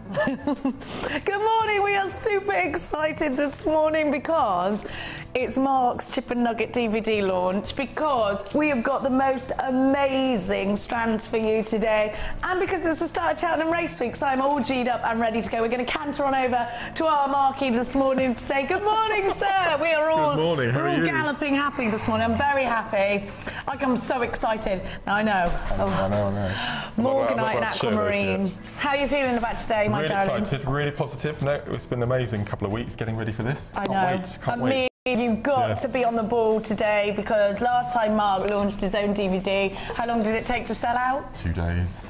Good morning, we are super excited this morning because it's Mark's Chip and Nugget DVD launch, because we have got the most amazing strands for you today, and because it's the start of Cheltenham Race Week, so I'm all G'd up and ready to go. We're going to canter on over to our Marky this morning to say good morning, sir. We are all, good morning. How are you? Galloping happy this morning. I'm very happy. Like, I'm so excited. Now, I know. I know. Morganite and aquamarine. How are you feeling about today, my darling? Really excited, really positive. No, it's been an amazing couple of weeks getting ready for this. I know. Can't wait. You've got to be on the ball today, because last time Mark launched his own DVD, how long did it take to sell out? 2 days.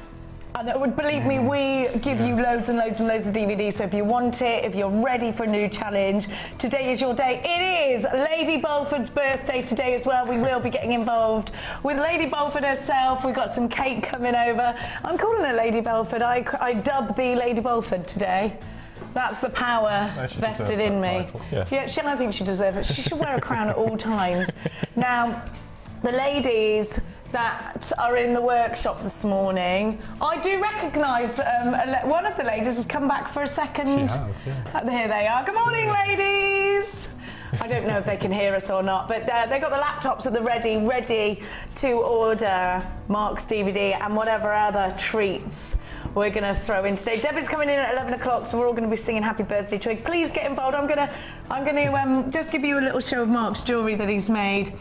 And believe me, we give you loads and loads and loads of DVDs, so if you want it, if you're ready for a new challenge, today is your day. It is Lady Bolford's birthday today as well. We will be getting involved with Lady Bolford herself. We've got some cake coming over. I'm calling her Lady Bolford. I dub thee Lady Bolford today. That's the power vested in me. Yes. Yeah, I think she deserves it. She should wear a crown at all times. Now, the ladies that are in the workshop this morning, I do recognise one of the ladies has come back for a second. She has, yes. Here they are. Good morning, ladies. I don't know if they can hear us or not, but they've got the laptops at the ready to order Mark's DVD and whatever other treats we're going to throw in today. Debbie's coming in at 11 o'clock, so we're all going to be singing happy birthday to her. Please get involved. I'm going to just give you a little show of Mark's jewellery that he's made.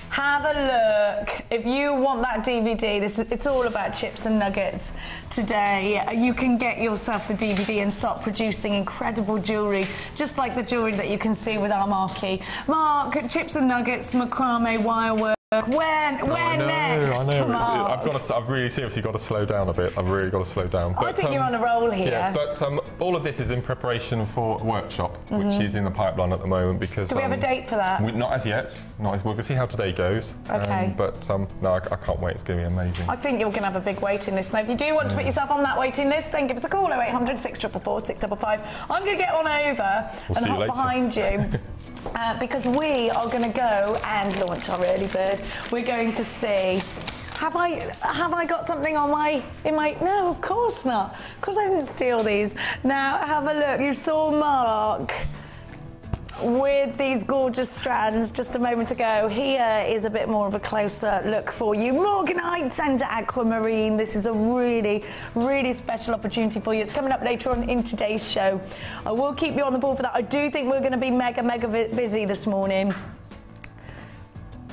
Have a look. If you want that DVD, it's all about chips and nuggets today. You can get yourself the DVD and start producing incredible jewellery, just like the jewellery that you can see with our Marky. Mark, chips and nuggets, macrame, wirework. Where next? I know. I've really seriously got to slow down a bit. I've really got to slow down. But, I think you're on a roll here. Yeah, but all of this is in preparation for a workshop, which is in the pipeline at the moment. Because do we have a date for that? Not as yet. We're going to see how today goes. Okay. No, I can't wait. It's going to be amazing. I think you're going to have a big waiting list. Now, if you do want to put yourself on that waiting list, then give us a call, 0800 644 655. I'm going to get on over and hop behind you. Because we are going to go and launch our early bird. We're going to see. Have I got something on no, of course not. Of course I didn't steal these. Now have a look. You saw Mark with these gorgeous strands just a moment ago. Here is a bit more of a closer look for you. Morganite and aquamarine. This is a really, really special opportunity for you. It's coming up later on in today's show. I will keep you on the ball for that. I do think we're going to be mega busy this morning.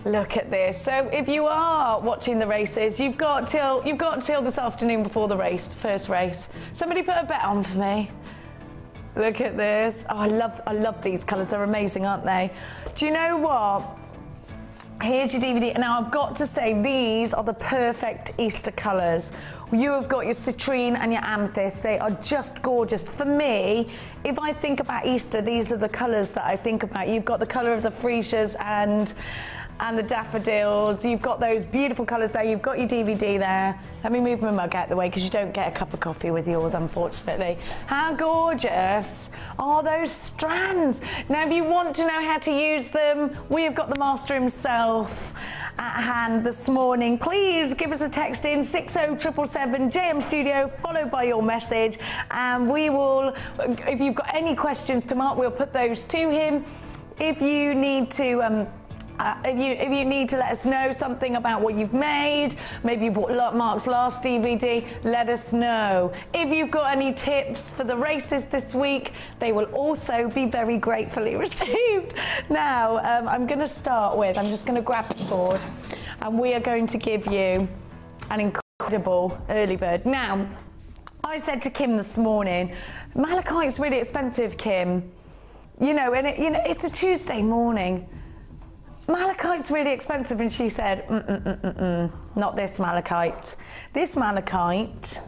Look at this. So if you are watching the races, you've got till this afternoon before the first race. Somebody put a bet on for me. Look at this. Oh, I love these colours. They're amazing, aren't they? Do you know what? Here's your DVD. Now, I've got to say, these are the perfect Easter colours. You have got your citrine and your amethyst. They are just gorgeous. For me, if I think about Easter, these are the colours that I think about. You've got the colour of the freesias and the daffodils. You've got those beautiful colours there. You've got your DVD there. Let me move my mug out the way, because you don't get a cup of coffee with yours, unfortunately. How gorgeous are those strands? Now, if you want to know how to use them, we have got the master himself at hand this morning. Please give us a text in 60777 JM Studio, followed by your message, and we will, if you've got any questions to Mark, we'll put those to him. If you need to if you need to let us know something about what you've made, maybe you bought Mark's last DVD, let us know. If you've got any tips for the races this week, they will also be very gratefully received. Now, I'm going to start with, I'm just going to grab the board, and we are going to give you an incredible early bird. Now, I said to Kim this morning, Malachite's really expensive, Kim. You know, and it's a Tuesday morning. Malachite's really expensive, and she said, not this malachite. This malachite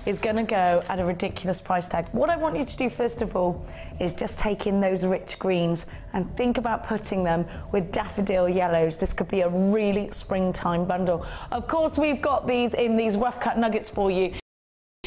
is going to go at a ridiculous price tag. What I want you to do first of all is just take in those rich greens and think about putting them with daffodil yellows. This could be a really springtime bundle. Of course, we've got these in these rough cut nuggets for you.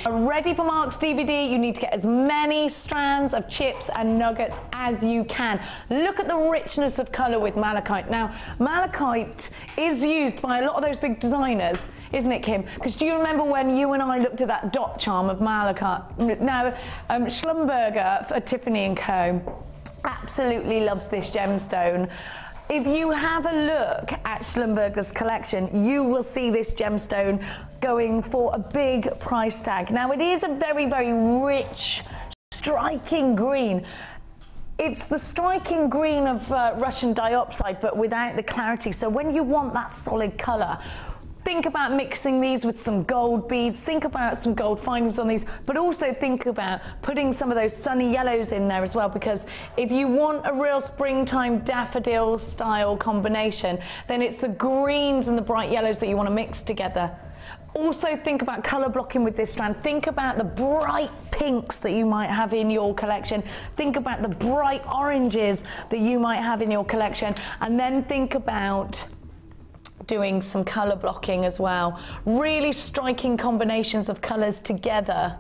Ready for Mark's DVD, you need to get as many strands of chips and nuggets as you can. Look at the richness of colour with malachite. Now, malachite is used by a lot of those big designers, isn't it, Kim? Because do you remember when you and I looked at that dot charm of malachite? Now, Schlumberger for Tiffany & Co. absolutely loves this gemstone. If you have a look at Schlumberger's collection, you will see this gemstone going for a big price tag. Now, it is a very, very rich, striking green. It's the striking green of Russian diopside, but without the clarity. So when you want that solid colour, think about mixing these with some gold beads, think about some gold findings on these, but also think about putting some of those sunny yellows in there as well, because if you want a real springtime daffodil style combination, then it's the greens and the bright yellows that you want to mix together. Also think about colour blocking with this strand. Think about the bright pinks that you might have in your collection. Think about the bright oranges that you might have in your collection, and then think about doing some colour blocking as well. Really striking combinations of colours together.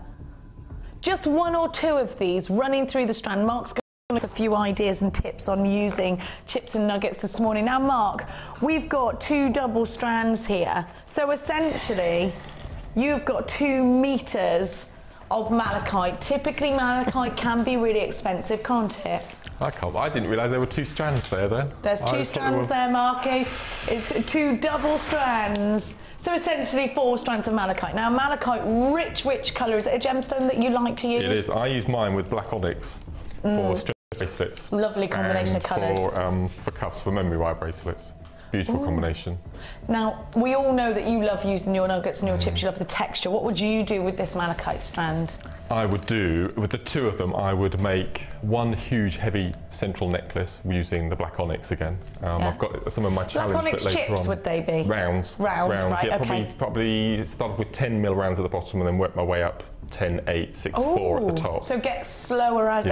Just one or two of these running through the strand. Mark's going to give us a few ideas and tips on using chips and nuggets this morning. Now, Mark, we've got 2 double strands here. So essentially, you've got 2 meters of malachite. Typically, malachite can be really expensive, can't it? I didn't realise there were 2 strands there then. There's 2 strands there, Marky. It's 2 double strands. So essentially 4 strands of malachite. Now, malachite, rich colour. Is it a gemstone that you like to use? It is. I use mine with black onyx for string bracelets. Lovely combination of colours. For cuffs, for memory wire bracelets. Beautiful combination. Now, we all know that you love using your nuggets and your chips, you love the texture. What would you do with this malachite strand? I would do, with the 2 of them, I would make one huge heavy central necklace using the black onyx again. I've got some of my challenge black onyx later chips, on. would they be? Rounds, right, yeah, okay. Probably started with 10 mil rounds at the bottom and then worked my way up 10, 8, 6, 4 at the top. So get slower as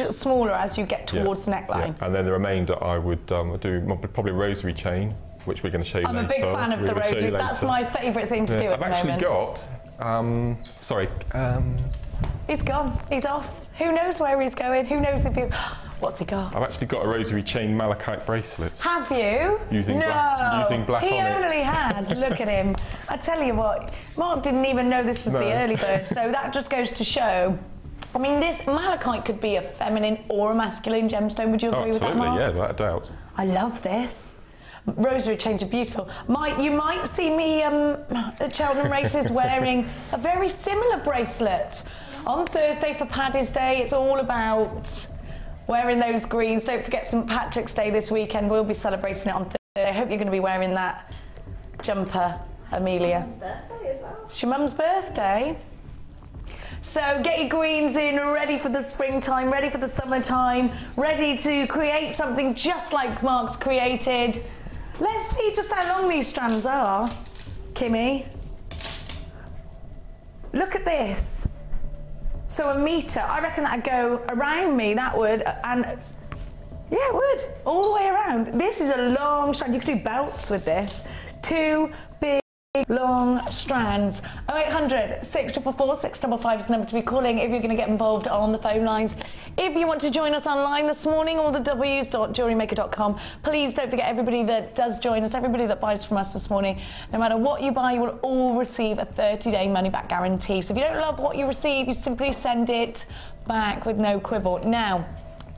smaller as you get towards the neckline. Yeah. And then the remainder I would do probably a rosary chain, which we're going to show you later. I'm a big fan of the rosary. That's my favourite thing to do at the moment. I've actually got he's gone. He's off. Who knows where he's going? Who knows if he... What's he got? I've actually got a rosary chain malachite bracelet. Have you? Using black onyx. He only has. Look at him. I tell you what, Mark didn't even know this was the early bird, so that just goes to show. I mean, this malachite could be a feminine or a masculine gemstone. Would you agree with that, Mark? Yeah, without a doubt. I love this. Rosary chains are beautiful. You might see me at Cheltenham races wearing a very similar bracelet. On Thursday for Paddy's Day, it's all about wearing those greens. Don't forget St Patrick's Day this weekend. We'll be celebrating it on Thursday. I hope you're going to be wearing that jumper, Amelia. It's your mum's birthday as well. It's your mum's birthday. So get your greens in, ready for the springtime, ready for the summertime, ready to create something just like Mark's created. Let's see just how long these strands are, Kimmy. Look at this. So a metre, I reckon that'd go around me, that would, and yeah, it would, all the way around. This is a long strand, you could do belts with this. 2 big, long strands. 0800 644 655 is the number to be calling if you're going to get involved on the phone lines. If you want to join us online this morning, all the w's.jewellerymaker.com. Please don't forget, everybody that does join us, everybody that buys from us this morning, no matter what you buy, you will all receive a 30-day money-back guarantee. So if you don't love what you receive, you simply send it back with no quibble. Now,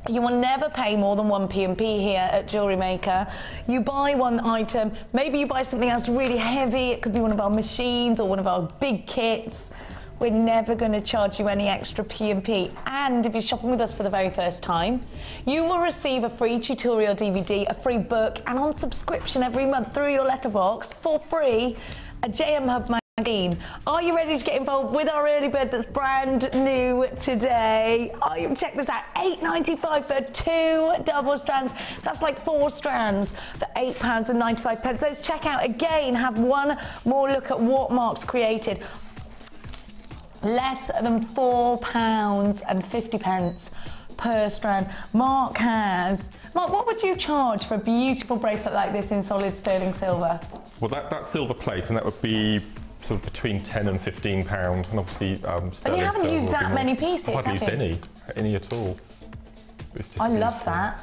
you will never pay more than 1 P&P here at Jewellery Maker. You buy one item, maybe you buy something else really heavy, it could be one of our machines or one of our big kits. We're never going to charge you any extra P&P. And if you're shopping with us for the very first time, you will receive a free tutorial DVD, a free book, and on subscription every month through your letterbox for free, a JM Hub magazine. Are you ready to get involved with our early bird that's brand new today? Oh, you check this out, £8.95 for 2 double strands. That's like 4 strands for £8.95. Let's check out again, have one more look at what Mark's created. Less than £4.50 per strand. Mark, what would you charge for a beautiful bracelet like this in solid sterling silver? Well, that's silver plate, and that would be sort of between 10 and 15 pound, and obviously and you haven't used that many pieces, I haven't used any at all. It's just beautiful. Love that.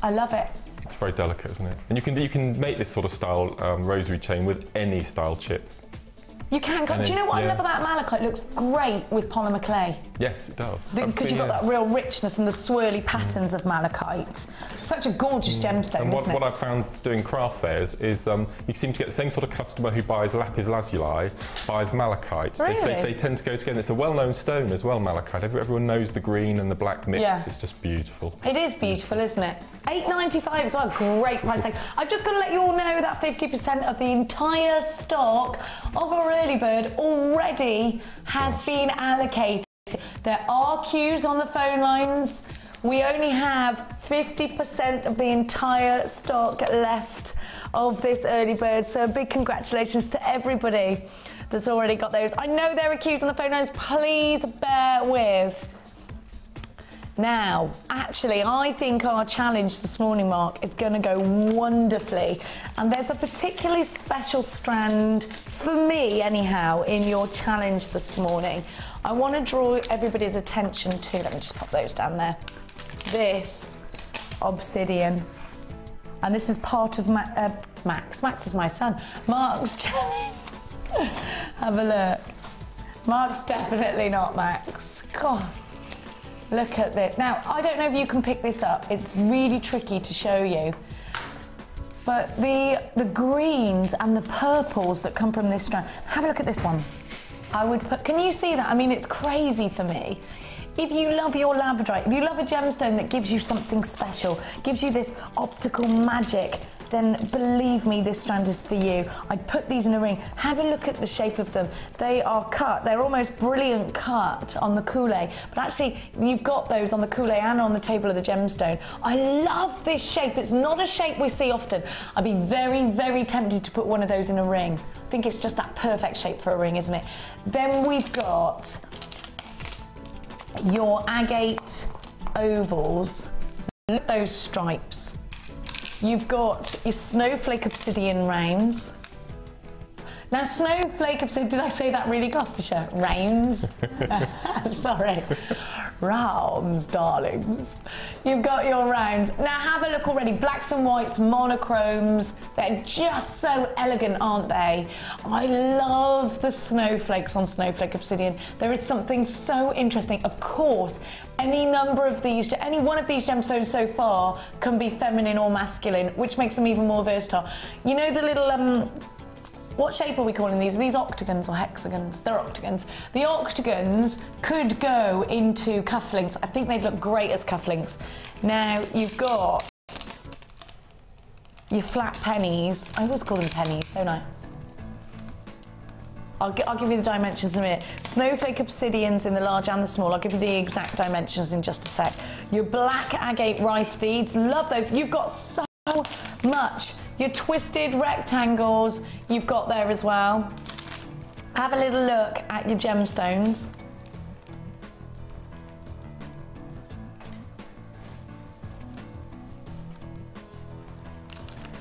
I love it. It's very delicate, isn't it? And you can make this sort of style rosary chain with any style chip. You can. Do you know what I love about malachite? It looks great with polymer clay. Yes, it does. Because you've got that real richness and the swirly patterns of malachite. Such a gorgeous gemstone, and isn't it? What I've found doing craft fairs is you seem to get the same sort of customer who buys lapis lazuli, buys malachite. Really? They tend to go together. It's a well-known stone as well, malachite. Everyone knows the green and the black mix. Yeah. It's just beautiful. It is beautiful, isn't it? $8.95 as well. Great price tag. I've just got to let you all know that 50% of the entire stock of our early bird already has been allocated. There are queues on the phone lines. We only have 50% of the entire stock left of this early bird, so a big congratulations to everybody that's already got those. I know there are queues on the phone lines. Please bear with. Now, actually, I think our challenge this morning, Mark, is going to go wonderfully. And there's a particularly special strand, for me anyhow, in your challenge this morning. I want to draw everybody's attention to, let me just pop those down there, this Obsidian. And this is part of Max is my son, Mark's challenge. Have a look. Mark's definitely not Max. God. Look at this. Now, I don't know if you can pick this up. It's really tricky to show you. But the greens and the purples that come from this strand, have a look at this one. I would put, can you see that? I mean, it's crazy for me. If you love your labradorite, if you love a gemstone that gives you something special, gives you this optical magic, then believe me, this strand is for you. I'd put these in a ring. Have a look at the shape of them. They are cut. They're almost brilliant cut on the coulee, but actually you've got those on the coulee and on the table of the gemstone. I love this shape. It's not a shape we see often. I'd be very, very tempted to put one of those in a ring. I think it's just that perfect shape for a ring, isn't it? Then we've got your agate ovals. Look at those stripes. You've got your snowflake obsidian rounds. Now, snowflake obsidian, did I say that really Gloucestershire? Rounds? Sorry. Rounds, darlings. You've got your rounds. Now, have a look already. Blacks and whites, monochromes. They're just so elegant, aren't they? I love the snowflakes on snowflake obsidian. There is something so interesting. Of course, any number of these, any one of these gemstones so far can be feminine or masculine, which makes them even more versatile. You know the little, what shape are we calling these? Are these octagons or hexagons? They're octagons. The octagons could go into cufflinks. I think they'd look great as cufflinks. Now, you've got your flat pennies. I always call them pennies, don't I? I'll give you the dimensions in a minute. Snowflake obsidians in the large and the small. I'll give you the exact dimensions in just a sec. Your black agate rice beads, love those. You've got so much. Your twisted rectangles, you've got there as well. Have a little look at your gemstones.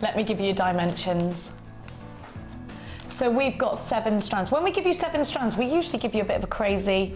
Let me give you dimensions. So we've got 7 strands. When we give you 7 strands, we usually give you a bit of a crazy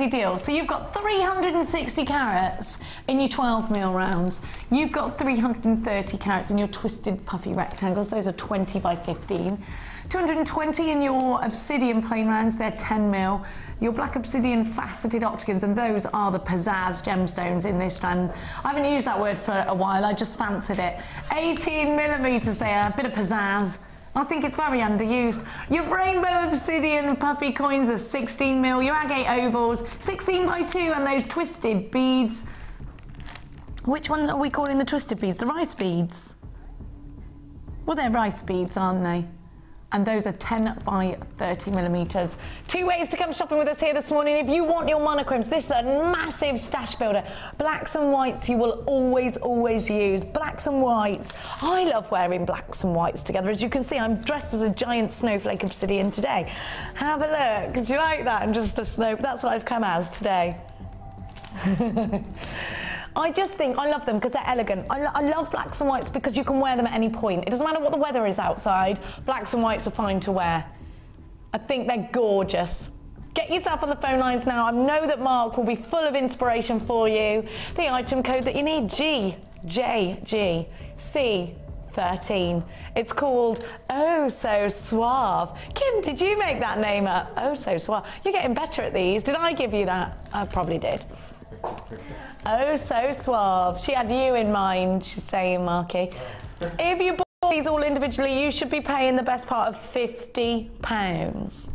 deal. So you've got 360 carats in your 12mm rounds. You've got 330 carats in your twisted puffy rectangles. Those are 20 by 15. 220 in your obsidian plain rounds. They're 10mm. Your black obsidian faceted octagons, and those are the pizzazz gemstones in this strand. I haven't used that word for a while. I just fancied it. 18mm there, a bit of pizzazz. I think it's very underused. Your rainbow obsidian puffy coins are 16mm, your agate ovals, 16 by 2, and those twisted beads. Which ones are we calling the twisted beads? The rice beads? Well, they're rice beads, aren't they? And those are 10 by 30mm. 2 ways to come shopping with us here this morning. If you want your monochromes, this is a massive stash builder. Blacks and whites you will always, always use. Blacks and whites. I love wearing blacks and whites together. As you can see, I'm dressed as a giant snowflake obsidian today. Have a look. Do you like that? I'm just a snow. That's what I've come as today. I just think I love them because they're elegant. I love blacks and whites because you can wear them at any point. It doesn't matter what the weather is outside, blacks and whites are fine to wear. I think they're gorgeous. Get yourself on the phone lines now. I know that Mark will be full of inspiration for you. The item code that you need, GJGC13. It's called Oh So Suave. Kim, did you make that name up? Oh So Suave. You're getting better at these. Did I give you that? I probably did. Oh So Suave. She had you in mind, she's saying, Marky. If you bought these all individually, you should be paying the best part of £50.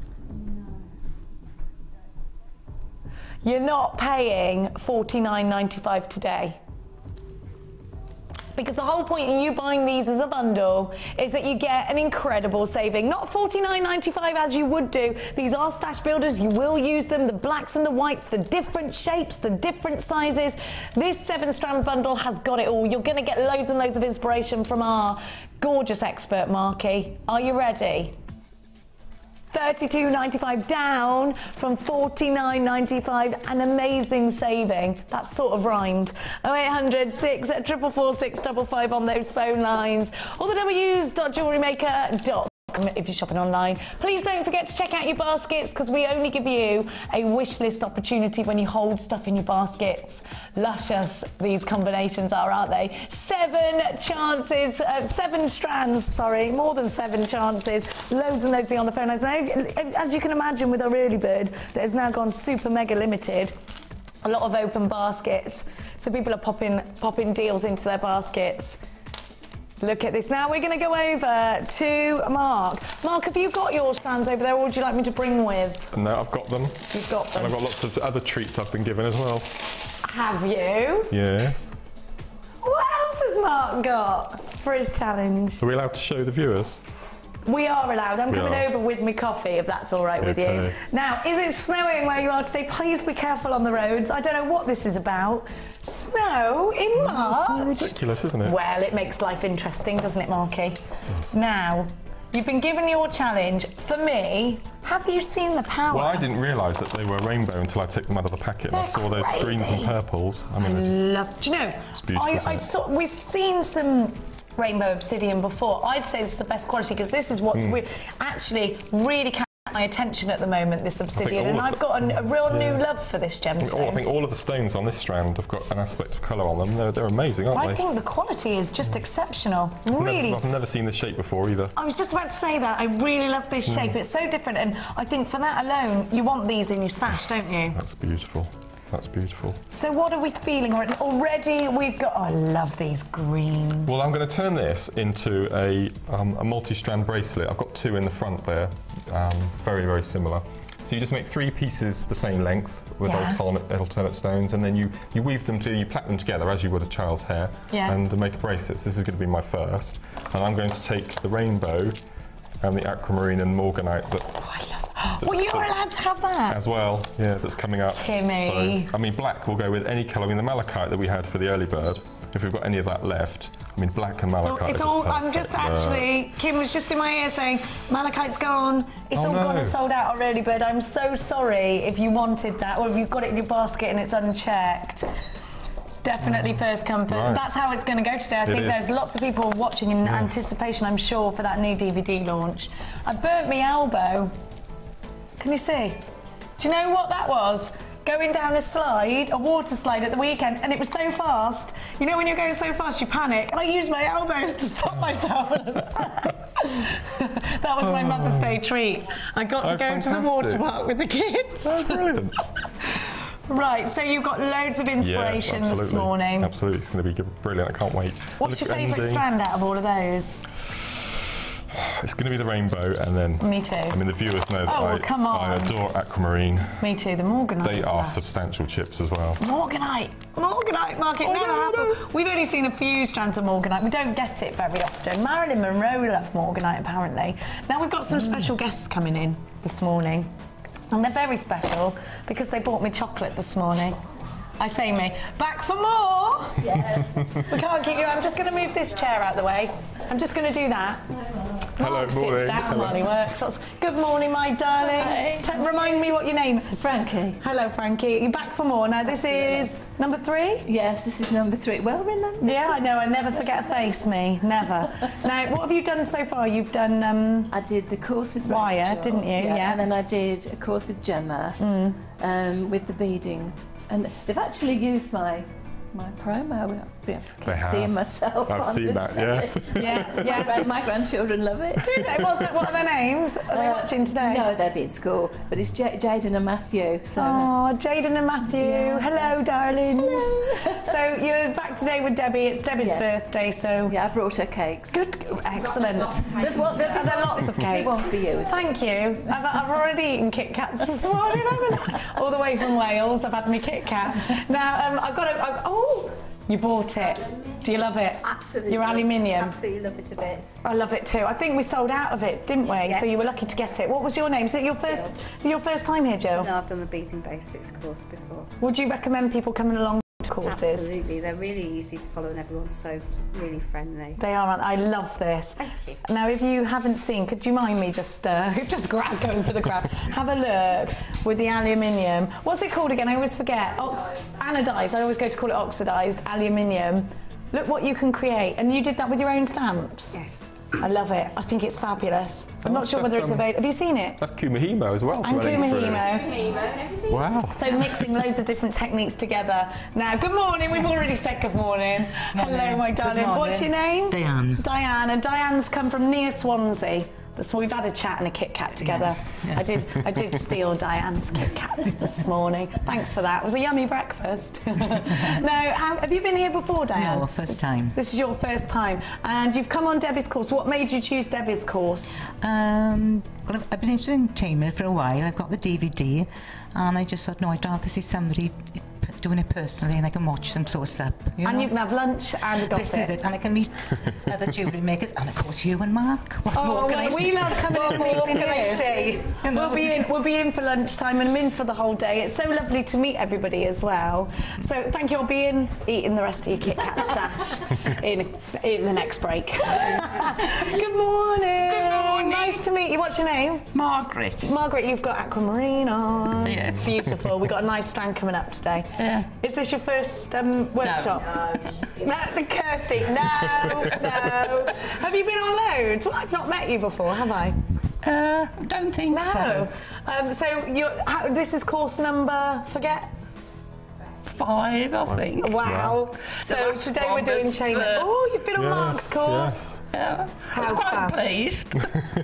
You're not paying $49.95 today. Because the whole point in you buying these as a bundle is that you get an incredible saving. Not $49.95 as you would do. These are stash builders. You will use them. The blacks and the whites, the different shapes, the different sizes. This 7-strand bundle has got it all. You're going to get loads and loads of inspiration from our gorgeous expert, Marky. Are you ready? $32.95 down from $49.95, an amazing saving. That sort of rhymed. 0800 644 655 on those phone lines, or the w's.jewellerymaker.com if you're shopping online. Please don't forget to check out your baskets, because we only give you a wish list opportunity when you hold stuff in your baskets. Luscious these combinations are, aren't they? 7 chances, 7 strands, sorry, more than 7 chances. Loads and loads on the phone lines. Now, as you can imagine with our early bird that has now gone super mega limited, a lot of open baskets, so people are popping deals into their baskets. Look at this. Now we're going to go over to Mark. Mark, have you got your strands over there, or would you like me to bring with? No, I've got them. You've got them. And I've got lots of other treats I've been given as well. Have you? Yes. What else has Mark got for his challenge? Are we allowed to show the viewers? We are allowed. I'm coming over with my coffee, if that's all right with you. Now, is it snowing where you are today? Please be careful on the roads. I don't know what this is about. Snow in March? It's ridiculous, isn't it? Well, it makes life interesting, doesn't it, Marky? Yes. Now, you've been given your challenge. For me, have you seen the power? Well, I didn't realise that they were rainbow until I took them out of the packet. I saw those greens and purples. I mean, do you know, it's beautiful. we've seen some rainbow obsidian before. I'd say this is the best quality, because this is what's actually really catching my attention at the moment, this obsidian, and I've got a real new love for this gemstone. I think all of the stones on this strand have got an aspect of colour on them. They're amazing, aren't they? I think the quality is just exceptional. Really. I've never seen this shape before either. I was just about to say that. I really love this shape. It's so different, and I think for that alone, you want these in your stash, don't you? That's beautiful. That's beautiful. So what are we feeling? Already we've got, oh, I love these greens. Well, I'm going to turn this into a multi-strand bracelet. I've got 2 in the front there, very, very similar. So you just make 3 pieces the same length with alternate stones, and then you weave them you plait them together as you would a child's hair, and make a bracelet. So this is going to be my first. And I'm going to take the rainbow and the aquamarine and morganite that... Oh, I love that. Well, you're allowed to have that. As well, yeah, that's coming up. Timmy. So, I mean, black will go with any colour. I mean, the malachite that we had for the early bird, if we've got any of that left, I mean, black and malachite it's all, I'm just actually, Kim was just in my ear saying, malachite's gone. It's all gone and sold out already, bird. I'm so sorry if you wanted that, or if you've got it in your basket and it's unchecked. It's definitely first come first. Right. That's how it's going to go today. I think there's lots of people watching in anticipation, I'm sure, for that new DVD launch. I burnt my elbow. Can you see? Do you know what that was? Going down a slide, a water slide at the weekend, and it was so fast. You know when you're going so fast, you panic, and I used my elbows to stop myself. That was my Mother's Day treat. I got to go to the water park with the kids. Oh, brilliant. Right, so you've got loads of inspiration this morning. Absolutely, it's going to be brilliant. I can't wait. What's your favourite strand out of all of those? It's going to be the rainbow, and then... Me too. I mean, the viewers know that I adore aquamarine. Me too, the Morganite. They are substantial chips as well. Morganite, Mark, it never happened. We've only seen a few strands of Morganite. We don't get it very often. Marilyn Monroe loved Morganite, apparently. Now we've got some special guests coming in this morning. And they're very special because they bought me chocolate this morning. I say me. Back for more? Yes. We can't keep you. I'm just going to move this chair out of the way. I'm just going to do that. Hello, Mark morning. sits down while he works. Good morning, my darling. Remind me what your name is. Frankie. Hello, Frankie. You're back for more. Now, this is number 3? Yes, this is number 3. Well remembered. Yeah, I know. I never forget a face, me. Never. Now, what have you done so far? You've done... I did the course with Wire, Rachel, didn't you? Yeah. And then I did a course with Gemma with the beading. And they've actually used my promo. I keep seeing myself. I've seen that, yes. Yeah. My grandchildren love it. Do they? What are their names? Are they watching today? No, they'll be in school. But it's Jaden and Matthew. So. Oh, Jaden and Matthew. Yeah. Hello, darlings. Hello. So you're back today with Debbie. It's Debbie's birthday, so... Yeah, I brought her cakes. Good. Excellent. Are there lots of cakes? One for you. Thank you. I've already eaten Kit Kats this morning, haven't I? All the way from Wales, I've had my Kit Kat. Now, I've got to... Oh! You bought it. Do you love it? Absolutely. Your aluminium. Absolutely love it to bits. I love it too. I think we sold out of it, didn't we? Yeah. So you were lucky to get it. What was your name? Is it your first time here, Jill? No, I've done the Beading Basics course before. Would you recommend people coming along to courses? Absolutely. They're really easy to follow and everyone's so really friendly. They are. I love this. Thank you. Now, if you haven't seen, could you mind me just going for the grab? Have a look with the aluminium. What's it called again? I always forget. Anodized. I always go to call it oxidized aluminium. Look what you can create. And you did that with your own stamps? Yes. I love it. I think it's fabulous. I'm not sure whether it's available. Have you seen it? That's Kumahimo as well. And Kumahimo. Wow. So mixing loads of different techniques together. Now, good morning. We've already said good morning. Hello, my darling. What's your name? Diane. Diane. And Diane's come from near Swansea. So we've had a chat and a Kit Kat together. Yeah. I did steal Diane's Kit Kats this morning. Thanks for that. It was a yummy breakfast. Now, have you been here before, Diane? No, first time. This is your first time. And you've come on Debbie's course. What made you choose Debbie's course? Well, I've been interested in chainmail for a while. I've got the DVD, and I just thought, no, I'd rather see somebody doing it personally, and I can watch them close up. You know? You can have lunch and a gossip. This is it, and I can meet other jewellery makers, and of course you and Mark. What more can I say? We love coming in and meeting you. I say? You know? We'll be in for lunchtime and I'm in for the whole day. It's so lovely to meet everybody as well. So thank you. I'll be in eating the rest of your Kit Kat stash in the next break. Good morning. Good morning. Nice to meet you. What's your name? Margaret. Margaret, you've got aquamarine on. Yes. Beautiful. We've got a nice strand coming up today. Yeah. Is this your first workshop? No. Kirsty, no. Have you been on loads? Well, I've not met you before, have I? Don't think so. So this is course number, forget? 5, I think. Wow. So today we're doing chainmail. Oh, you've been on Mark's course. Yeah. I was quite pleased.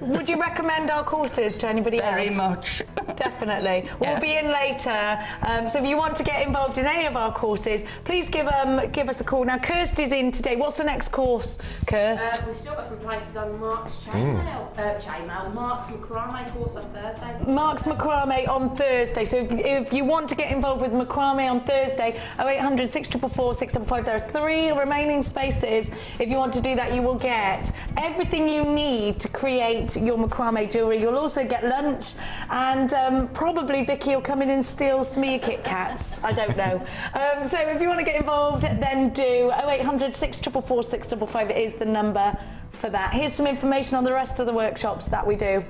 Would you recommend our courses to anybody else? Very much. Definitely. We'll be in later. So if you want to get involved in any of our courses, please give us a call. Now, Kirsty's in today. What's the next course, Kirst? We've still got some places on Mark's chainmail, Mark's macrame course on Thursday. Mark's macrame on Thursday. So if you want to get involved with macrame on Thursday, 0800 644 655. There are 3 remaining spaces. If you want to do that, you will get everything you need to create your macrame jewellery. You'll also get lunch, and probably Vicky will come in and steal some of your Kit Kats. I don't know. So if you want to get involved, then do 0800 644 655 is the number for that. Here's some information on the rest of the workshops that we do.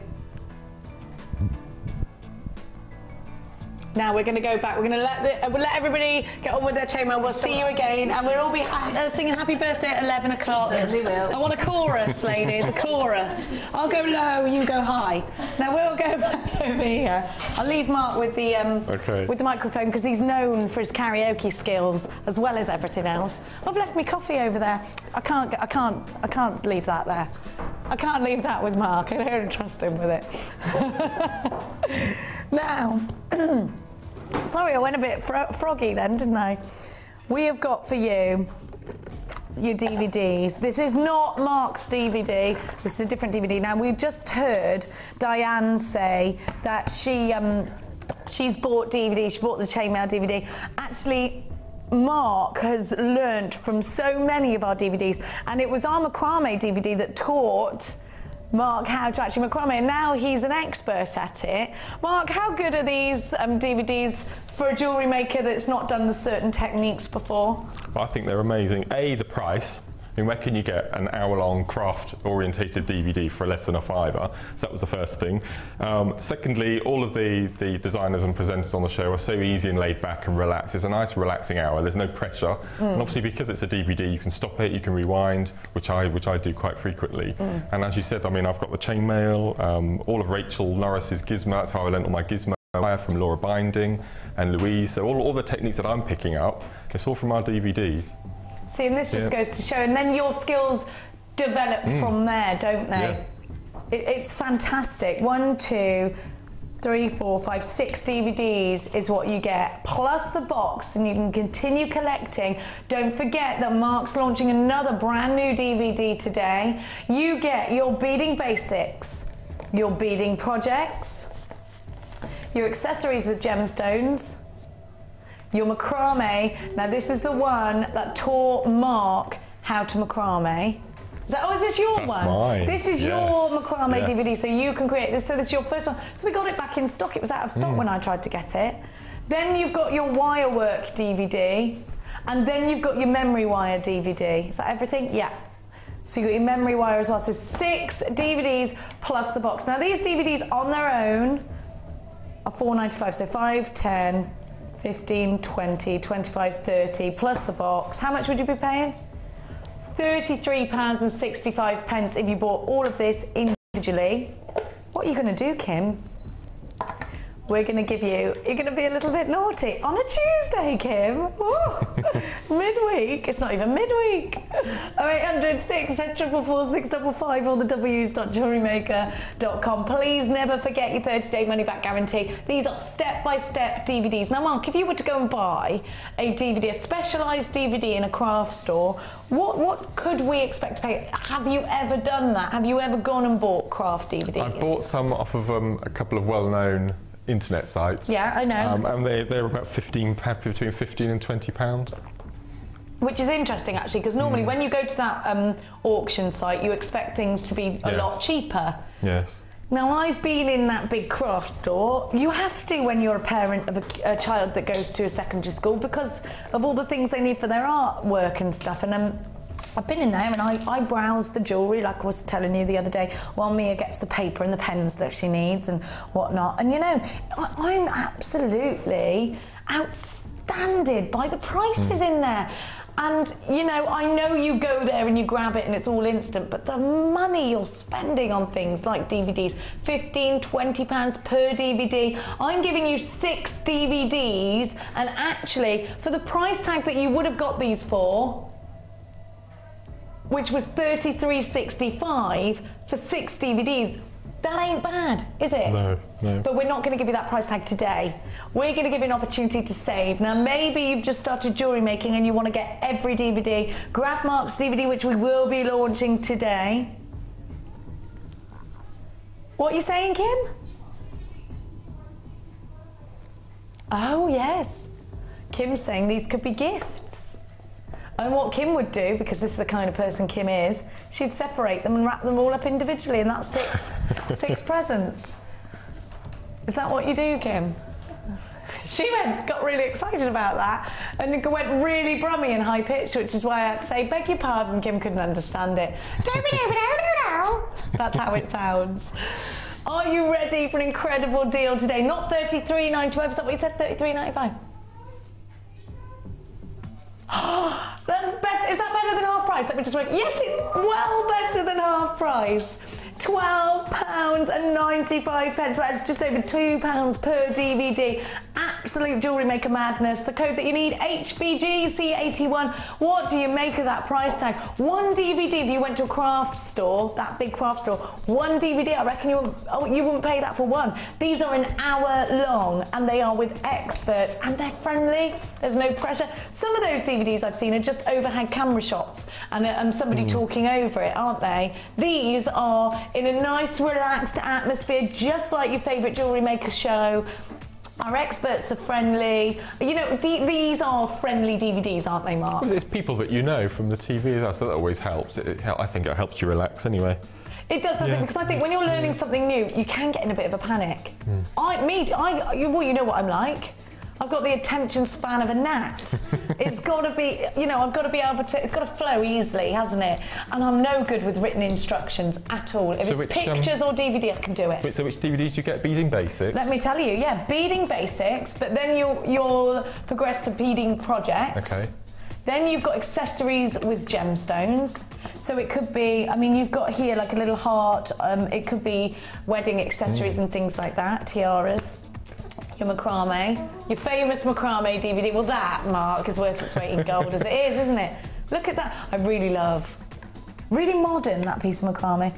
Now we're going to go back. We're going to let everybody get on with their chainmail. We'll see you again, and we'll all be singing happy birthday at 11 o'clock. Certainly will. I want a chorus, ladies, a chorus. I'll go low, you go high. Now we'll go back over here. I'll leave Mark with the microphone because he's known for his karaoke skills as well as everything else. I've left my coffee over there. I can't leave that there. I can't leave that with Mark. I don't trust him with it. Now. Sorry, I went a bit froggy then, didn't I? We have got for you your DVDs. This is not Mark's DVD. This is a different DVD. Now, we've just heard Diane say that she's bought DVD. She bought the chainmail DVD. Actually, Mark has learnt from so many of our DVDs, and it was our macrame DVD that taught Mark how to actually macrame, and now he's an expert at it. Mark, how good are these DVDs for a jewellery maker that's not done the certain techniques before? Well, I think they're amazing. The price. I mean, where can you get an hour-long craft-orientated DVD for less than a £5? So that was the first thing. Secondly, all of the designers and presenters on the show are so easy and laid back and relaxed. It's a nice, relaxing hour. There's no pressure, and obviously because it's a DVD, you can stop it, you can rewind, which I do quite frequently. And as you said, I mean, I've got the chainmail, all of Rachel Norris's gizmo. That's how I learned all my gizmo wire from Laura Binding and Louise. So all the techniques that I'm picking up, it's all from our DVDs. See, and this just goes to show, and then your skills develop from there, don't they? It's fantastic. 1, 2, 3, 4, 5, 6 DVDs is what you get, plus the box, and you can continue collecting. Don't forget that Mark's launching another brand new DVD today. You get your beading basics, your beading projects, your accessories with gemstones, your macrame. Now this is the one that taught Mark how to macrame. Is this your one? Mine. This is your macrame DVD, so you can create this. So this is your first one. So we got it back in stock. It was out of stock when I tried to get it. Then you've got your wire work DVD, and then you've got your memory wire DVD. Is that everything? Yeah. So you've got your memory wire as well. So 6 DVDs plus the box. Now these DVDs on their own are £4.95. So 5, 10, 15, 20, 25, 30 plus the box. How much would you be paying? £33.65 if you bought all of this individually. What are you going to do, Kim? We're going to give you, you're going to be a little bit naughty on a Tuesday, Kim. Ooh. Midweek, it's not even midweek. 0800 644 655 or the w's.jewellerymaker.com. Please never forget your 30-day money-back guarantee. These are step-by-step DVDs. Now, Mark, if you were to go and buy a DVD, a specialised DVD in a craft store, what could we expect to pay? Have you ever done that? Have you ever gone and bought craft DVDs? I've bought some off of a couple of well-known internet sites. Yeah, I know. And they're about between £15 and £20. Which is interesting, actually, because normally when you go to that auction site, you expect things to be a lot cheaper. Yes. Now, I've been in that big craft store. You have to when you're a parent of a child that goes to a secondary school because of all the things they need for their artwork and stuff. And I've been in there and I browse the jewellery, like I was telling you the other day, while Mia gets the paper and the pens that she needs and whatnot. And you know, I'm absolutely outstanded by the prices in there. And you know, I know you go there and you grab it and it's all instant, but the money you're spending on things like DVDs, £15, £20 per DVD. I'm giving you 6 DVDs, and actually, for the price tag that you would have got these for, which was $33.65 for 6 DVDs. That ain't bad, is it? No, no. But we're not going to give you that price tag today. We're going to give you an opportunity to save. Now, maybe you've just started jewellery making and you want to get every DVD. Grab Mark's DVD, which we will be launching today. What are you saying, Kim? Oh, yes. Kim's saying these could be gifts. And what Kim would do, because this is the kind of person Kim is, she'd separate them and wrap them all up individually, and that's 6 presents. Is that what you do, Kim? She got really excited about that, and it went really brummy and high pitched, which is why I had to say, beg your pardon, Kim couldn't understand it. That's how it sounds. Are you ready for an incredible deal today? Not $33.95, is that what you said? $33.95? That's better. Is that better than half price? Let me just wait. Yes, it's well better than half price. £12.95. That's just over £2 per DVD. Absolute Jewellery Maker madness. The code that you need, HBGC81. What do you make of that price tag? One DVD, if you went to a craft store, that big craft store, one DVD, I reckon you wouldn't pay that for one. These are an hour long and they are with experts and they're friendly. There's no pressure. Some of those DVDs I've seen are just overhead camera shots and somebody talking over it, aren't they? These are in a nice, relaxed atmosphere, just like your favourite Jewellery Maker show. Our experts are friendly. You know, these are friendly DVDs, aren't they, Mark? Well, it's people that you know from the TV, so that always helps. I think it helps you relax anyway. It does, doesn't it? Because I think when you're learning something new, you can get in a bit of a panic. Well, you know what I'm like. I've got the attention span of a gnat. It's got to be, you know, I've got to be able to, it's got to flow easily, hasn't it? And I'm no good with written instructions at all. If it's pictures or DVD, I can do it. So which DVDs do you get? Beading Basics? Let me tell you, yeah, Beading Basics, but then you'll progress to Beading Projects. Okay. Then you've got accessories with gemstones. So it could be, I mean, you've got here like a little heart. It could be wedding accessories and things like that, tiaras. Your macrame, your famous macrame DVD. Well, that, Mark, is worth its weight in gold as it is, isn't it? Look at that. I really love. Really modern, that piece of macrame.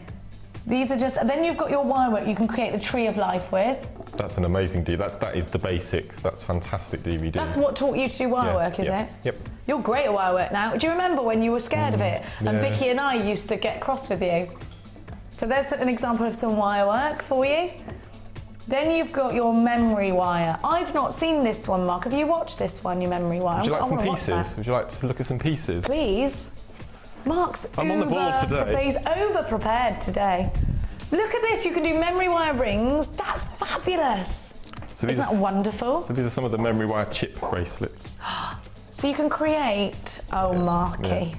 These are just, and then you've got your wire work you can create the tree of life with. That's an amazing DVD. That is the basic. That's fantastic DVD. That's what taught you to do wire work, is it? Yep. You're great at wire work now. Do you remember when you were scared of it? And Vicky and I used to get cross with you. So there's an example of some wire work for you. Then you've got your memory wire. I've not seen this one, Mark. Have you watched this one, your memory wire? Would you like some pieces? Would you like to look at some pieces? Please. Mark's I'm on the ball today. He's over-prepared today. Look at this. You can do memory wire rings. That's fabulous. So Isn't that wonderful? So these are some of the memory wire chip bracelets. So you can create... Oh, Marky. Yeah.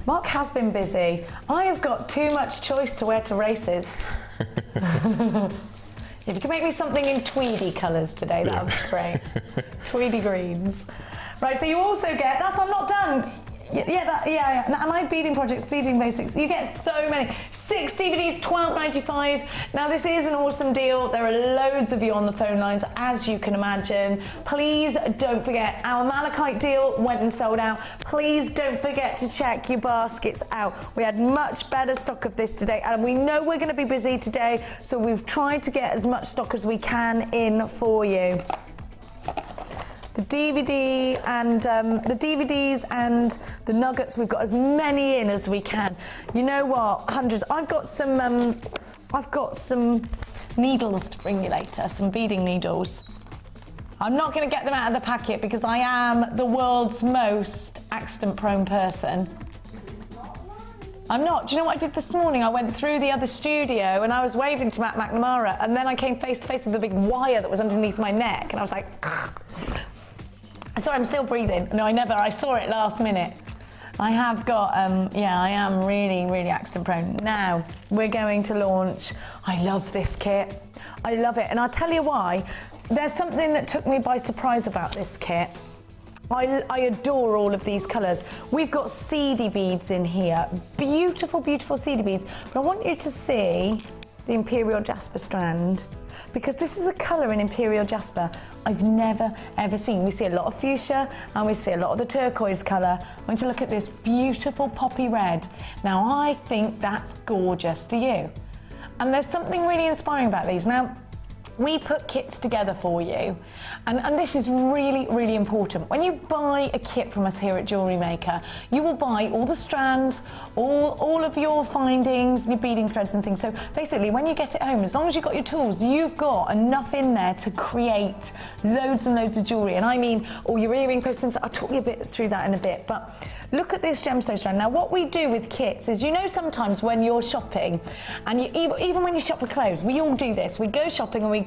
Mark has been busy. I have got too much choice to wear to races. If you can make me something in tweedy colours today, that would be great. Tweedy greens. Right, so you also get, I'm not done. Yeah. Am I Beading Projects, Beading Basics? You get so many. 6 DVDs, $12.95. Now this is an awesome deal. There are loads of you on the phone lines, as you can imagine. Please don't forget, our Malachite deal went and sold out. Please don't forget to check your baskets out. We had much better stock of this today, and we know we're going to be busy today, so we've tried to get as much stock as we can in for you. The DVD and the DVDs and the nuggets, we've got as many in as we can. You know what? Hundreds. I've got some needles to bring you later, some beading needles. I'm not going to get them out of the packet because I am the world's most accident-prone person. I'm not. Do you know what I did this morning? I went through the other studio and I was waving to Matt McNamara, and then I came face to face with the big wire that was underneath my neck, and I was like, sorry, I'm still breathing. No, I saw it last minute. I have got, I am really, really accident prone. Now, we're going to launch, I love this kit. I love it, and I'll tell you why. There's something that took me by surprise about this kit. I adore all of these colours. We've got seedy beads in here. Beautiful, beautiful seedy beads. But I want you to see the Imperial Jasper strand, because this is a colour in Imperial Jasper I've never ever seen. We see a lot of fuchsia and we see a lot of the turquoise colour. I want to look at this beautiful poppy red. Now I think that's gorgeous, do you? And there's something really inspiring about these. Now, we put kits together for you, and this is really, really important. When you buy a kit from us here at Jewellery Maker, you will buy all the strands, all of your findings, your beading threads and things. So basically, when you get it home, as long as you've got your tools, you've got enough in there to create loads and loads of jewellery. And I mean, all your earring pistons, I'll talk you a bit through that in a bit, but look at this gemstone strand. Now, what we do with kits is, you know, sometimes when you're shopping, and even when you shop for clothes, we all do this. We go shopping and we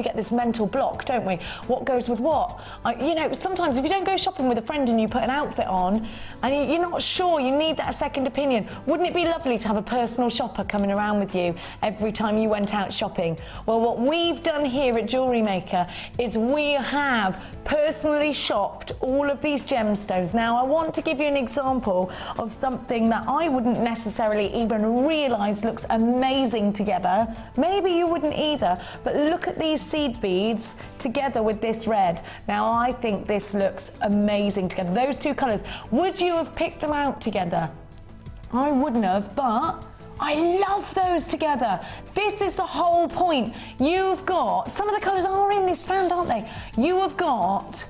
get this mental block, don't we? What goes with what? You know, sometimes if you don't go shopping with a friend and you put an outfit on and you're not sure, you need that second opinion. Wouldn't it be lovely to have a personal shopper coming around with you every time you went out shopping? Well, what we've done here at Jewellery Maker is we have personally shopped all of these gemstones. Now, I want to give you an example of something that I wouldn't necessarily even realise looks amazing together. Maybe you wouldn't either, but look at these seed beads together with this red. Now, I think this looks amazing together. Those two colours, would you have picked them out together? I wouldn't have, but I love those together. This is the whole point. You've got, some of the colours are in this strand, aren't they? You have got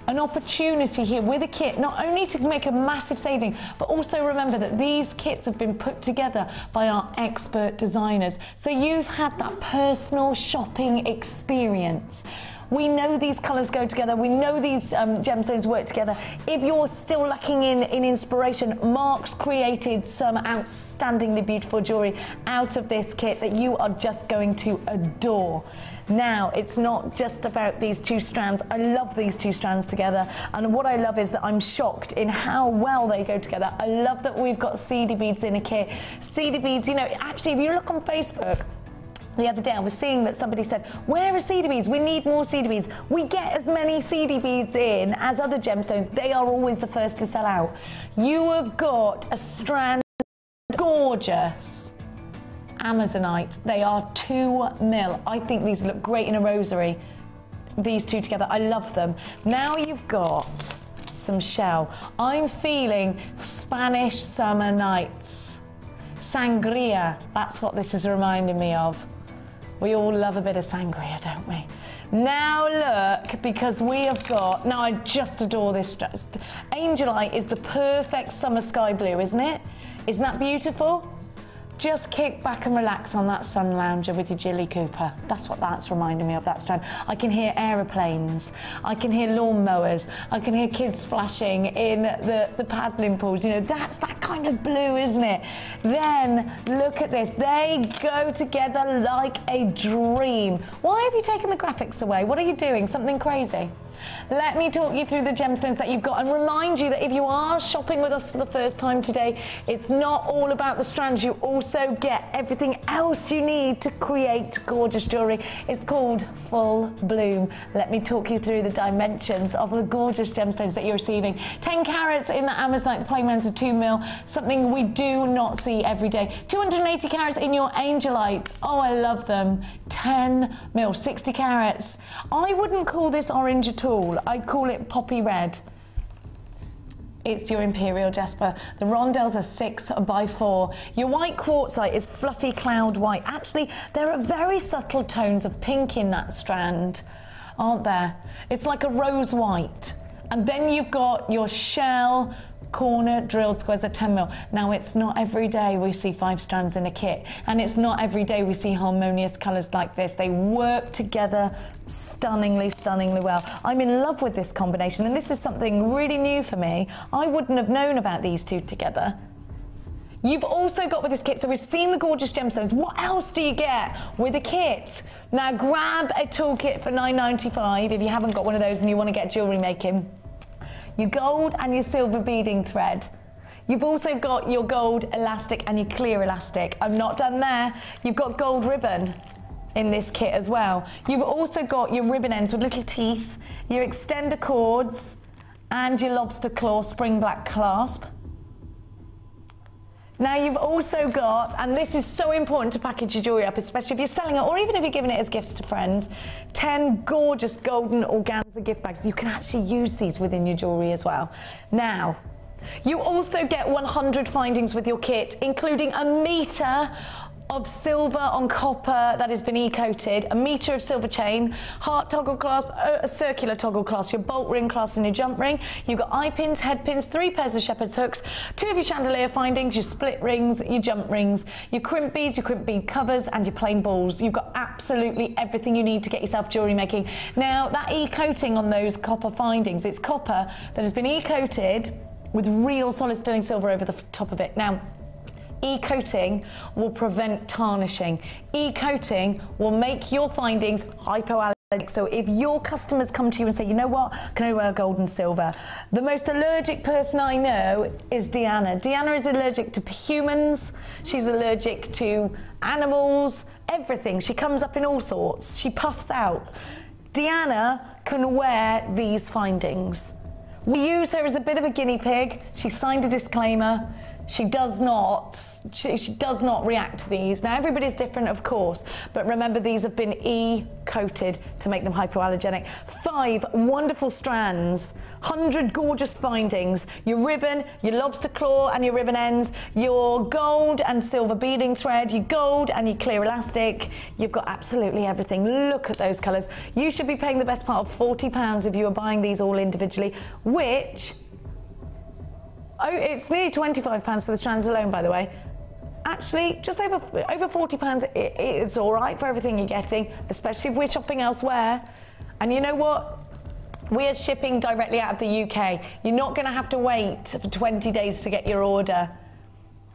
an opportunity here with a kit, not only to make a massive saving, but also remember that these kits have been put together by our expert designers. So you've had that personal shopping experience. We know these colours go together. We know these gemstones work together. If you're still lacking in inspiration, Mark's created some outstandingly beautiful jewellery out of this kit that you are just going to adore. Now, it's not just about these two strands. I love these two strands together, and what I love is that I'm shocked in how well they go together. I love that we've got seedy beads in a kit. Seedy beads, you know, actually, if you look on Facebook, the other day I was seeing that somebody said, where are seedy beads? We need more seedy beads. We get as many seedy beads in as other gemstones. They are always the first to sell out. You have got a strand, gorgeous Amazonite. They are 2 mil. I think these look great in a rosary. These two together, I love them. Now you've got some shell. I'm feeling Spanish summer nights. Sangria, that's what this is reminding me of. We all love a bit of sangria, don't we? Now look, because we have got, now I just adore this. Angelite is the perfect summer sky blue, isn't it? Isn't that beautiful? Just kick back and relax on that sun lounger with your Jilly Cooper. That's what that's reminding me of, that strand. I can hear aeroplanes. I can hear lawnmowers. I can hear kids splashing in the paddling pools. You know, that's that kind of blue, isn't it? Then, look at this. They go together like a dream. Why have you taken the graphics away? What are you doing? Something crazy? Let me talk you through the gemstones that you've got and remind you that if you are shopping with us for the first time today, it's not all about the strands. You also get everything else you need to create gorgeous jewellery. It's called Full Bloom. Let me talk you through the dimensions of the gorgeous gemstones that you're receiving. 10 carats in the Amazonite, the plain ones are 2 mil, something we do not see every day. 280 carats in your Angelite. Oh, I love them. 10 mil, 60 carats. I wouldn't call this orange at all. I'd call it poppy red. It's your Imperial Jasper. The rondelles are 6x4. Your white quartzite is fluffy cloud white. Actually, there are very subtle tones of pink in that strand, aren't there? It's like a rose white. And then you've got your shell corner drilled squares at 10 mil. Now, it's not every day we see 5 strands in a kit, and it's not every day we see harmonious colours like this. They work together stunningly, stunningly well. I'm in love with this combination, and this is something really new for me. I wouldn't have known about these two together. You've also got with this kit, so we've seen the gorgeous gemstones. What else do you get with a kit? Now, grab a toolkit for $9.95 if you haven't got one of those and you want to get jewellery making. Your gold and your silver beading thread. You've also got your gold elastic and your clear elastic. I'm not done there. You've got gold ribbon in this kit as well. You've also got your ribbon ends with little teeth, your extender cords, and your lobster claw spring black clasp. Now you've also got, and this is so important to package your jewellery up, especially if you're selling it or even if you're giving it as gifts to friends, 10 gorgeous golden organza gift bags. You can actually use these within your jewellery as well. Now, you also get 100 findings with your kit, including a metre of silver on copper that has been e-coated, a metre of silver chain, heart toggle clasp, a circular toggle clasp, your bolt ring clasp and your jump ring. You've got eye pins, head pins, 3 pairs of shepherd's hooks, 2 of your chandelier findings, your split rings, your jump rings, your crimp beads, your crimp bead covers and your plain balls. You've got absolutely everything you need to get yourself jewellery making. Now that e-coating on those copper findings, it's copper that has been e-coated with real solid sterling silver over the top of it. Now, e-coating will prevent tarnishing. E-coating will make your findings hypoallergenic. So if your customers come to you and say, you know what, can I wear gold and silver? The most allergic person I know is Deanna. Deanna is allergic to humans. She's allergic to animals, everything. She comes up in all sorts. She puffs out. Deanna can wear these findings. We use her as a bit of a guinea pig. She signed a disclaimer. She does not react to these. Now, everybody's different, of course, but remember, these have been e-coated to make them hypoallergenic. 5 wonderful strands, 100 gorgeous findings, your ribbon, your lobster claw and your ribbon ends, your gold and silver beading thread, your gold and your clear elastic. You've got absolutely everything. Look at those colours. You should be paying the best part of £40 if you are buying these all individually, which... Oh, it's nearly £25 for the strands alone, by the way. Actually, just over £40, it's all right for everything you're getting, especially if we're shopping elsewhere. And you know what? We are shipping directly out of the UK. You're not going to have to wait for 20 days to get your order.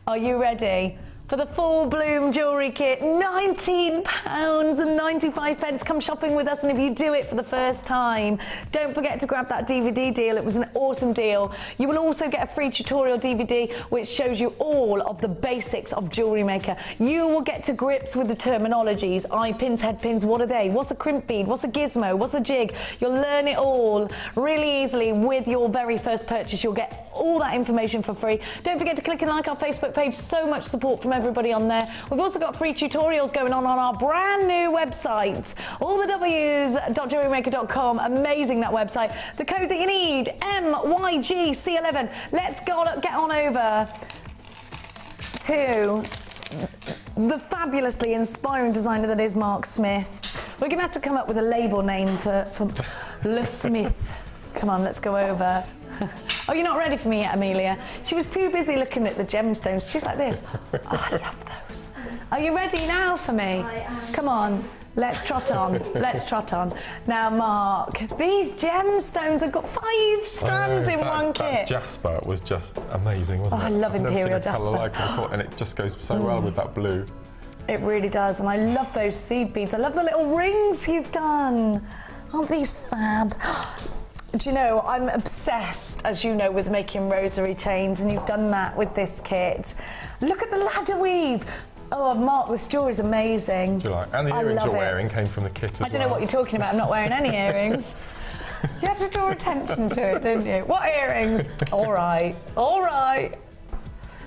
Are you ready? For the full bloom jewellery kit, £19.95. Come shopping with us, and if you do it for the first time, don't forget to grab that DVD deal. It was an awesome deal. You will also get a free tutorial DVD which shows you all of the basics of Jewellery Maker. You will get to grips with the terminologies. Eye pins, head pins, what are they? What's a crimp bead? What's a gizmo? What's a jig? You'll learn it all really easily with your very first purchase. You'll get all that information for free. Don't forget to click and like our Facebook page. So much support from everybody on there. We've also got free tutorials going on our brand new website, allthews.jewellerymaker.com. Amazing, that website. The code that you need, MYGC11. Let's go, get on over to the fabulously inspiring designer that is Mark Smith. We're going to have to come up with a label name for Le Smith. Come on, let's go over. Oh, you're not ready for me yet, Amelia? She was too busy looking at the gemstones. She's like this. Oh, I love those. Are you ready now for me? I am. Come on, let's trot on. Let's trot on. Now, Mark, these gemstones have got 5 strands in one kit. That jasper was just amazing, wasn't it? I love imperial I've never seen a colour jasper. like it, and it just goes so well with that blue. It really does, and I love those seed beads. I love the little rings you've done. Aren't these fab? Do you know, I'm obsessed, as you know, with making rosary chains, and you've done that with this kit. Look at the ladder weave. Oh, Mark, this jewellery's amazing. Do you like? And the earrings you're wearing came from the kit as well. I don't know what you're talking about. I'm not wearing any earrings. You had to draw attention to it, didn't you? What earrings? All right, all right.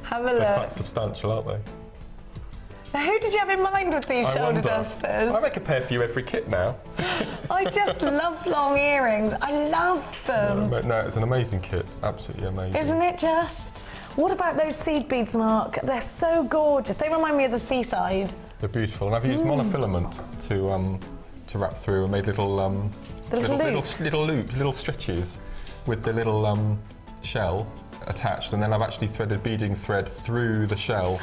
Have a look. They're quite substantial, aren't they? Now, who did you have in mind with these shoulder dusters? I make a pair for you every kit now. I just love long earrings. I love them. No, it's an amazing kit. Absolutely amazing. Isn't it just? What about those seed beads, Mark? They're so gorgeous. They remind me of the seaside. They're beautiful, and I've used monofilament to wrap through and made little little stretches with the little shell attached, and then I've actually threaded beading thread through the shell.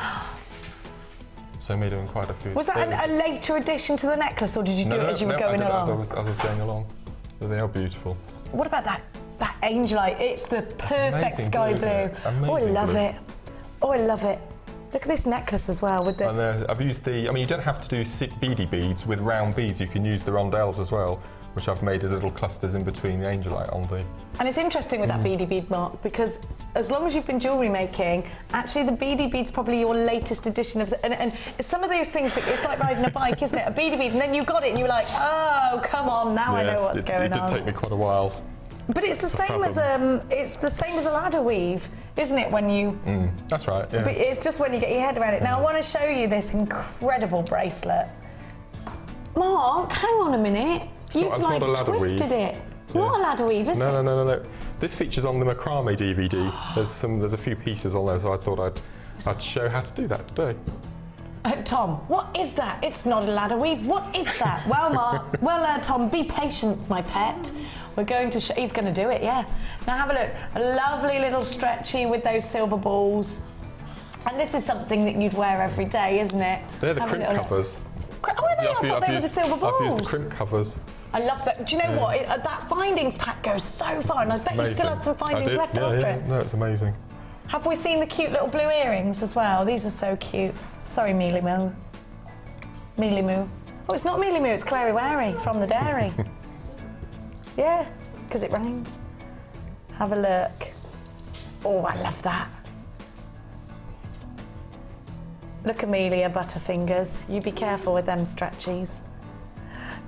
So I made them quite a few. Was that a later addition to the necklace, or did you do it as you were going along? As I was going along. So they are beautiful. What about that angelite? It's the perfect sky blue. Oh, I love it. Oh, I love it. Look at this necklace as well with the... And I've used the... I mean, you don't have to do beady beads with round beads. You can use the rondelles as well, which I've made as little clusters in between the angelite on the... And it's interesting with that beady bead, Mark, because as long as you've been jewellery making, actually the beady bead's probably your latest edition of the... And some of those things, it's like riding a bike, isn't it? A beady bead, and then you got it and you were like, oh, come on, now I know what's going on. It did take me quite a while. But it's the same as a ladder weave, isn't it? When you that's right. Yeah. But it's just when you get your head around it. Now I want to show you this incredible bracelet. Mark, hang on a minute. You've like twisted it. It's not a ladder weave, is it? No. This features on the macrame DVD. There's a few pieces on there, so I thought I'd show how to do that today. Tom, what is that? It's not a ladder weave. What is that? Well, Mark. Well, Tom, be patient, my pet. We're going to show. He's going to do it, yeah. Now have a look. A lovely little stretchy with those silver balls. And this is something that you'd wear every day, isn't it? They're the crimp covers. Oh, are they? I thought they were the silver balls. I've used the crimp covers. I love that. Do you know what? That findings pack goes so far, and I bet you still had some findings left after it. No, it's amazing. Have we seen the cute little blue earrings as well? These are so cute. Sorry, Mealy Moo. Mealy Moo. Oh, it's not Mealy Moo, it's Clary Wary from the dairy. Yeah, because it rhymes. Have a look. Oh, I love that. Look, Amelia Butterfingers. You be careful with them stretchies.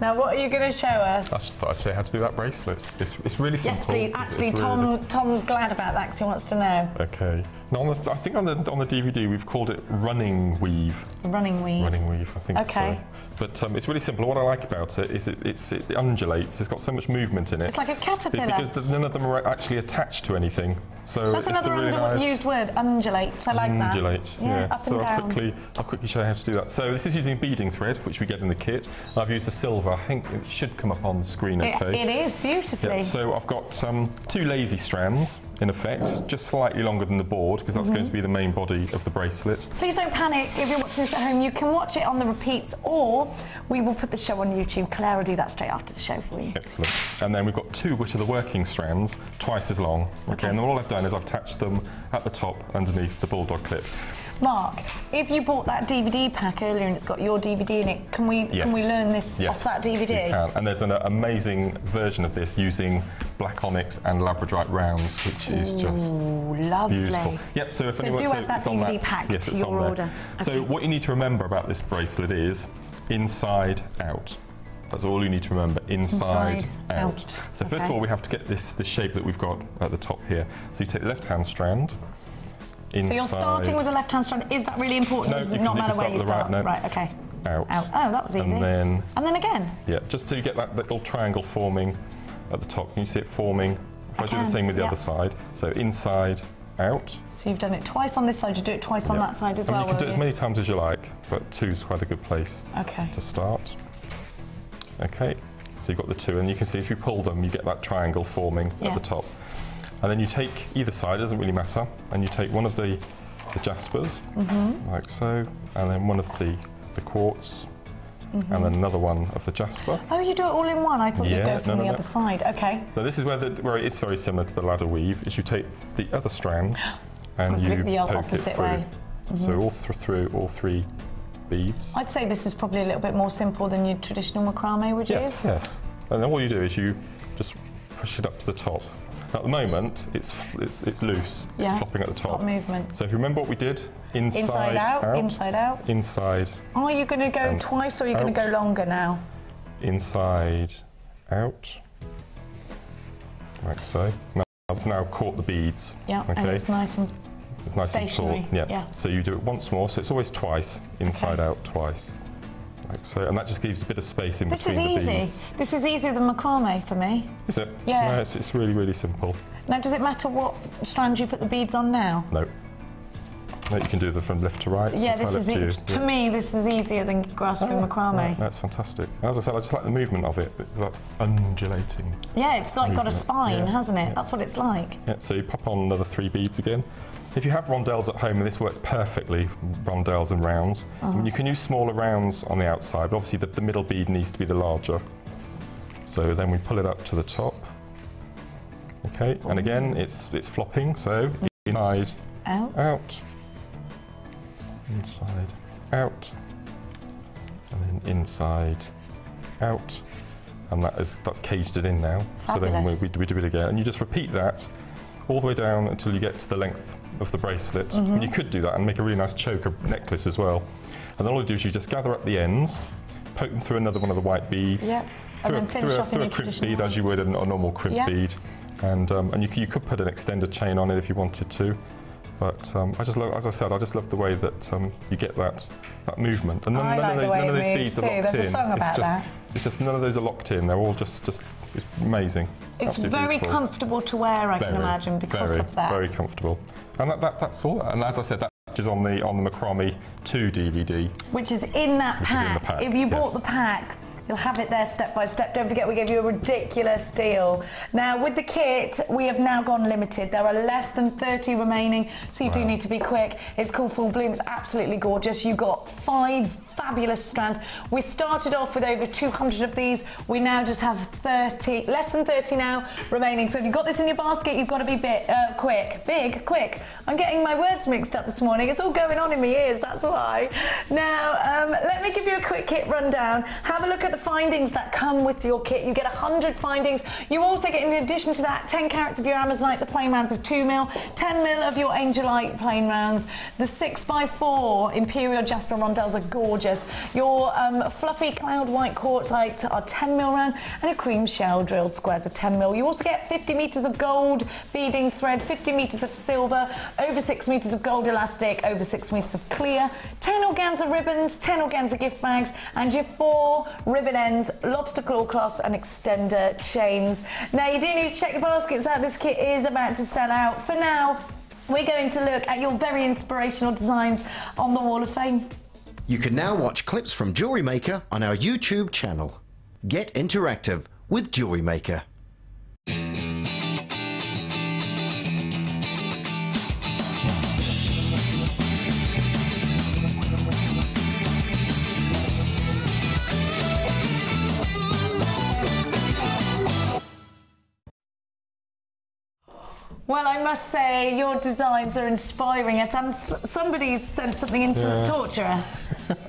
Now, what are you going to show us? I thought I'd show you how to do that bracelet. It's really simple. Yes, please. Actually, Tom's glad about that because he wants to know. Okay. Now, I think on the DVD we've called it running weave. Running weave. Running weave, I think. Okay. So. But it's really simple. What I like about it is it undulates. It's got so much movement in it. It's like a caterpillar. Because none of them are actually attached to anything. So that's it's another really nice used word, undulates. I like that. Undulate, yeah. Up and down. I'll quickly show you how to do that. So this is using beading thread, which we get in the kit. I've used the silver silver. I think it should come up on the screen okay. It is, beautifully. Yeah, so I've got 2 lazy strands, in effect, just slightly longer than the board, because that's going to be the main body of the bracelet. Please don't panic if you're watching this at home. You can watch it on the repeats, or we will put the show on YouTube. Claire will do that straight after the show for you. Excellent. And then we've got 2, which are the working strands, twice as long. Okay. And then all I've done is I've attached them at the top underneath the bulldog clip. Mark, if you bought that DVD pack earlier and it's got your DVD in it, can we learn this off that DVD? You can. And there's an amazing version of this using black onyx and labradorite rounds, which is just lovely. Beautiful. Yep. So if anyone, do add that DVD pack to your order. Okay. So what you need to remember about this bracelet is inside out. That's all you need to remember. Inside out. So first of all, we have to get this shape that we've got at the top here. So you take the left-hand strand. Inside. So you're starting with the left-hand strand. Is that really important? No, does it not matter where you start? Right, okay. Out. Oh, that was easy. And then again? Yeah, just to get that little triangle forming at the top. Can you see it forming? If I do the same with the other side. So inside, out. So you've done it twice on this side, you do it twice on that side as well. You can do it as many times as you like, but 2 is quite a good place to start. Okay, so you've got the 2, and you can see if you pull them, you get that triangle forming at the top. And then you take either side, it doesn't really matter, and you take one of the jaspers, like so, and then one of the quartz, and then another one of the jasper. Oh, you do it all in one? I thought you'd go from the other side. Okay. So this is where it's very similar to the ladder weave, is you take the other strand and you poke it through. So all through all 3 beads. I'd say this is probably a little bit more simple than your traditional macrame, would you? Yes. And then all you do is you just push it up to the top. At the moment, it's loose. It's flopping at the top. Movement. So if you remember what we did, inside out, inside out, inside. Are you going to go twice, or are you going to go longer now? Inside out, like so. Now it's caught the beads. Yeah. Okay. And it's nice and stationary. And taut. Yeah. So you do it once more. So it's always twice. Inside out, twice. Like so, and that just gives a bit of space in between the beads. This is easy. This is easier than macrame for me. Is it? Yeah. No, it's really, really simple. Now, does it matter what strand you put the beads on now? No. No, you can do them from left to right. Yeah, this is to me, this is easier than grasping macrame. That's fantastic. As I said, I just like the movement of it. It's like undulating. Yeah, it's like got a spine, hasn't it? That's what it's like. Yeah, so you pop on another 3 beads again. If you have rondelles at home, and this works perfectly, rondelles and rounds, I mean, you can use smaller rounds on the outside, but obviously the middle bead needs to be the larger. So then we pull it up to the top. Okay, and again, it's flopping, so inside, out, inside, out, and then inside, out, and that's caged it in now. Fabulous. So then we do it again, and you just repeat that all the way down until you get to the length of the bracelet. And you could do that and make a really nice choker necklace as well. And then all you do is you just gather up the ends, poke them through another one of the white beads, through a crimp bead as you would a normal crimp bead, and you could put an extended chain on it if you wanted to. But I just love, as I said, I just love the way that you get that movement. And none of those beads are locked in. There's a song about that. It's just none of those are locked in. They're all just it's amazing. It's very comfortable to wear, I can imagine, because of that. Very comfortable. And that's all. And as I said, that is on the Macrame 2 DVD. Which is in that pack. If you bought the pack, you'll have it there step by step. Don't forget, we gave you a ridiculous deal. Now, with the kit, we have now gone limited. There are less than 30 remaining, so you do need to be quick. It's called Full Bloom. It's absolutely gorgeous. You got 5 fabulous strands. We started off with over 200 of these. We now just have 30, less than 30 now remaining. So if you've got this in your basket, you've got to be quick. I'm getting my words mixed up this morning. It's all going on in my ears, that's why. Now, let me give you a quick kit rundown. Have a look at the findings that come with your kit. You get 100 findings. You also get, in addition to that, 10 carats of your Amazonite, the plain rounds of 2 mil, 10 mil of your Angelite plain rounds. The 6x4 Imperial Jasper rondelles are gorgeous. Your fluffy cloud white quartzite are 10 mil round, and your cream shell drilled squares are 10 mil. You also get 50 meters of gold beading thread, 50 meters of silver, over 6 meters of gold elastic, over 6 meters of clear, 10 organza ribbons, 10 organza gift bags, and your 4 ribbon ends, lobster claw cloths, and extender chains. Now, you do need to check your baskets out. This kit is about to sell out. For now, we're going to look at your very inspirational designs on the Wall of Fame. You can now watch clips from Jewellery Maker on our YouTube channel. Get interactive with Jewellery Maker. Well, I must say, your designs are inspiring us, and somebody's sent something in to torture us.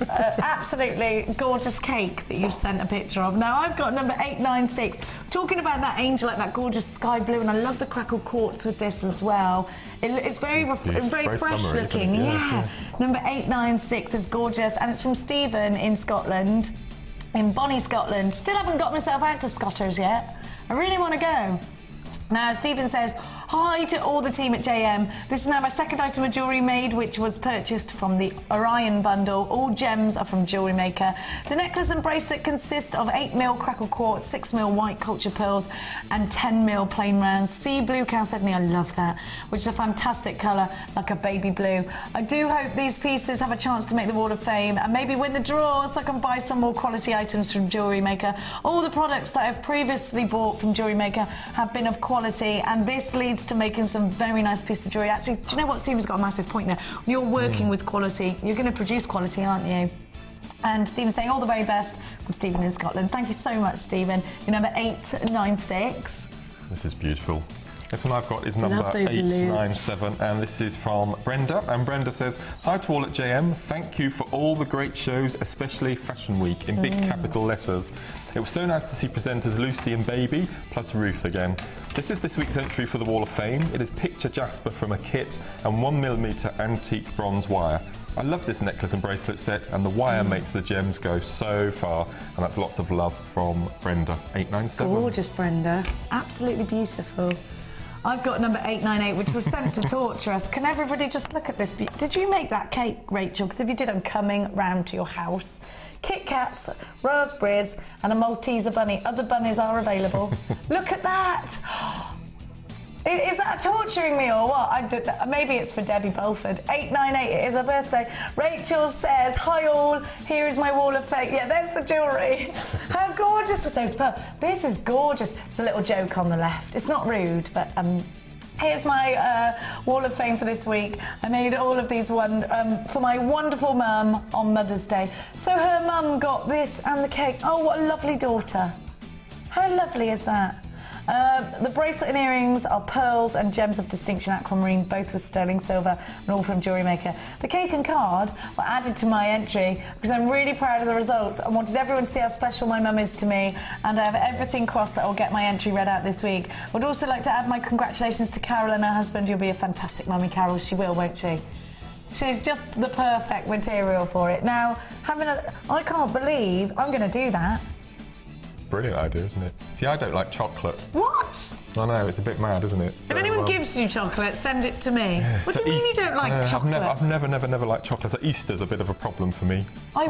Absolutely gorgeous cake that you've sent a picture of. Now, I've got number 896. Talking about that angel, like that gorgeous sky blue, and I love the crackled quartz with this as well. It's very fresh summery, looking. Yeah. Number 896 is gorgeous, and it's from Stephen in Scotland, in Bonnie, Scotland. Still haven't got myself out to Scotters yet. I really want to go. Now, Stephen says, hi to all the team at JM. This is now my second item of jewellery made, which was purchased from the Orion bundle. All gems are from Jewellery Maker. The necklace and bracelet consist of 8mm crackled quartz, 6mm white culture pearls, and 10mm plain rounds. Sea blue chalcedony, I love that, which is a fantastic colour, like a baby blue. I do hope these pieces have a chance to make the Wall of Fame and maybe win the draw so I can buy some more quality items from Jewellery Maker. All the products that I've previously bought from Jewellery Maker have been of quality, and this leads to making some very nice pieces of jewellery. Actually, do you know what? Stephen's got a massive point there. When you're working with quality, you're going to produce quality, aren't you? And Stephen's saying all the very best from Stephen in Scotland. Thank you so much, Stephen. You're number 896. This is beautiful. This one I've got is number 897, and this is from Brenda. And Brenda says, hi to all at JM. Thank you for all the great shows, especially Fashion Week, in big capital letters. It was so nice to see presenters Lucy and Baby, plus Ruth again. This is this week's entry for the Wall of Fame. It is picture jasper from a kit and 1mm antique bronze wire. I love this necklace and bracelet set, and the wire makes the gems go so far. And that's lots of love from Brenda, 897. Gorgeous, Brenda. Absolutely beautiful. I've got number 898, which was sent to torture us. Can everybody just look at this? Did you make that cake, Rachel? Because if you did, I'm coming round to your house. Kit Kats, raspberries, and a Malteser bunny. Other bunnies are available. Look at that. Is that torturing me or what? I did that. Maybe it's for Debbie Belford. 898, it is her birthday. Rachel says, hi all, here is my Wall of Fame. Yeah, there's the jewellery. How gorgeous with those pearls. This is gorgeous. It's a little joke on the left. It's not rude, but here's my Wall of Fame for this week. I made all of these for my wonderful mum on Mother's Day. So her mum got this and the cake. Oh, what a lovely daughter. How lovely is that? The bracelet and earrings are pearls and gems of distinction aquamarine, both with sterling silver, and all from Jewellery Maker. The cake and card were added to my entry because I'm really proud of the results. I wanted everyone to see how special my mum is to me, and I have everything crossed that I'll get my entry read out this week. I would also like to add my congratulations to Carol and her husband. You'll be a fantastic mummy, Carol. She will, won't she? She's just the perfect material for it. Now, I can't believe I'm going to do that. Brilliant idea, isn't it? See, I don't like chocolate. What? I know, it's a bit mad, isn't it? So, if anyone gives you chocolate, send it to me. Yeah. What do you mean you don't like chocolate? I've never liked chocolate. So Easter's a bit of a problem for me. I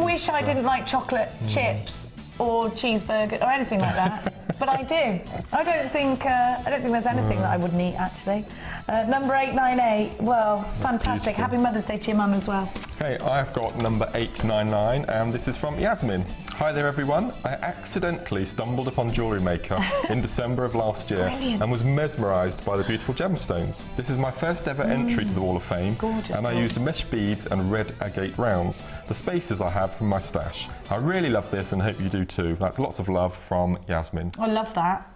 wish I didn't like chocolate chips or cheeseburger or anything like that. But I do. I don't think there's anything that I wouldn't eat, actually. Number 898. Well, that's fantastic. Beautiful. Happy Mother's Day to your mum as well. Okay, I've got number 899, and this is from Yasmin. Hi there, everyone. I accidentally stumbled upon Jewellery Maker in December of last year and was mesmerised by the beautiful gemstones. This is my first ever entry to the Wall of Fame, and I used mesh beads and red agate rounds, the spaces I have from my stash. I really love this and hope you do too. That's lots of love from Yasmin. I love that.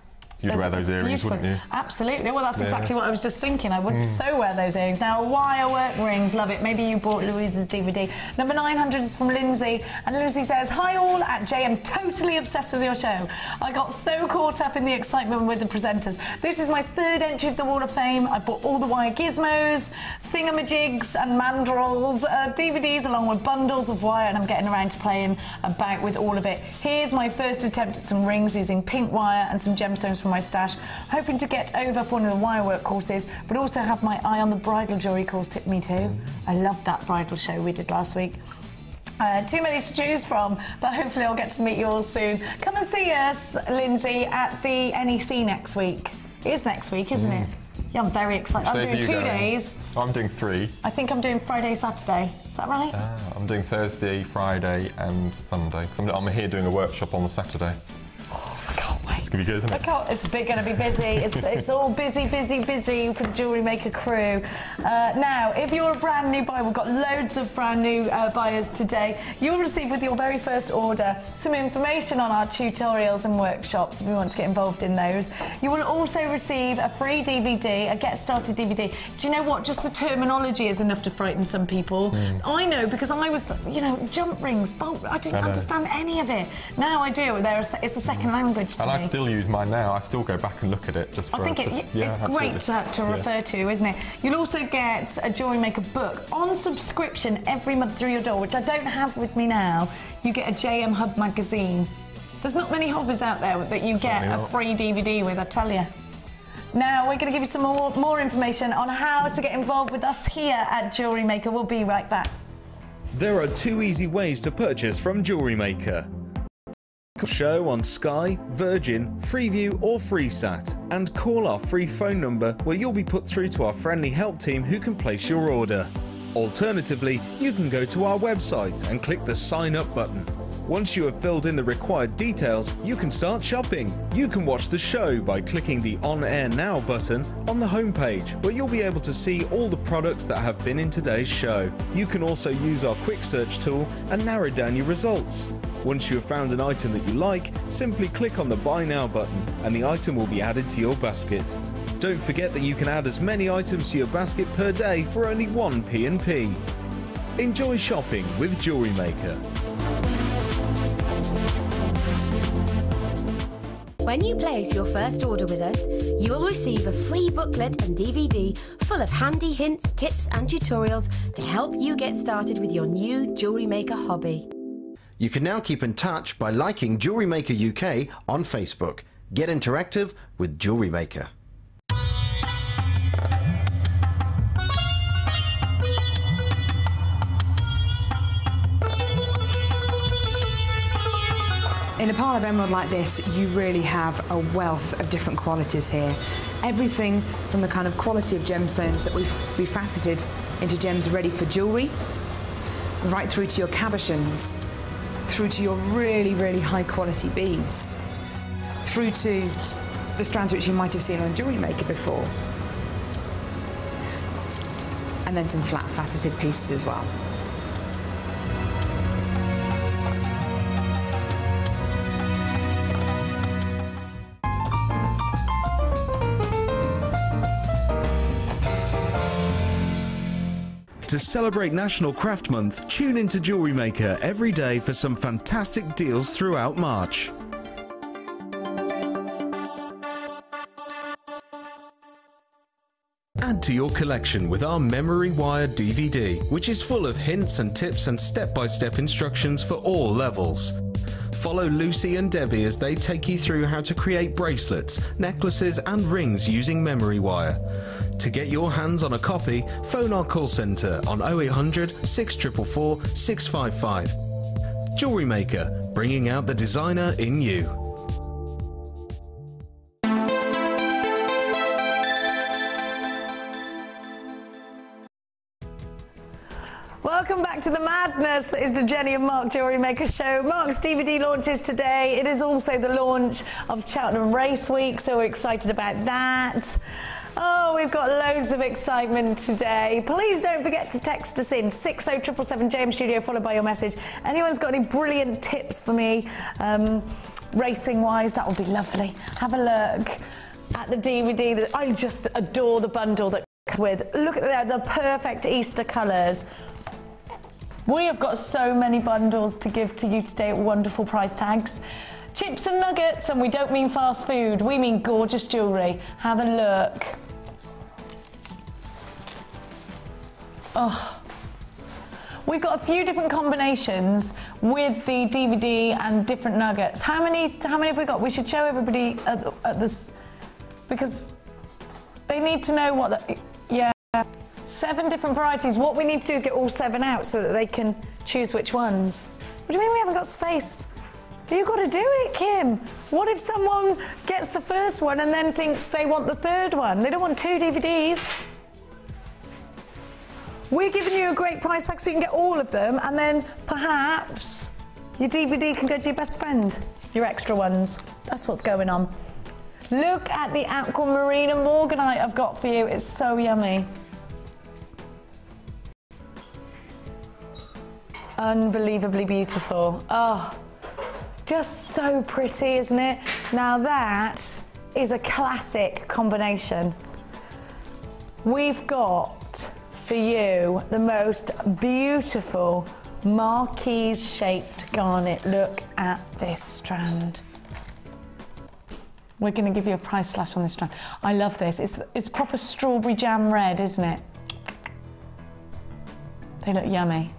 You'd wear those earrings, wouldn't you? Absolutely. Well, that's exactly what I was just thinking. I would so wear those earrings. Now, wire work rings, love it. Maybe you bought Louise's DVD. Number 900 is from Lindsay, and Lucy says, hi all at JM, totally obsessed with your show. I got so caught up in the excitement with the presenters. This is my third entry of the Wall of Fame. I bought all the wire gizmos, thingamajigs and mandrels, DVDs along with bundles of wire, and I'm getting around to playing about with all of it. Here's my first attempt at some rings using pink wire and some gemstones from my stash, hoping to get over for one of the wirework courses, but also have my eye on the bridal jewellery course took me to. I loved that bridal show we did last week. Too many to choose from, but hopefully I'll get to meet you all soon. Come and see us, Lindsay, at the NEC next week. It is next week, isn't it? Yeah, I'm very excited. I'm doing 2 days. I'm doing 3. I think I'm doing Friday, Saturday. Is that right? I'm doing Thursday, Friday and Sunday. 'Cause I'm here doing a workshop on the Saturday. I can't wait. It's going to be good, isn't it? It's going to be busy. It's all busy for the Jewellery Maker crew. Now, if you're a brand new buyer, we've got loads of brand new buyers today. You'll receive with your very first order some information on our tutorials and workshops if you want to get involved in those. You will also receive a free DVD, a Get Started DVD. Do you know what? Just the terminology is enough to frighten some people. I know, because I was, you know, jump rings, bolt, I didn't understand any of it. Now I do. It's a second language to me. I still use mine now. I still go back and look at it just for... I think it's great to refer to, isn't it? You'll also get a Jewellery Maker book on subscription every month through your door, which I don't have with me now. You get a JM Hub magazine. There's not many hobbies out there that you get a free DVD with, I tell you. Now, we're going to give you some more information on how to get involved with us here at Jewellery Maker. We'll be right back. There are 2 easy ways to purchase from Jewellery Maker. Show on Sky, Virgin, Freeview or FreeSat, and call our free phone number where you'll be put through to our friendly help team who can place your order. Alternatively, you can go to our website and click the Sign Up button. Once you have filled in the required details, you can start shopping. You can watch the show by clicking the On Air Now button on the homepage, where you'll be able to see all the products that have been in today's show. You can also use our quick search tool and narrow down your results. Once you have found an item that you like, simply click on the Buy Now button and the item will be added to your basket. Don't forget that you can add as many items to your basket per day for only 1 P&P. Enjoy shopping with Jewellery Maker. When you place your first order with us, you will receive a free booklet and DVD full of handy hints, tips and tutorials to help you get started with your new Jewellery Maker hobby. You can now keep in touch by liking Jewellery Maker UK on Facebook. Get interactive with Jewellery Maker. In a pile of emerald like this, you really have a wealth of different qualities here. Everything from the kind of quality of gemstones that we've faceted into gems ready for jewellery, right through to your cabochons, through to your really, really high quality beads, through to the strands which you might have seen on Jewellery Maker before, and then some flat faceted pieces as well. To celebrate National Craft Month, tune into Jewellery Maker every day for some fantastic deals throughout March. Add to your collection with our Memory Wire DVD, which is full of hints and tips and step-by-step instructions for all levels. Follow Lucy and Debbie as they take you through how to create bracelets, necklaces and rings using memory wire. To get your hands on a copy, phone our call centre on 0800 644 655. Jewellery Maker, bringing out the designer in you. Welcome back to the madness that is the Jenny and Mark Jewellery Maker show. Mark's DVD launches today. It is also the launch of Cheltenham Race Week, so we're excited about that. Oh, we've got loads of excitement today. Please don't forget to text us in 60777 JM Studio, followed by your message. Anyone's got any brilliant tips for me, racing-wise, that would be lovely. Have a look at the DVD. I just adore the bundle that comes with. Look at the perfect Easter colours. We have got so many bundles to give to you today at wonderful price tags. Chips and nuggets, and we don't mean fast food, we mean gorgeous jewellery. Have a look. Oh. We've got a few different combinations with the DVD and different nuggets. How many have we got? We should show everybody at this, because they need to know what the, yeah. 7 different varieties. What we need to do is get all 7 out so that they can choose which ones. What do you mean we haven't got space? You've got to do it, Kim. What if someone gets the first one and then thinks they want the third one? They don't want 2 DVDs. We're giving you a great price tag so you can get all of them, and then perhaps your DVD can go to your best friend, your extra ones. That's what's going on. Look at the aquamarine and Morganite I've got for you. It's so yummy. Unbelievably beautiful. Oh, just so pretty, isn't it? Now that is a classic combination. We've got for you the most beautiful marquise-shaped garnet. Look at this strand. We're going to give you a price slash on this strand. I love this. It's proper strawberry jam red, isn't it? They look yummy.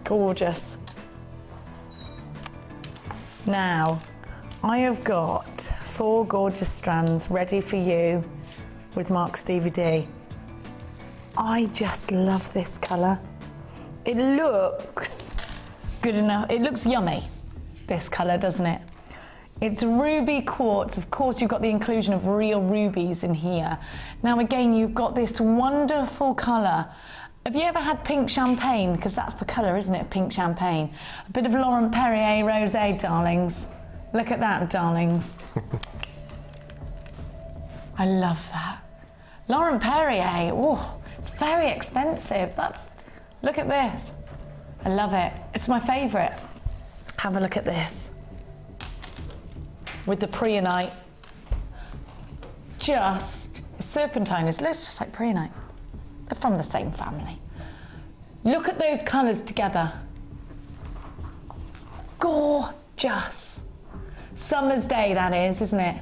Gorgeous. Now, I have got 4 gorgeous strands ready for you with Mark's DVD. I just love this colour. It looks good enough. It looks yummy, this colour, doesn't it? It's ruby quartz. Of course, you've got the inclusion of real rubies in here. Now, again, you've got this wonderful colour. Have you ever had pink champagne? Because that's the colour, isn't it, pink champagne? A bit of Laurent Perrier rosé, darlings. Look at that, darlings. I love that. Laurent Perrier, oh, it's very expensive. Look at this. I love it. It's my favourite. Have a look at this. With the preonite. Serpentine looks just like preonite. They're from the same family. Look at those colours together. Gorgeous. Summer's day, that is, isn't it?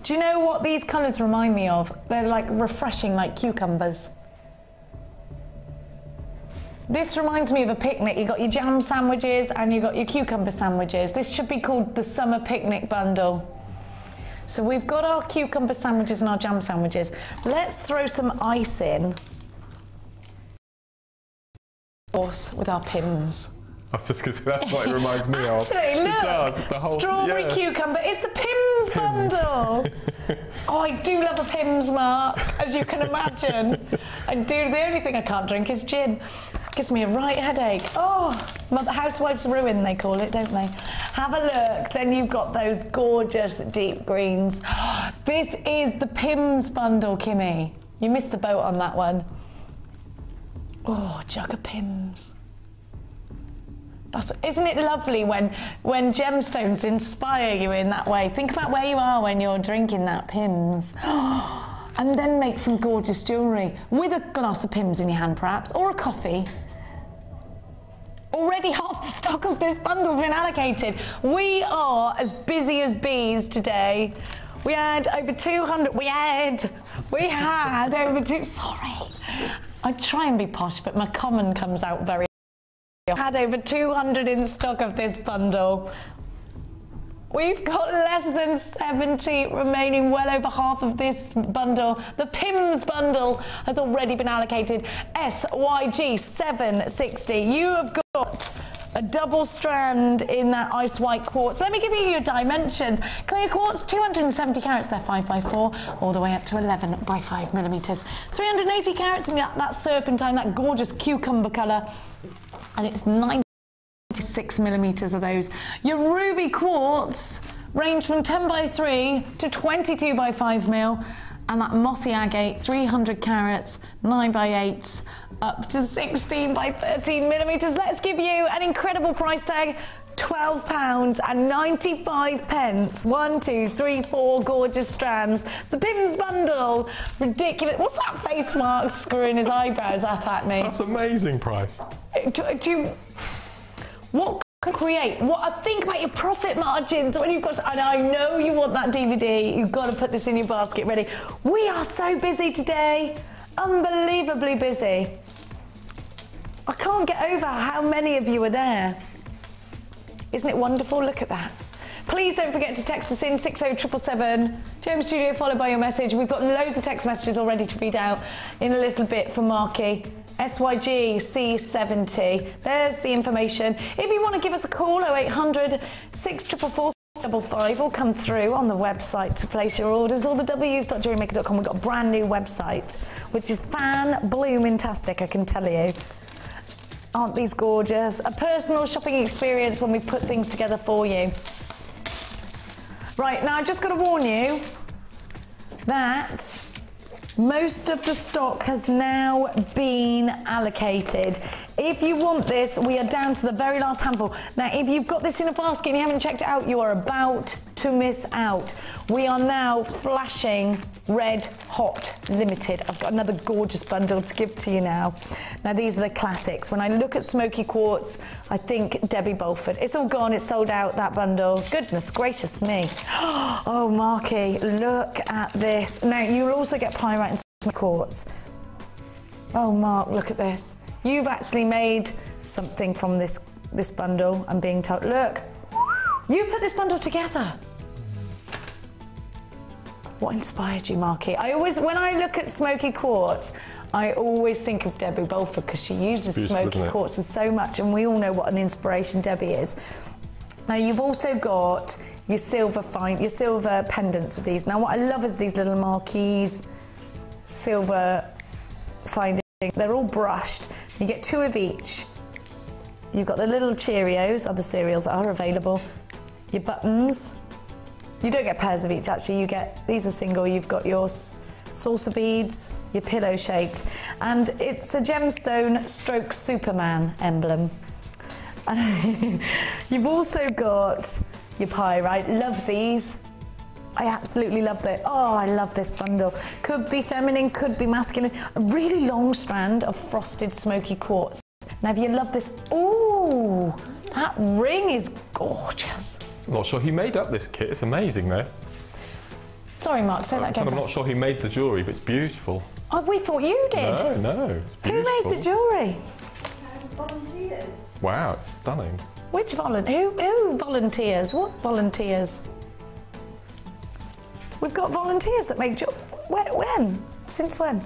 Do you know what these colours remind me of? They're like refreshing, like cucumbers. This reminds me of a picnic. You got your jam sandwiches and you got your cucumber sandwiches. This should be called the summer picnic bundle. So we've got our cucumber sandwiches and our jam sandwiches. Let's throw some ice in. Of course, with our Pims. I was just going to say, that's what it reminds me of. Actually, look, it does, the whole, strawberry cucumber. It's the Pims bundle. Oh, I do love a Pims, Mark, as you can imagine. I do. The only thing I can't drink is gin. Gives me a right headache. Oh, the housewife's ruin, they call it, don't they? Have a look. Then you've got those gorgeous deep greens. This is the Pims bundle, Kimmy. You missed the boat on that one. Oh, jug of Pims. Isn't it lovely when gemstones inspire you in that way? Think about where you are when you're drinking that Pims. And then make some gorgeous jewellery with a glass of Pims in your hand, perhaps, or a coffee. Already half the stock of this bundle's been allocated. We are as busy as bees today. We had over 200, we had over two, sorry. I try and be posh, but my common comes out very. Had over 200 in stock of this bundle. We've got less than 70 remaining, well over half of this bundle. The Pims bundle has already been allocated. SYG 760. You have got a double strand in that ice white quartz. Let me give you your dimensions. Clear quartz, 270 carats, they're 5x4, all the way up to 11 by 5 millimeters. 380 carats in that serpentine, that gorgeous cucumber colour. And it's 96 millimeters of those. Your ruby quartz range from 10x3 to 22x5 mil, and that mossy agate, 300 carats, 9x8, up to 16x13 millimeters. Let's give you an incredible price tag. £12.95. 1, 2, 3, 4 gorgeous strands. The Pims bundle. Ridiculous. What's that face, Mark, screwing his eyebrows up at me? That's amazing price. What can create? Think about your profit margins when you've got. And I know you want that DVD. You've got to put this in your basket ready. We are so busy today. Unbelievably busy. I can't get over how many of you are there. Isn't it wonderful? Look at that. Please don't forget to text us in 60777 Gem Studio followed by your message. We've got loads of text messages already to read out in a little bit for Marky. SYG C70. There's the information. If you want to give us a call, 0800 644 555 will come through on the website to place your orders, or the w's.jewellerymaker.com. We've got a brand new website, which is fan-bloomin-tastic, I can tell you. Aren't these gorgeous? A personal shopping experience when we put things together for you. Right, now I've just got to warn you that most of the stock has now been allocated. If you want this, we are down to the very last handful. Now, if you've got this in a basket and you haven't checked it out, you are about to miss out. We are now flashing red hot limited. I've got another gorgeous bundle to give to you now. Now, these are the classics. When I look at Smoky Quartz, I think Debbie Bolford. It's all gone, it's sold out, that bundle. Goodness gracious me. Oh, Marky, look at this. Now, you'll also get pyrite and Smoky Quartz. Oh, Mark, look at this. You've actually made something from this bundle, I'm being told. Look, you put this bundle together. What inspired you, Marky? When I look at Smoky Quartz, I always think of Debbie Bolford because she uses Smoky Quartz with so much, and we all know what an inspiration Debbie is. Now, you've also got your silver pendants with these. Now, what I love is these little marquees, silver finding. They're all brushed. You get 2 of each. You've got the little Cheerios, other cereals that are available. Your buttons. You don't get pairs of each, actually. These are single. You've got your saucer beads, your pillow shaped. And it's a gemstone stroke Superman emblem. You've also got your pyrite. Love these. I absolutely love that. Oh, I love this bundle. Could be feminine, could be masculine. A really long strand of frosted Smoky Quartz. Now, if you love this, ooh, that ring is gorgeous. I'm not sure who made up this kit. It's amazing, though. Sorry, Mark, say that again. I'm not sure who made the jewellery, but it's beautiful. Oh, we thought you did. No, it's beautiful. Who made the jewellery? Volunteers. Wow, it's stunning. Which volunteer? Who volunteers? What volunteers? We've got volunteers that make jewellery. When? Since when?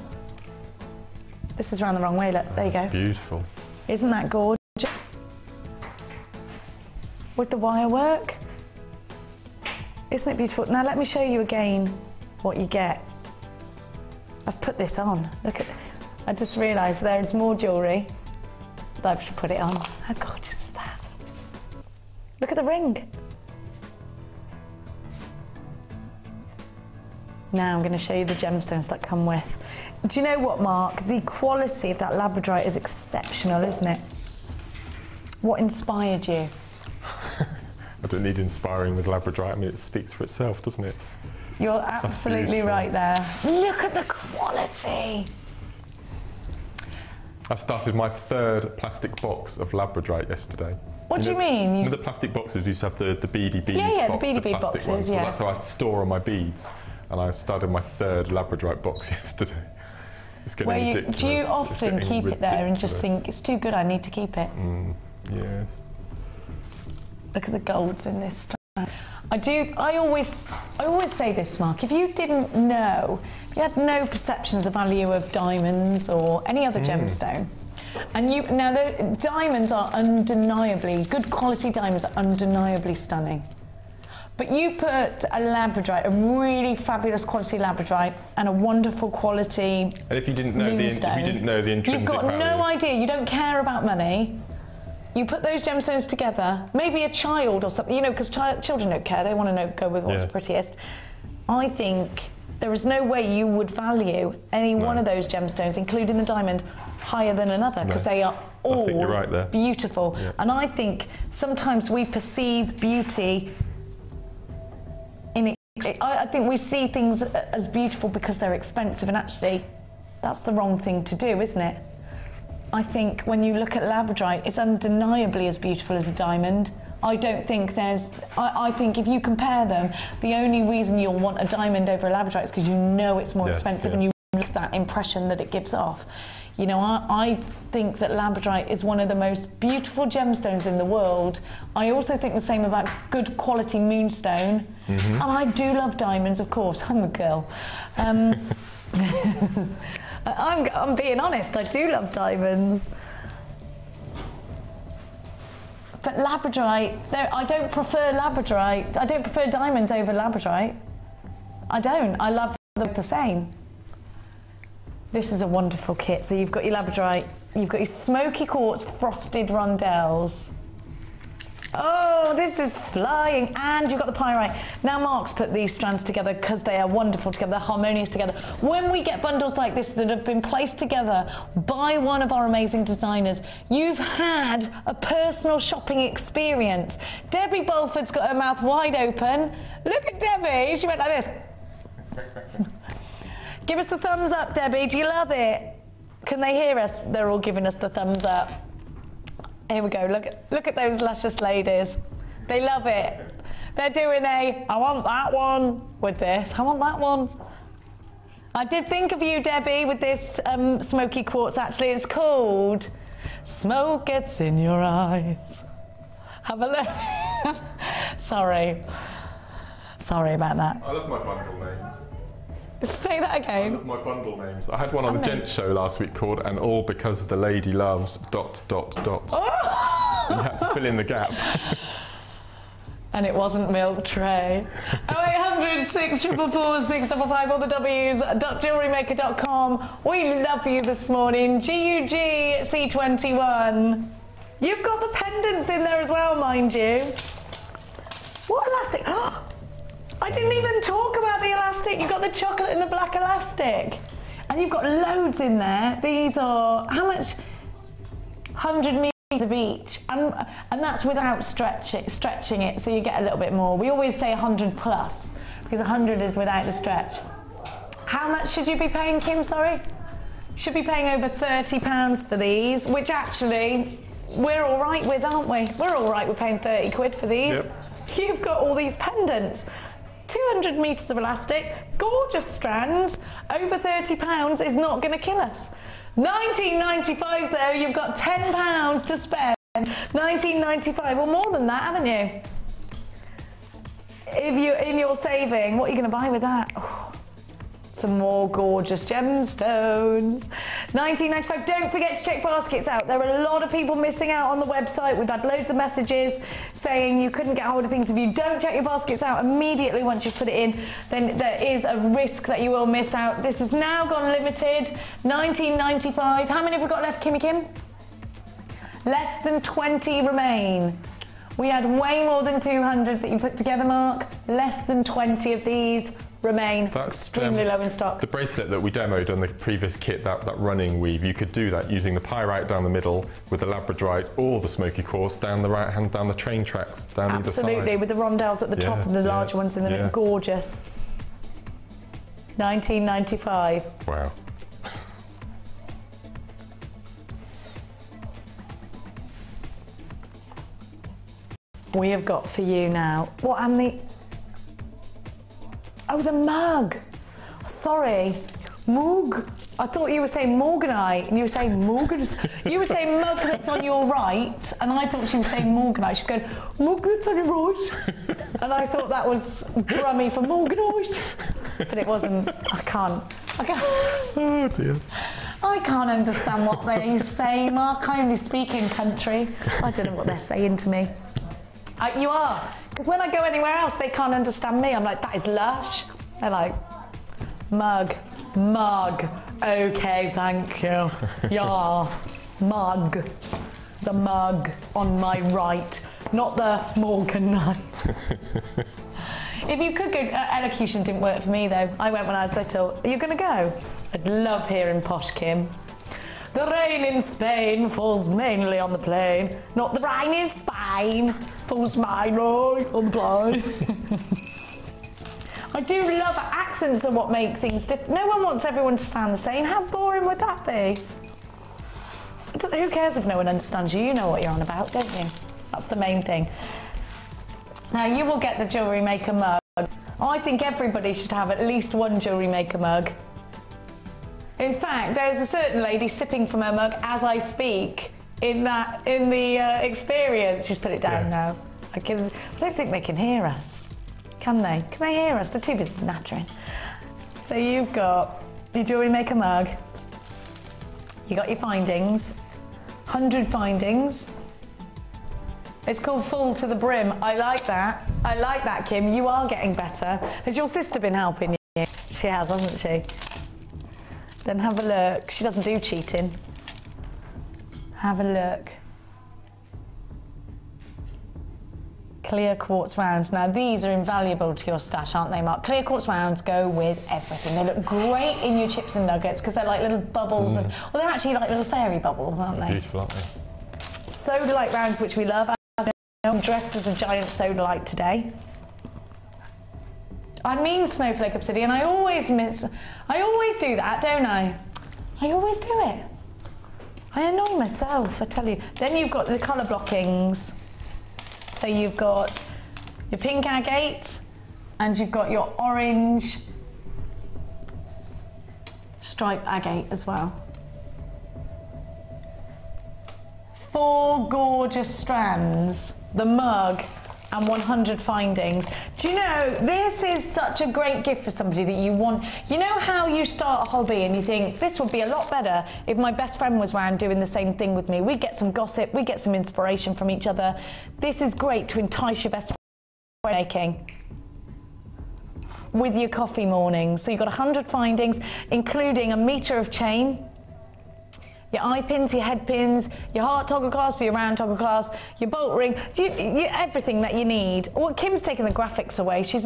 This is around the wrong way, look. There you go. Beautiful. Isn't that gorgeous? With the wire work. Isn't it beautiful? Now let me show you again what you get. I've put this on. Look at it. I just realised there's more jewellery. I've just put it on. How gorgeous is that? Look at the ring. Now I'm going to show you the gemstones that come with. Do you know what, Mark? The quality of that labradorite is exceptional, isn't it? What inspired you? I don't need inspiring with labradorite. I mean, it speaks for itself, doesn't it? You're absolutely right there. Look at the quality. I started my 3rd plastic box of labradorite yesterday. What do you mean? You know the plastic boxes used to have the beady bead yeah, box, the beady bead boxes, ones. yeah. Well, that's how I store all my beads. And I started my 3rd labradorite box yesterday. It's getting ridiculous. Do you often keep it there and just think, it's too good, I need to keep it? Yes. Look at the golds in this strand. I always say this, Mark, if you didn't know, if you had no perception of the value of diamonds or any other gemstone, and now the diamonds are undeniably, good quality diamonds are undeniably stunning. But you put a labradorite, a really fabulous quality labradorite, and a wonderful quality And if you didn't know the intrinsic you've got value, no idea, you don't care about money, you put those gemstones together, maybe a child or something, you know, because children don't care, they want to go with what's prettiest. I think there is no way you would value any one of those gemstones, including the diamond, higher than another, because they are all beautiful. Yeah. And I think sometimes we perceive beauty in I think we see things as beautiful because they're expensive, and actually that's the wrong thing to do, isn't it? I think when you look at labradorite, it's undeniably as beautiful as a diamond. I don't think there's... I think if you compare them, the only reason you'll want a diamond over a labradorite is because you know it's more expensive and you look like that impression that it gives off. You know, I think that labradorite is one of the most beautiful gemstones in the world. I also think the same about good quality moonstone. And I do love diamonds, of course. I'm a girl. I'm being honest, I do love diamonds. But labradorite, I don't prefer labradorite. I don't prefer diamonds over labradorite. I don't. I love them the same. This is a wonderful kit. So you've got your labradorite, you've got your smoky quartz frosted rondelles. Oh, this is flying. And you've got the pyrite. Now Mark's put these strands together because they are wonderful together, they're harmonious together. When we get bundles like this that have been placed together by one of our amazing designers, you've had a personal shopping experience. Debbie Bulford's got her mouth wide open. Look at Debbie, she went like this. Give us the thumbs up, Debbie. Do you love it? Can they hear us? They're all giving us the thumbs up. Here we go. Look at those luscious ladies. They love it. They're doing a, I want that one with this. I want that one. I did think of you, Debbie, with this smoky quartz. Actually, it's called Smoke Gets in Your Eyes. Have a look. Sorry about that. I love my bundle names. Say that again. I love my bundle names. I had one on the gents show last week called "And All Because the Lady Loves ... Oh! You had to fill in the gap. And it wasn't milk tray. 0800 644 655 or the w's.jewellerymaker.com. We love you this morning. GUG C21. You've got the pendants in there as well, mind you. What elastic? Oh, I didn't even talk about the elastic. You've got the chocolate and the black elastic. And you've got loads in there. These are, how much? 100 meters of each. And that's without stretching it, so you get a little bit more. We always say 100 plus, because 100 is without the stretch. How much should you be paying, Kim, sorry? Should be paying over £30 for these, which actually, we're all right with, aren't we? We're all right with paying 30 quid for these. Yep. You've got all these pendants. 200 meters of elastic, gorgeous strands, over £30 is not going to kill us. $19.95 though, you've got £10 to spend. $19.95, well more than that, haven't you? If you're in your saving, what are you going to buy with that? Oh, some more gorgeous gemstones. $19.95. Don't forget to check baskets out. There are a lot of people missing out on the website. We've had loads of messages saying you couldn't get hold of things. If you don't check your baskets out immediately once you put it in, then there is a risk that you will miss out. This has now gone limited. $19.95. How many have we got left, Kimmy Kim? Less than 20 remain. We had way more than 200 that you put together, Mark. Less than 20 of these remain. That's extremely low in stock. The bracelet that we demoed on the previous kit, that running weave, you could do that using the pyrite down the middle with the labradorite or the smoky quartz down the right hand, down the train tracks, down either side. Absolutely, with the rondelles at the top and the larger ones in the middle. Gorgeous. $19.95. Wow. We have got for you now. What, and the... Oh, the mug. Sorry, mug. I thought you were saying Morganite, and you were saying Morganite. You were saying mug that's on your right, and I thought she was saying Morganite. She's going, mug that's on your right. And I thought that was Brummy for Morganite. But it wasn't. I can't. Oh dear. I can't understand what they say, Mark. I only speak in country. I don't know what they're saying to me. You are. Because when I go anywhere else, they can't understand me. I'm like, that is lush. They're like, mug, mug. Okay, thank you. Yeah, mug. The mug on my right, not the Morganite. If you could go, elocution didn't work for me though. I went when I was little. Are you going to go? I'd love hearing Posh Kim. The rain in Spain falls mainly on the plain. Not the rain in Spain falls mainly on the plain. I do love accents are what make things different. No one wants everyone to sound the same. How boring would that be? Who cares if no one understands you? You know what you're on about, don't you? That's the main thing. Now you will get the Jewellery Maker mug. I think everybody should have at least one Jewellery Maker mug. In fact, there's a certain lady sipping from her mug as I speak in the experience. Just put it down now. I don't think they can hear us. Can they? Can they hear us? They're too busy nattering. So you've got your Jewellery Maker mug. You got your findings. 100 findings. It's called full to the brim. I like that. I like that, Kim. You are getting better. Has your sister been helping you? She has, hasn't she? Then have a look. She doesn't do cheating. Have a look. Clear quartz rounds. Now these are invaluable to your stash, aren't they, Mark? Clear quartz rounds go with everything. They look great in your chips and nuggets because they're like little bubbles. Well, they're actually like little fairy bubbles, aren't they? Beautiful, aren't they? Sodalite rounds, which we love. I'm dressed as a giant sodalite today. I mean snowflake obsidian. I always do that, don't I? I always do it. I annoy myself, I tell you. Then you've got the colour blockings. So you've got your pink agate and you've got your orange stripe agate as well. 4 gorgeous strands, the mug, and 100 findings. Do you know, this is such a great gift for somebody that you want. You know how you start a hobby and you think, this would be a lot better if my best friend was around doing the same thing with me. We'd get some gossip, we'd get some inspiration from each other. This is great to entice your best friend making with your coffee mornings. So you've got 100 findings, including a metre of chain, your eye pins, your head pins, your heart toggle clasp, your round toggle clasp, your bolt ring, everything that you need. Well, Kim's taken the graphics away. She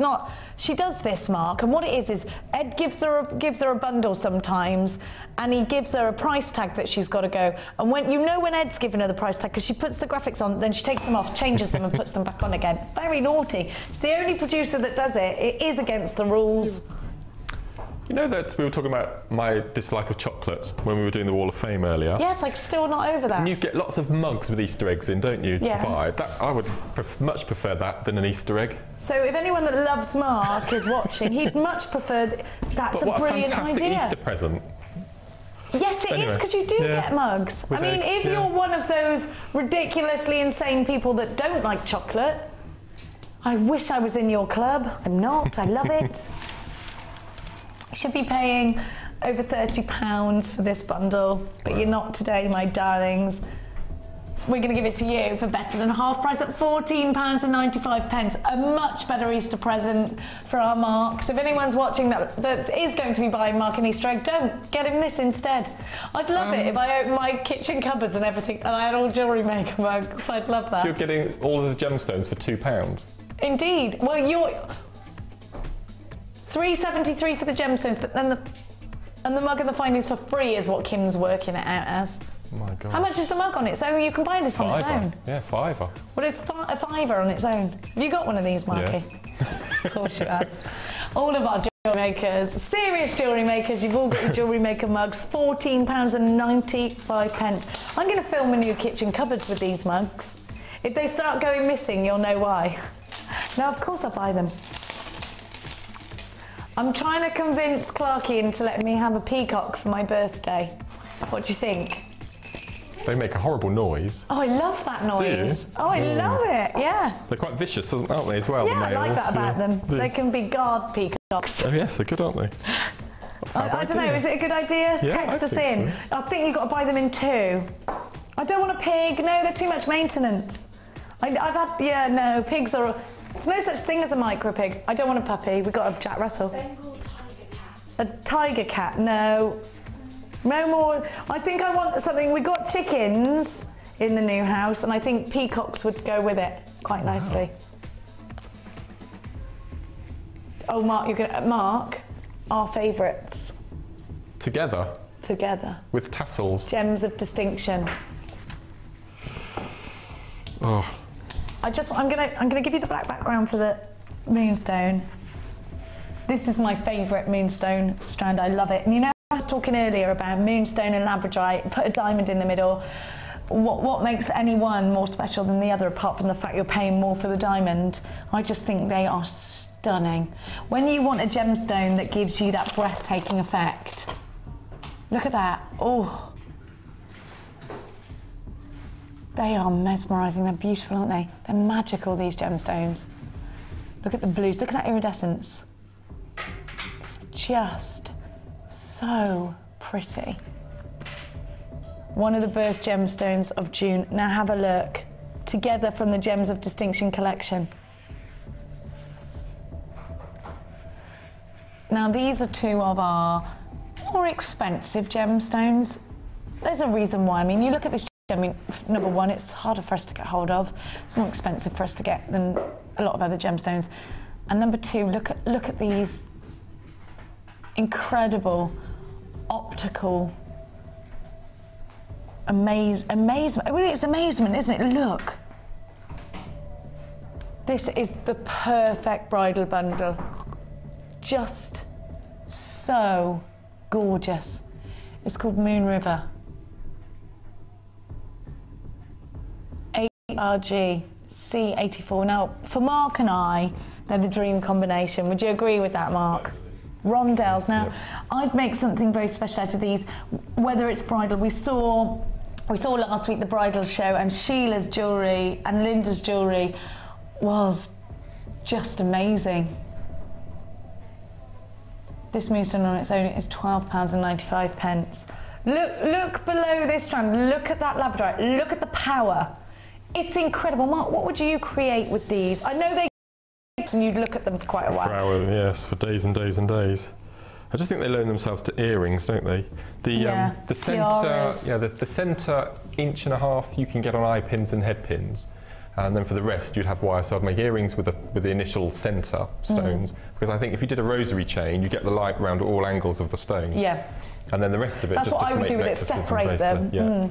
does this, Mark, and what it is Ed gives her a bundle sometimes, and he gives her a price tag that she's got to go. And when Ed's given her the price tag, because she puts the graphics on, then she takes them off, changes them, and puts them back on again. Very naughty. She's the only producer that does it. It is against the rules. You know that we were talking about my dislike of chocolate when we were doing the Wall of Fame earlier? Yes, I'm still not over that. And you get lots of mugs with Easter eggs in, don't you, to buy? I would much prefer that than an Easter egg. So if anyone that loves Mark is watching, he'd much prefer... That's a brilliant idea. What a fantastic Easter present. Yes, it is, because you do get mugs. I mean, if you're one of those ridiculously insane people that don't like chocolate, I wish I was in your club. I'm not. I love it. You should be paying over £30 for this bundle, but you're not today, my darlings. So we're going to give it to you for better than half price at £14.95. A much better Easter present for our Mark. So if anyone's watching that is going to be buying Mark an Easter egg, don't get him this instead. I'd love it if I opened my kitchen cupboards and everything and I had all Jewellery Maker mugs. I'd love that. So you're getting all of the gemstones for £2? Indeed. Well, you're... $3.73 for the gemstones, but then the mug and the findings for free is what Kim's working it out as. Oh my God. How much is the mug on its own? You can buy this on its own. Yeah, £5. Well, it's a £5 on its own. Have you got one of these, Marky? Yeah. Of course you have. All of our jewellery makers, serious jewellery makers, you've all got your Jewellery Maker mugs, £14.95. I'm going to film a new kitchen cupboards with these mugs. If they start going missing, you'll know why. Now, of course I'll buy them. I'm trying to convince Clarky into letting me have a peacock for my birthday. What do you think? They make a horrible noise. Oh, I love that noise. Do you? Oh, I love it, yeah. They're quite vicious, aren't they, as well? Yeah, the I like that about them. They can be guard peacocks. Oh, yes, they're good, aren't they? I don't know, is it a good idea? Yeah, Text us in. So. I think you've got to buy them in 2. I don't want a pig. No, they're too much maintenance. Pigs are... There's no such thing as a micro pig. I don't want a puppy. We've got a Jack Russell. Bengal tiger cat. A tiger cat? No. No more. I think I want something. We've got chickens in the new house, and I think peacocks would go with it quite nicely. Oh, Mark, our favourites. Together? Together. With tassels? Gems of distinction. Oh. I'm gonna give you the black background for the moonstone. This is my favourite moonstone strand. I love it. And you know, I was talking earlier about moonstone and labradorite. Put a diamond in the middle. What makes any one more special than the other, apart from the fact you're paying more for the diamond? I just think they are stunning. When you want a gemstone that gives you that breathtaking effect, Look at that. Oh. They are mesmerising. They're beautiful, aren't they? They're magical, these gemstones. Look at the blues. Look at that iridescence. It's just so pretty. One of the birth gemstones of June. Now have a look. Together from the Gems of Distinction collection. Now these are two of our more expensive gemstones. There's a reason why. I mean, you look at this, I mean, number one, it's harder for us to get hold of. It's more expensive for us to get than a lot of other gemstones. And number two, look at these incredible optical amazement. Well, it's amazement, isn't it? Look. This is the perfect bridal bundle. Just so gorgeous. It's called Moon River. ARG C84. Now, for Mark and I, they're the dream combination. Would you agree with that, Mark? Rondelles. Now, I'd make something very special out of these, whether it's bridal. We saw last week the bridal show, and Sheila's jewellery and Linda's jewellery was just amazing. This moonstone on its own is £12.95. Look below this strand. Look at that labradorite. Look at the power. It's incredible. Mark, what would you create with these? I know they and you'd look at them for quite a while. For hours, yes, for days and days and days. I just think they loan themselves to earrings, don't they? The centre, the centre 1.5 inches you can get on eye pins and head pins, and then for the rest you'd have wire. So I'd make earrings with the initial centre stones, because I think if you did a rosary chain, you get the light around all angles of the stones. Yeah. And then the rest of it, that's just what I would do with it. Separate them. Yeah.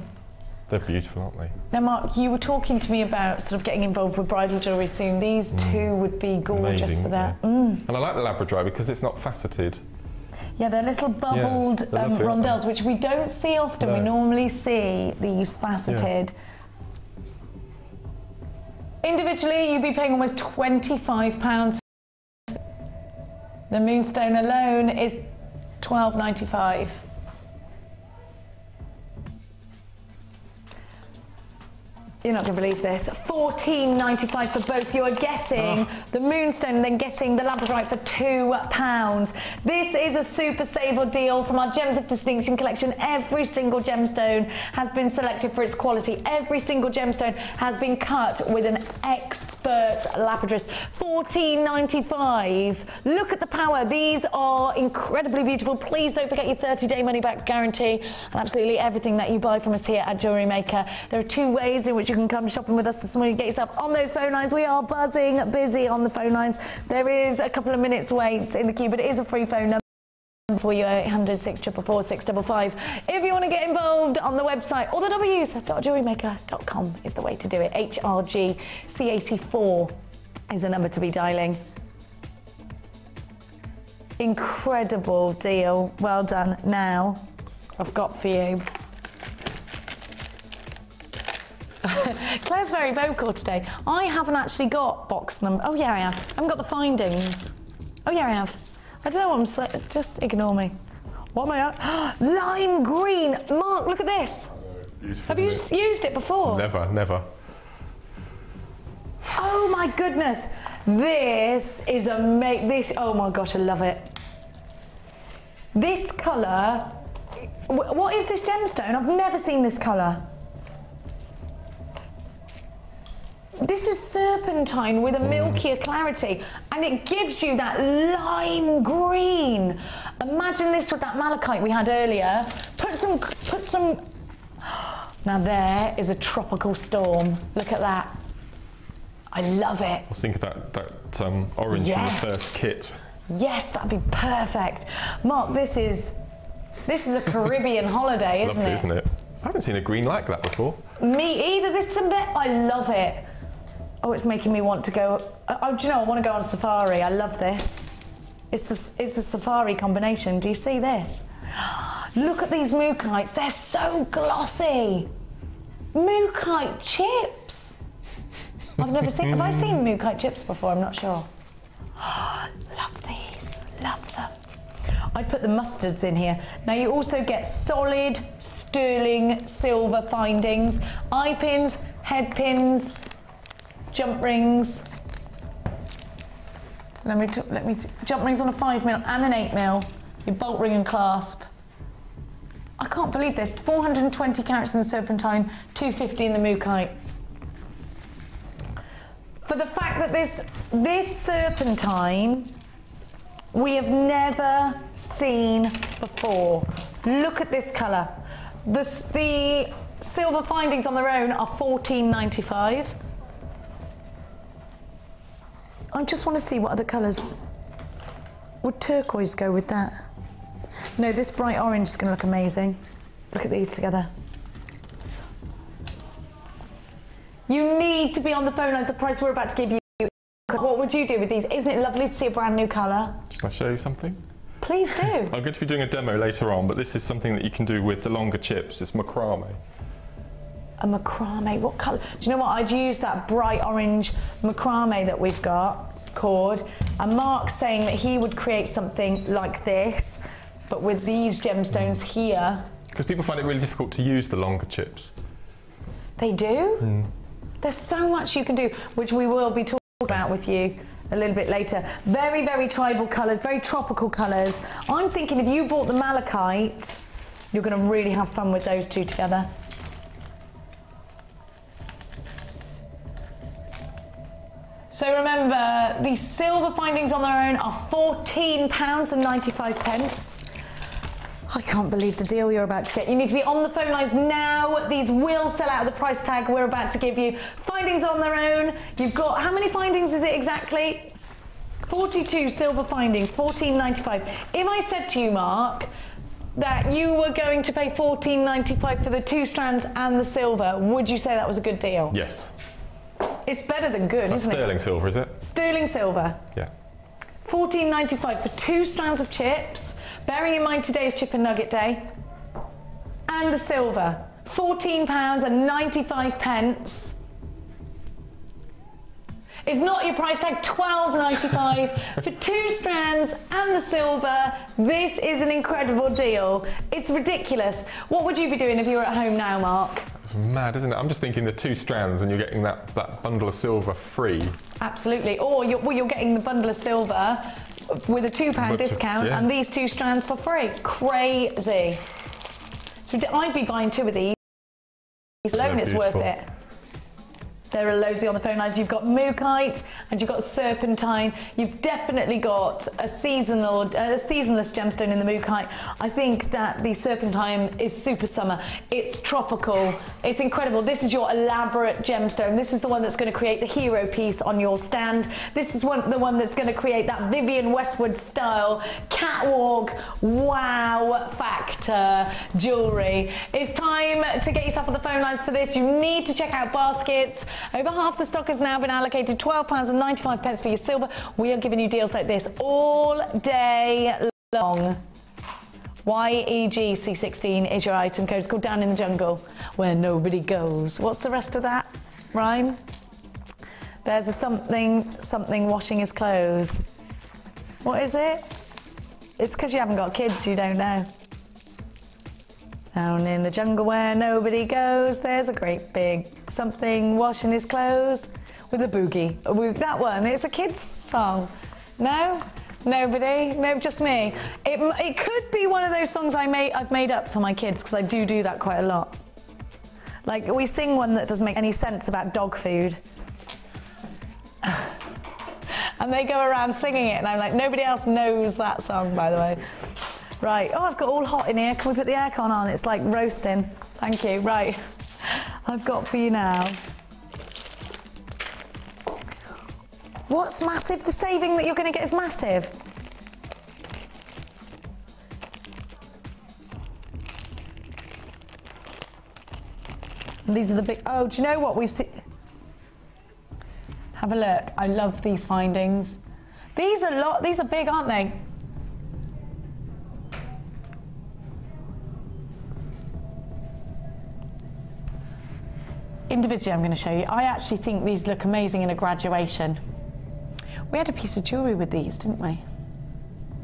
They're beautiful, aren't they? Now, Mark, you were talking to me about sort of getting involved with bridal jewellery soon. These two would be gorgeous. Amazing, for that. Yeah. And I like the labradorite because it's not faceted. Yeah, they're little bubbled rondelles, which we don't see often. No. We normally see these faceted. Yeah. Individually, you'd be paying almost £25. The moonstone alone is £12.95. You're not going to believe this. £14.95 for both. You are getting the moonstone and then getting the labradorite for £2. This is a super saver deal from our Gems of Distinction collection. Every single gemstone has been selected for its quality. Every single gemstone has been cut with an expert lapidrist. £14.95. Look at the power. These are incredibly beautiful. Please don't forget your 30-day money-back guarantee and absolutely everything that you buy from us here at Jewellery Maker. There are two ways in which you can come shopping with us this morning. Get yourself on those phone lines. We are buzzing busy on the phone lines. There is a couple of minutes wait in the queue, but it is a free phone number for you, 800 644 655. If you want to get involved on the website, or the w's.jewellerymaker.com is the way to do it. HRG C84 is the number to be dialing. Incredible deal. Well done. Now, I've got for you. Claire's very vocal today. I haven't actually got box number. Oh yeah, I have. I haven't got the findings. Oh yeah, I have. I don't know what I'm saying. Just ignore me. What am I at? Lime green. Mark, look at this. Have you used it before? Never. Oh my goodness. This is amazing. Oh my gosh, I love it. This colour. What is this gemstone? I've never seen this colour. This is serpentine with a milkier clarity, and it gives you that lime green. Imagine this with that malachite we had earlier. Put some. Now there is a tropical storm. Look at that. I love it. I was thinking that orange from the first kit. Yes, that'd be perfect. Mark, this is a Caribbean holiday, it's isn't lovely, it? Isn't it? I haven't seen a green like that before. Me either. This Tibet, I love it. Oh, it's making me want to go. Oh, do you know, I want to go on safari. I love this. It's a safari combination. Do you see this? Look at these mookites. They're so glossy. Mookite chips. I've never seen. Have I seen mookite chips before? I'm not sure. Love these. Love them. I'd put the mustards in here. Now you also get solid sterling silver findings, eye pins, head pins, jump rings. Let me jump rings on a 5mm and an 8mm. Your bolt ring and clasp. I can't believe this. 420 carats in the serpentine, 250 in the Malachite. For the fact that this serpentine we have never seen before. Look at this colour. The silver findings on their own are $14.95. I just want to see what other colours. Would turquoise go with that? No, this bright orange is going to look amazing. Look at these together. You need to be on the phone lines. The price we're about to give you. What would you do with these? Isn't it lovely to see a brand new colour? Shall I show you something? Please do. I'm going to be doing a demo later on, but this is something that you can do with the longer chips. It's macrame. A macrame, what colour? Do you know what? I'd use that bright orange macrame that we've got, cord, and Mark's saying that he would create something like this, but with these gemstones here. Because people find it really difficult to use the longer chips. They do? There's so much you can do, which we will be talking about with you a little bit later. Very, very tribal colours, very tropical colours. I'm thinking if you bought the malachite, you're going to really have fun with those two together. So remember, the silver findings on their own are £14.95. I can't believe the deal you're about to get. You need to be on the phone lines now. These will sell out of the price tag we're about to give you. Findings on their own. You've got, how many findings is it exactly? 42 silver findings, $14.95. If I said to you, Mark, that you were going to pay $14.95 for the 2 strands and the silver, would you say that was a good deal? Yes. It's better than good, isn't it? Sterling silver, is it? Sterling silver. Yeah. $14.95 for 2 strands of chips, bearing in mind today is chip and nugget day, and the silver. £14.95. It's not your price tag, $12.95 for 2 strands and the silver. This is an incredible deal. It's ridiculous. What would you be doing if you were at home now, Mark? It's mad, isn't it? I'm just thinking the 2 strands and you're getting that bundle of silver free. Absolutely. Or you're getting the bundle of silver with a £2 discount and these 2 strands for free. Crazy. So I'd be buying 2 of these. Alone it's worth it. There are loads on the phone lines. You've got Malachite and you've got serpentine. You've definitely got a seasonless gemstone in the Malachite. I think that the serpentine is super summer. It's tropical. It's incredible. This is your elaborate gemstone. This is the one that's going to create the hero piece on your stand. This is the one that's going to create that Vivienne Westwood style catwalk wow factor jewellery. It's time to get yourself on the phone lines for this. You need to check out baskets. Over half the stock has now been allocated £12.95 for your silver. We are giving you deals like this all day long. YEGC16 is your item code. It's called Down in the Jungle, where nobody goes. What's the rest of that rhyme? There's a something washing his clothes. What is it? It's because you haven't got kids, you don't know. Down in the jungle where nobody goes, there's a great big something washing his clothes with a boogie. That one, it's a kid's song. No? Nobody? No, just me. It could be one of those songs I've made up for my kids, because I do that quite a lot. Like, we sing one that doesn't make any sense about dog food. And they go around singing it, and I'm like, nobody else knows that song, by the way. Right, oh, I've got all hot in here. Can we put the aircon on? It's like roasting. Thank you. Right, I've got for you now. What's massive? The saving that you're going to get is massive. And these are the big, oh, do you know what we've seen? Have a look. I love these findings. These are big, aren't they? Individually, I'm going to show you. I actually think these look amazing in a graduation. We had a piece of jewellery with these, didn't we?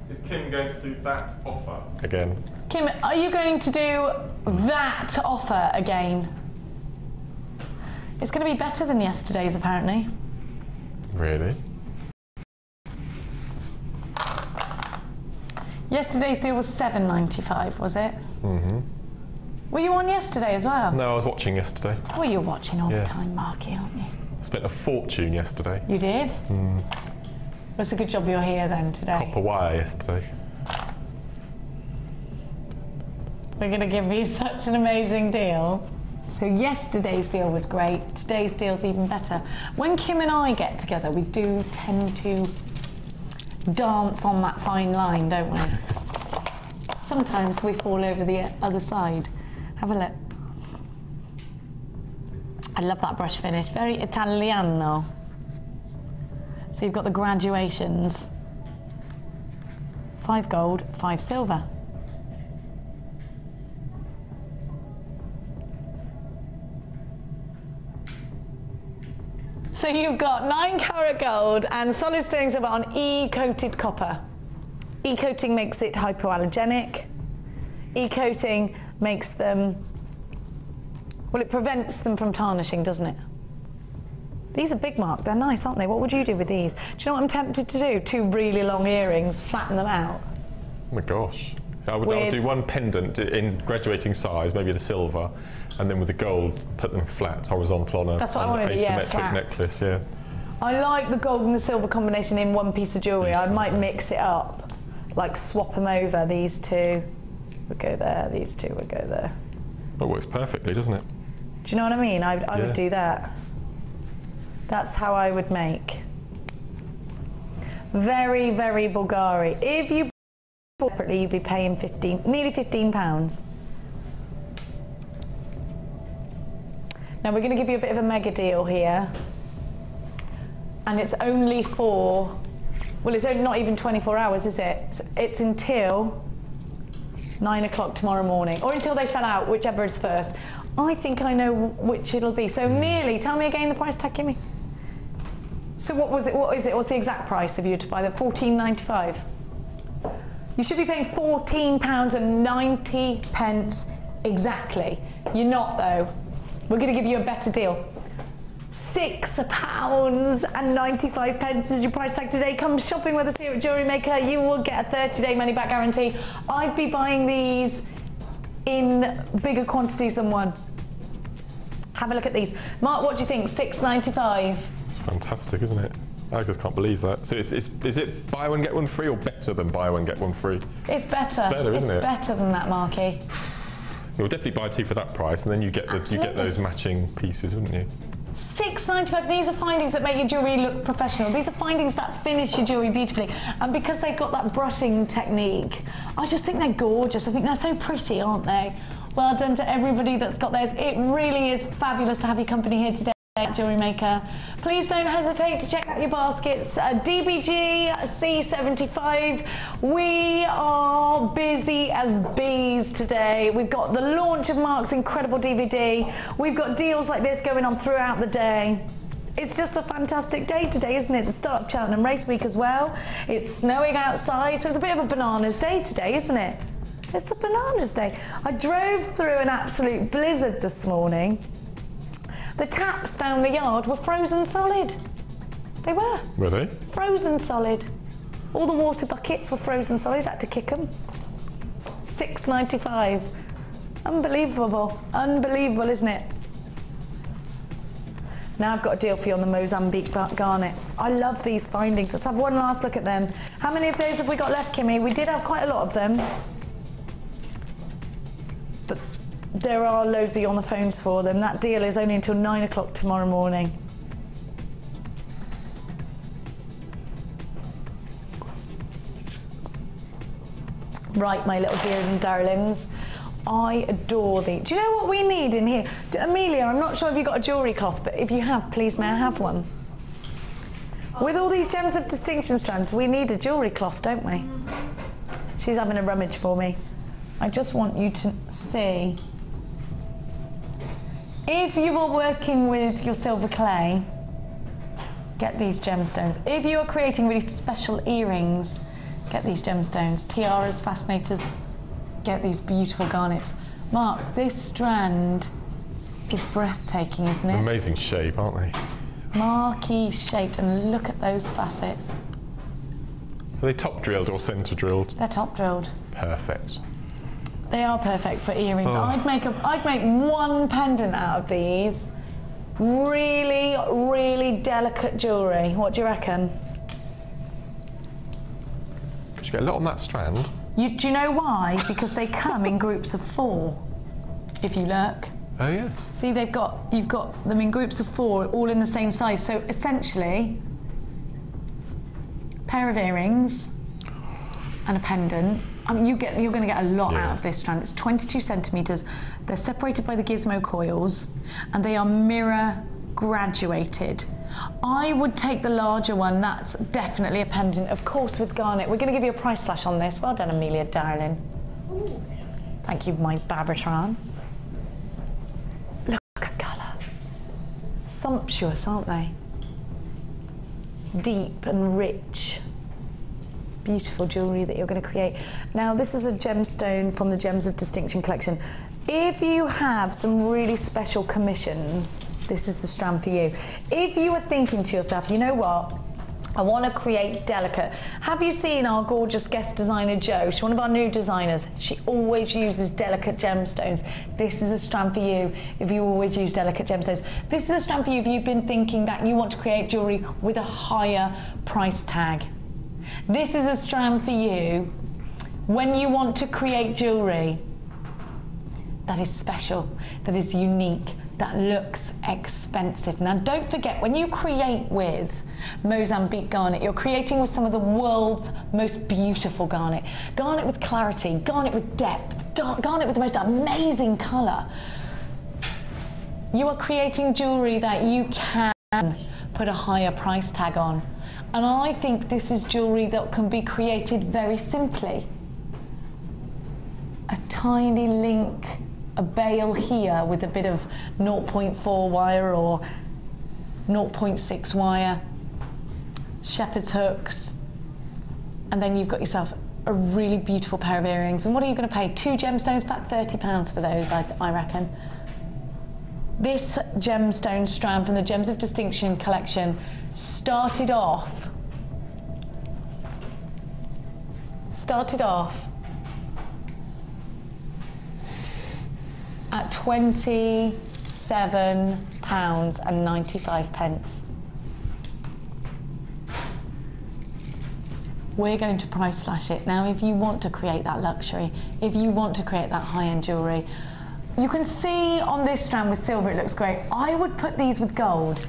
This Kim going to do that offer again? Kim, are you going to do that offer again? It's going to be better than yesterday's, apparently. Really? Yesterday's deal was $7.95, was it? Mm-hmm. Were you on yesterday as well? No, I was watching yesterday. Well, you're watching all the time, Marky, aren't you? I spent a fortune yesterday. You did? Mm. Well, it's a good job you're here then today. Copper wire yesterday. We're going to give you such an amazing deal. So yesterday's deal was great. Today's deal's even better. When Kim and I get together, we do tend to dance on that fine line, don't we? Sometimes we fall over the other side. Have a look. I love that brush finish. Very Italiano. So you've got the graduations. 5 gold, 5 silver. So you've got 9 karat gold and solid sterling silver on E-coated copper. E-coating makes it hypoallergenic. E-coating makes them, well, it prevents them from tarnishing, doesn't it? These are big, Mark. They're nice, aren't they? What would you do with these? Do you know what I'm tempted to do? 2 really long earrings, flatten them out. Oh my gosh. I would do one pendant in graduating size, maybe the silver, and then with the gold, put them flat, horizontal on a That's what I want to do, yeah, asymmetric necklace, yeah. I like the gold and the silver combination in one piece of jewellery. I might mix it up, like swap them over. These 2 would go there, these 2 would go there. That works perfectly, doesn't it? Do you know what I mean? I would do that. That's how I would make. Very, very Bulgari. If you bought separately, you'd be paying nearly £15. Now we're going to give you a bit of a mega deal here. And it's only for, well, it's only not even 24 hours, is it? It's until 9 o'clock tomorrow morning, or until they sell out, whichever is first. I think I know which it'll be. So nearly, tell me again the price tag, Kimmy. So what was it? What is it? What's the exact price if you were to buy that? £14.95. You should be paying £14.90 exactly. You're not though. We're going to give you a better deal. £6.95 is your price tag today. Come shopping with us here at Jewellery Maker. You will get a 30-day money-back guarantee. I'd be buying these in bigger quantities than one. Have a look at these. Mark, what do you think? £6.95. It's fantastic, isn't it? I just can't believe that. So is it buy one get one free, or better than buy one get one free? It's better. Better, isn't it? It's better than that, Marky. You'll definitely buy 2 for that price, and then you get those matching pieces, wouldn't you? £6.95. These are findings that make your jewellery look professional. These are findings that finish your jewellery beautifully. And because they've got that brushing technique, I just think they're gorgeous. I think they're so pretty, aren't they? Well done to everybody that's got theirs. It really is fabulous to have your company here today at Jewellery Maker. Please don't hesitate to check out your baskets. DBG C75. We are busy as bees today. We've got the launch of Mark's incredible DVD. We've got deals like this going on throughout the day. It's just a fantastic day today, isn't it? The start of Cheltenham Race Week as well. It's snowing outside, so it's a bit of a bananas day today, isn't it? It's a bananas day. I drove through an absolute blizzard this morning. The taps down the yard were frozen solid. They were. Were they? Frozen solid. All the water buckets were frozen solid. Had to kick them. £6.95. Unbelievable. Unbelievable, isn't it? Now I've got a deal for you on the Mozambique Garnet. I love these findings. Let's have one last look at them. How many of those have we got left, Kimmy? We did have quite a lot of them. But there are loads of you on the phones for them. That deal is only until 9 o'clock tomorrow morning. Right, my little dears and darlings. I adore these. Do you know what we need in here? Amelia, I'm not sure if you've got a jewellery cloth, but if you have, please may I have one? With all these gems of distinction strands, we need a jewellery cloth, don't we? She's having a rummage for me. I just want you to see. If you are working with your silver clay, get these gemstones. If you are creating really special earrings, get these gemstones. Tiaras, fascinators, get these beautiful garnets. Mark, this strand is breathtaking, isn't it? Amazing shape, aren't they? Marquee shaped, and look at those facets. Are they top drilled or centre drilled? They're top drilled. Perfect. They are perfect for earrings. Oh. I'd make one pendant out of these. Really, really delicate jewellery. What do you reckon? Could you get a lot on that strand? Do you know why? Because they come in groups of 4, if you look. Oh yes. See, you've got them in groups of 4, all in the same size. So essentially, pair of earrings and a pendant. I mean, you're going to get a lot out of this strand. It's 22 centimetres. They're separated by the gizmo coils, and they are mirror graduated. I would take the larger one. That's definitely a pendant, of course, with garnet. We're going to give you a price slash on this. Well done, Amelia, darling. Thank you, my Babatron. Look at colour. Sumptuous, aren't they? Deep and rich. Beautiful jewellery that you're going to create. Now, this is a gemstone from the Gems of Distinction collection. If you have some really special commissions, this is the strand for you. If you are thinking to yourself, you know what, I want to create delicate. Have you seen our gorgeous guest designer, Jo? She's one of our new designers. She always uses delicate gemstones. This is a strand for you if you always use delicate gemstones. This is a strand for you if you've been thinking that you want to create jewellery with a higher price tag. This is a strand for you when you want to create jewellery that is special, that is unique, that looks expensive. Now, don't forget, when you create with Mozambique garnet, you're creating with some of the world's most beautiful garnet. Garnet with clarity, garnet with depth, garnet with the most amazing colour. You are creating jewellery that you can put a higher price tag on. And I think this is jewellery that can be created very simply. A tiny link, a bail here with a bit of 0.4 wire or 0.6 wire, shepherd's hooks, and then you've got yourself a really beautiful pair of earrings. And what are you going to pay? 2 gemstones, about £30 for those, I reckon. This gemstone strand from the Gems of Distinction collection started off at £27.95. We're going to price slash it. Now, if you want to create that luxury, if you want to create that high-end jewellery, you can see on this strand with silver, it looks great. I would put these with gold.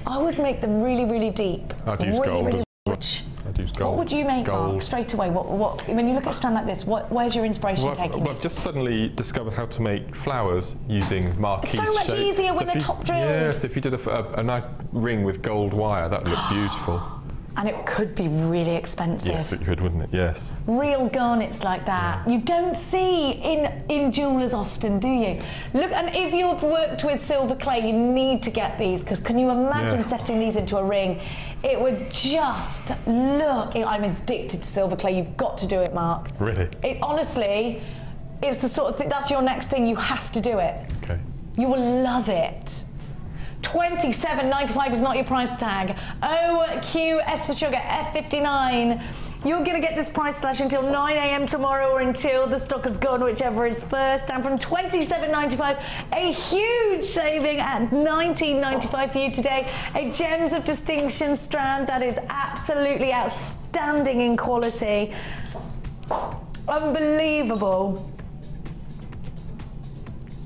I would make them really, really deep. I'd use gold really as well. rich. I'd use gold. What would you make, gold. Mark, straight away? When you look at a strand like this, where's your inspiration taking you? I've just suddenly discovered how to make flowers using marquise It's so much shape. easier when they're top drilled. Yes, if you did a nice ring with gold wire, that would look beautiful. And it could be really expensive. Yes, it could, wouldn't it? Yes. Real garnets like that, you don't see in jewellers often, do you? Look, and if you've worked with silver clay, you need to get these, because can you imagine setting these into a ring? It would just look, I'm addicted to silver clay. You've got to do it, Mark. Really? It honestly, it's the sort of thing, that's your next thing, you have to do it. Okay. You will love it. £27.95 is not your price tag. OQS for sugar, F59. You're going to get this price slash until 9 AM tomorrow or until the stock is gone, whichever is first. And from £27.95, a huge saving at £19.95 for you today. A Gems of Distinction strand that is absolutely outstanding in quality. Unbelievable.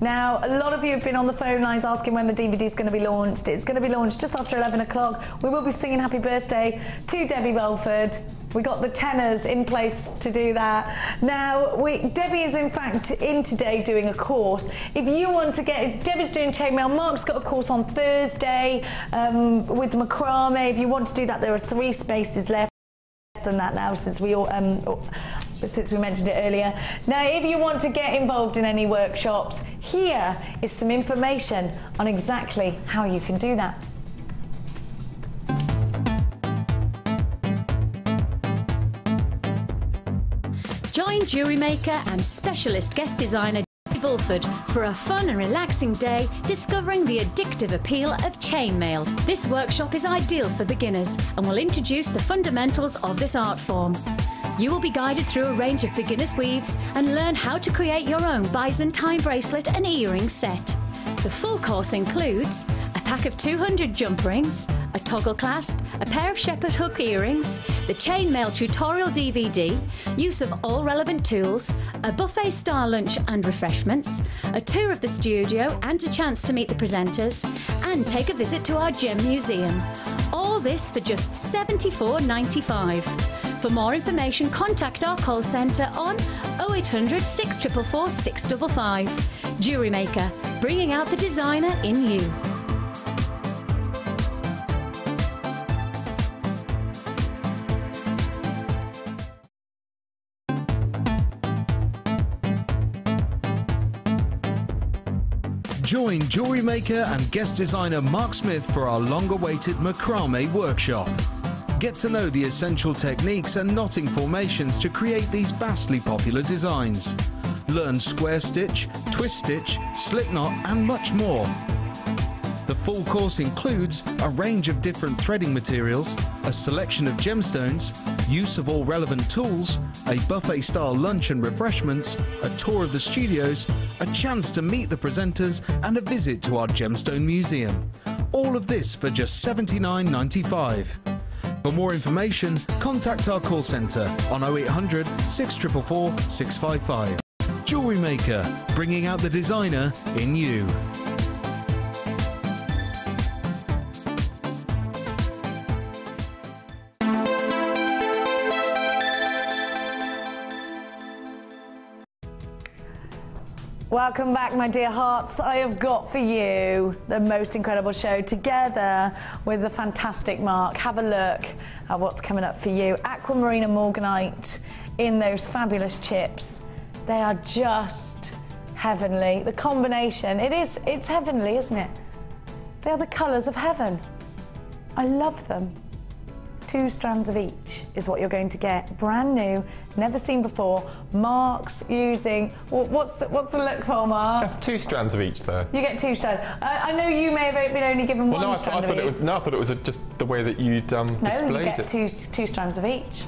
Now, a lot of you have been on the phone lines asking when the DVD is going to be launched. It's going to be launched just after 11 o'clock. We will be singing happy birthday to Debbie Belford. We got the tenors in place to do that. Now, Debbie is in fact in today doing a course. If you want to get, Debbie's doing chainmail, Mark's got a course on Thursday with macrame. If you want to do that, there are 3 spaces left than that now since we mentioned it earlier. Now, if you want to get involved in any workshops, here is some information on exactly how you can do that. Join Jewellery Maker and specialist guest designer Bulford for a fun and relaxing day discovering the addictive appeal of chainmail. This workshop is ideal for beginners and will introduce the fundamentals of this art form. You will be guided through a range of beginners' weaves and learn how to create your own Byzantine bracelet and earring set. The full course includes a pack of 200 jump rings, a toggle clasp, a pair of shepherd hook earrings, the chainmail tutorial DVD, use of all relevant tools, a buffet-style lunch and refreshments, a tour of the studio and a chance to meet the presenters, and take a visit to our gem museum. All this for just $74.95. For more information, contact our call centre on 0800 644 655. Jewellery Maker, bringing out the designer in you. Join Jewellery Maker and guest designer Mark Smith for our long-awaited macrame workshop. Get to know the essential techniques and knotting formations to create these vastly popular designs. Learn square stitch, twist stitch, slip knot and much more. The full course includes a range of different threading materials, a selection of gemstones, use of all relevant tools, a buffet-style lunch and refreshments, a tour of the studios, a chance to meet the presenters and a visit to our gemstone museum. All of this for just $79.95. For more information, contact our call centre on 0800 644 655. Jewellery Maker, bringing out the designer in you. Welcome back, my dear hearts. I have got for you the most incredible show together with the fantastic Mark. Have a look at what's coming up for you. Aquamarine and Morganite in those fabulous chips. They are just heavenly. The combination, it's heavenly, isn't it? They are the colours of heaven. I love them. 2 strands of each is what you're going to get. Brand new, never seen before. Mark's using, what's the look for, Mark? That's 2 strands of each there. You get 2 strands. I know you may have been only given one strand of each. I thought it was just the way that you'd displayed it. No, you get two strands of each.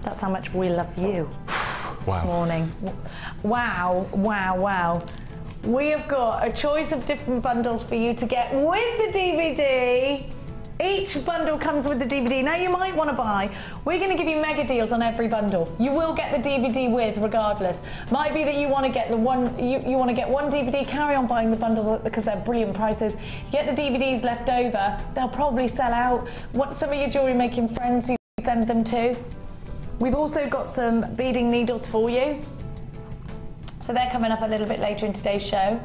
That's how much we love you this morning. Wow, wow, wow. We have got a choice of different bundles for you to get with the DVD. Each bundle comes with the DVD. Now you might want to buy. We're going to give you mega deals on every bundle. You will get the DVD with, regardless. Might be that you want to get the one. You want to get one DVD. Carry on buying the bundles because they're brilliant prices. You get the DVDs left over. They'll probably sell out. Want some of your jewellery making friends? You send them to. We've also got some beading needles for you. So they're coming up a little bit later in today's show.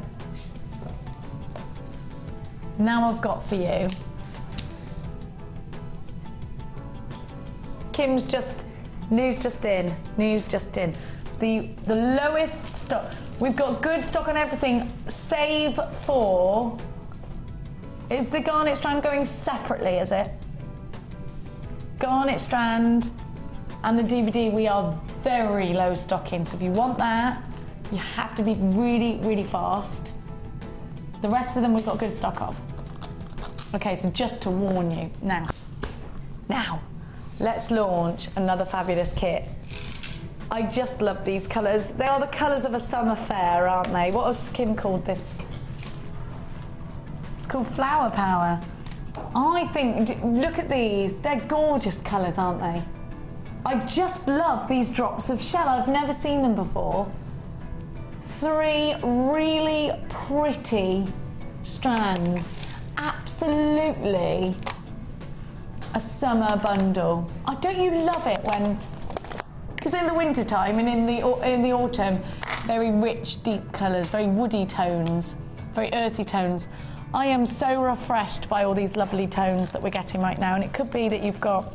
Now I've got for you. Kim's news just in. The lowest stock. We've got good stock on everything, save for. Is the garnet strand going separately, is it? Garnet strand and the DVD we are very low stock in. So if you want that, you have to be really, really fast. The rest of them we've got good stock of. Okay, so just to warn you, now. Let's launch another fabulous kit. I just love these colours. They are the colours of a summer fair, aren't they? What has Kim called this? It's called Flower Power. I think, look at these. They're gorgeous colours, aren't they? I just love these drops of shell. I've never seen them before. 3 really pretty strands. Absolutely. A summer bundle. Oh, don't you love it when, because in the winter time and in the autumn, very rich, deep colours, very woody tones, very earthy tones. I am so refreshed by all these lovely tones that we're getting right now, and it could be that you've got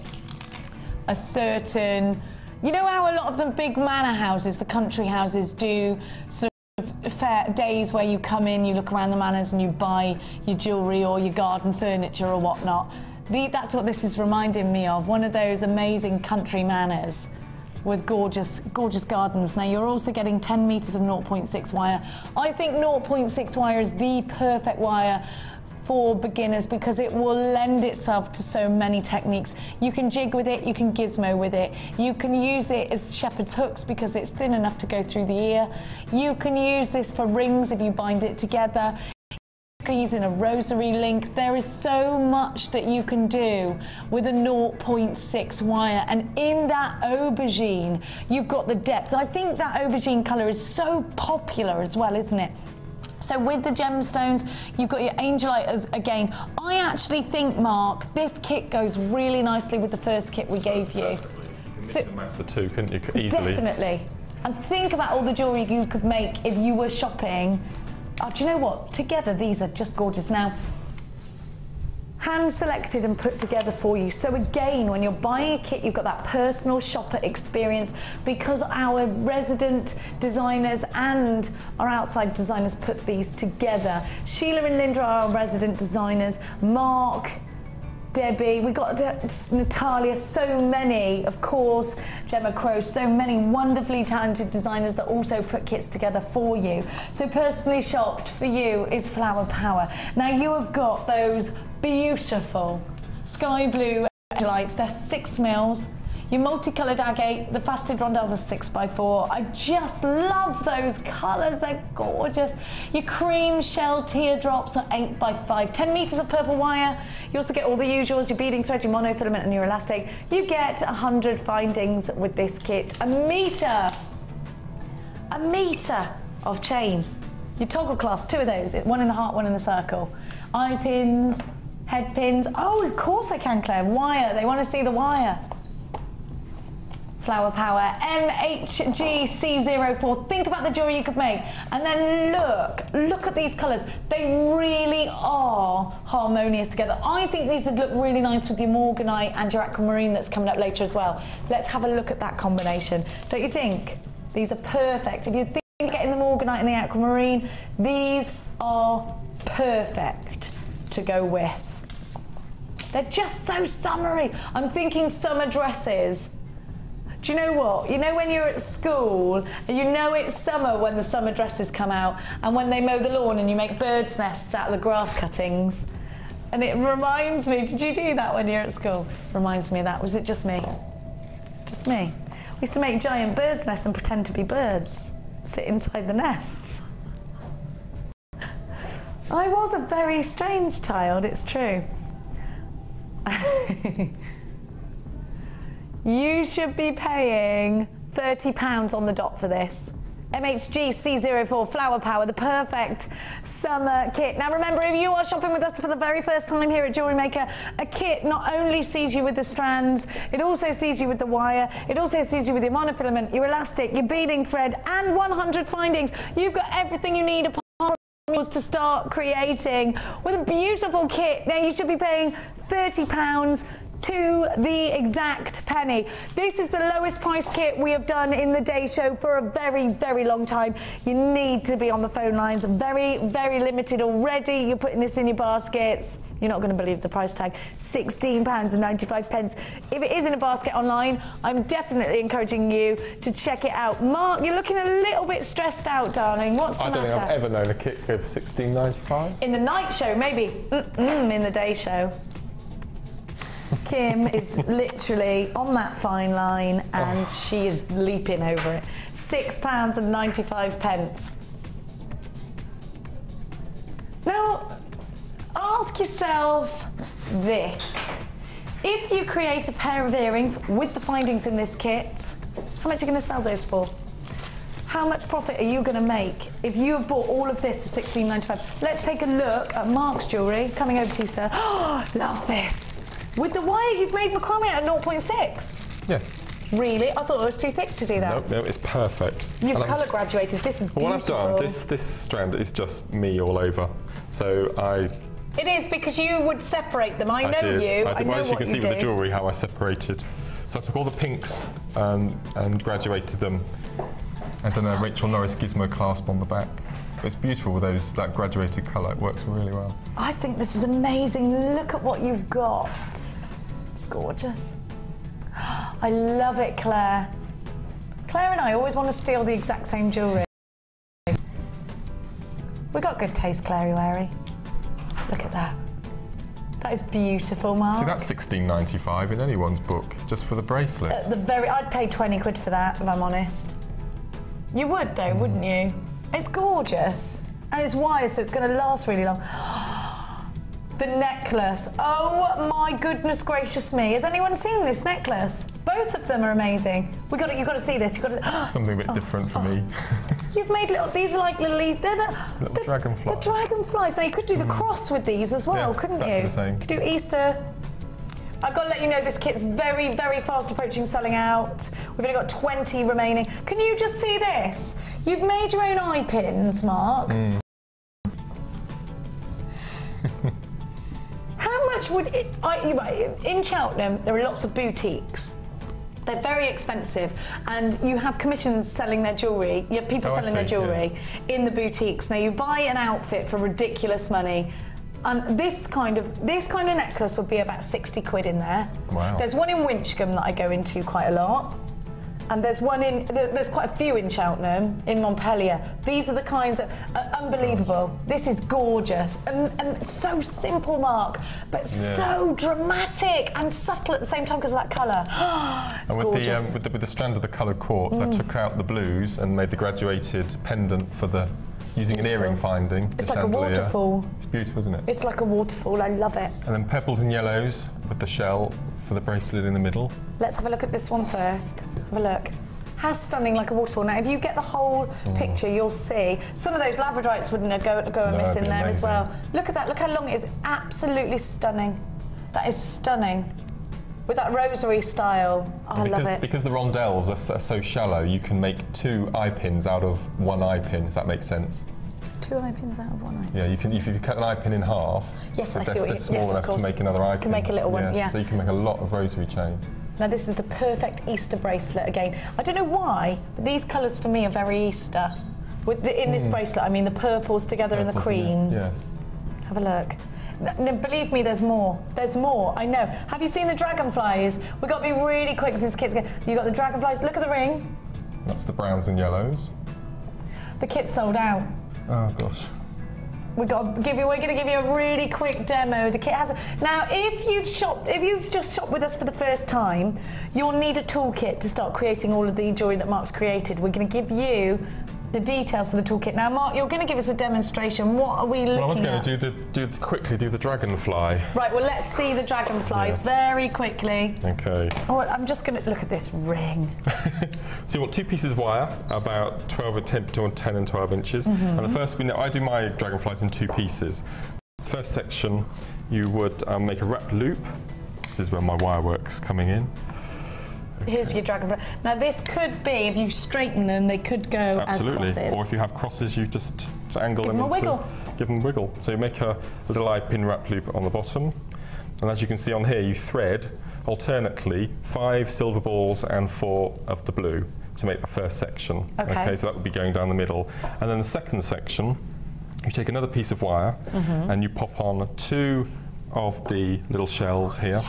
a certain, you know how a lot of the big manor houses, the country houses, do sort of fair days where you come in, you look around the manors and you buy your jewellery or your garden furniture or whatnot. That's what this is reminding me of, one of those amazing country manors. with gorgeous, gorgeous gardens. Now you're also getting 10 meters of 0.6 wire. I think 0.6 wire is the perfect wire for beginners because it will lend itself to so many techniques. You can jig with it, you can gizmo with it, you can use it as shepherd's hooks because it's thin enough to go through the ear. You can use this for rings if you bind it together. You can use it in a rosary link. There is so much that you can do with a 0.6 wire, and in that aubergine you've got the depth. I think that aubergine colour is so popular as well, isn't it? So with the gemstones, you've got your angelite as, again. I actually think, Mark, this kit goes really nicely with the first kit we gave you. So, mix and match the two, couldn't you, easily? Definitely. And think about all the jewellery you could make if you were shopping. Oh, do you know what? Together, these are just gorgeous. Now, hand selected and put together for you. So again, when you're buying a kit, you've got that personal shopper experience because our resident designers and our outside designers put these together. Sheila and Linda are our resident designers. Mark, Debbie, we got Natalia, so many, of course, Gemma Crow, so many wonderfully talented designers that also put kits together for you. So personally shopped for you is Flower Power. Now you have got those beautiful sky blue lights, they're 6 mils. Your multicoloured agate, the faceted rondelles are 6x4. I just love those colours, they're gorgeous. Your cream shell teardrops are 8x5. 10 metres of purple wire. You also get all the usuals, your beading thread, your monofilament and your elastic. You get 100 findings with this kit. A metre of chain. Your toggle clasp, 2 of those, 1 in the heart, 1 in the circle. Eye pins, head pins. Oh, of course I can, Claire. Wire, they want to see the wire. Flower Power, MHGC04. Think about the jewellery you could make. And then look at these colours. They really are harmonious together. I think these would look really nice with your Morganite and your aquamarine that's coming up later as well. Let's have a look at that combination. Don't you think? These are perfect. If you think of getting the Morganite and the aquamarine, these are perfect to go with. They're just so summery. I'm thinking summer dresses. Do you know what? You know when you're at school, and you know it's summer when the summer dresses come out, and when they mow the lawn and you make birds' nests out of the grass cuttings. And it reminds me, did you do that when you were at school? Reminds me of that. Was it just me? Just me. We used to make giant birds' nests and pretend to be birds. Sit inside the nests. I was a very strange child, it's true. You should be paying £30 on the dot for this. MHG C04 Flower Power, the perfect summer kit. Now remember, if you are shopping with us for the very first time here at Jewellery Maker, a kit not only sees you with the strands, it also sees you with the wire, it also sees you with your monofilament, your elastic, your beading thread, and 100 findings. You've got everything you need apart from to start creating with a beautiful kit. Now you should be paying £30 to the exact penny. This is the lowest price kit we have done in the day show for a very, very long time. You need to be on the phone lines. Very, very limited already. You're putting this in your baskets. You're not going to believe the price tag. £16.95. If it is in a basket online, I'm definitely encouraging you to check it out. Mark, you're looking a little bit stressed out, darling. What's the matter? I don't think I've ever known a kit go for £16.95. In the night show, maybe. In the day show. Kim is literally on that fine line and she is leaping over it. £6.95. Now, ask yourself this. If you create a pair of earrings with the findings in this kit, how much are you going to sell those for? How much profit are you going to make if you have bought all of this for £16.95? Let's take a look at Mark's jewellery. Coming over to you, sir. Oh, love this. With the wire, you've made macrame at 0.6. Yeah. Really? I thought it was too thick to do that. No, it's perfect. You've colour graduated. This is beautiful. What I've done, this strand is just me all over. So It is because you would separate them. I know you. I know well, as you can see with the jewellery, how I separated. So I took all the pinks and graduated them. I've done a Rachel Norris gizmo clasp on the back. It's beautiful with that graduated colour. It works really well. I think this is amazing. Look at what you've got. It's gorgeous. I love it, Claire. Claire and I always want to steal the exact same jewellery. We got good taste, Clary Wary. Look at that. That is beautiful, Mark. See, that's $16.95 in anyone's book, just for the bracelet. I'd pay 20 quid for that, if I'm honest. You would though, wouldn't you? It's gorgeous. And it's wire, so it's going to last really long. The necklace. Oh my goodness gracious me. Has anyone seen this necklace? Both of them are amazing. You've got to see this. You've got to. Something a bit different for me. You've made these are like little dragonflies. The dragonflies. Now you could do the cross with these as well, couldn't you? The same. You could do Easter. I've got to let you know this kit's very, very fast approaching selling out. We've only got 20 remaining. Can you just see this? You've made your own eye pins, Mark. How much would it... in Cheltenham, there are lots of boutiques. They're very expensive, and you have commissions selling their jewellery. You have people selling their jewellery in the boutiques. Now, you buy an outfit for ridiculous money. This kind of necklace would be about 60 quid in there. Wow. There's one in Winchcombe that I go into quite a lot. And there's one there's quite a few in Cheltenham, in Montpellier. These are the kinds of, unbelievable. This is gorgeous and so simple, Mark, but so dramatic and subtle at the same time because of that colour. It's gorgeous. With the strand of the coloured quartz, I took out the blues and made the graduated pendant for the, using an earring finding. It's like a waterfall. It's beautiful, isn't it? It's like a waterfall, I love it. And then purples and yellows with the shell for the bracelet in the middle. Let's have a look at this one first. Have a look. How stunning, like a waterfall. Now, if you get the whole picture, you'll see some of those labradorites wouldn't go amiss in there as well. Look at that. Look how long it is. Absolutely stunning. That is stunning. With that rosary style. Oh, I love it. Because the rondelles are so shallow, you can make 2 eye pins out of 1 eye pin, if that makes sense. 2 eye pins out of 1 eye pin. Yeah, you can. If you cut an eye pin in half, yes, I see what they're small enough to make another eye pin. You can make a little one, yeah. So you can make a lot of rosary chain. Now this is the perfect Easter bracelet again. I don't know why, but these colours for me are very Easter. In this bracelet, I mean the purples together and the creams. Yes. Have a look. No, believe me, there's more. There's more, I know. Have you seen the dragonflies? We've got to be really quick because these kids you got the dragonflies. Look at the ring. That's the browns and yellows. The kit's sold out. Oh gosh. We're going to give you a really quick demo. The kit has now. If you've just shopped with us for the first time, you'll need a toolkit to start creating all of the jewellery that Mark's created. We're going to give you the details for the toolkit. Now, Mark, you're going to give us a demonstration. What are we looking at? Well, I was going to quickly do the dragonfly. Right. Well, let's see the dragonflies very quickly. Okay. Oh, I'm just going to look at this ring. So you want 2 pieces of wire, about 10 and 12 inches. And the first, I do my dragonflies in 2 pieces. This first section, you would make a wrapped loop. This is where my wire work's coming in. Here's your dragonfly. Now this could be, if you straighten them, they could go as crosses. Or if you have crosses, you just angle them. Give them a wiggle. Give them a wiggle. So you make a little eye pin wrap loop on the bottom. And as you can see on here, you thread alternately 5 silver balls and 4 of the blue to make the first section. Okay, so that would be going down the middle. And then the second section, you take another piece of wire and you pop on 2 of the little shells here.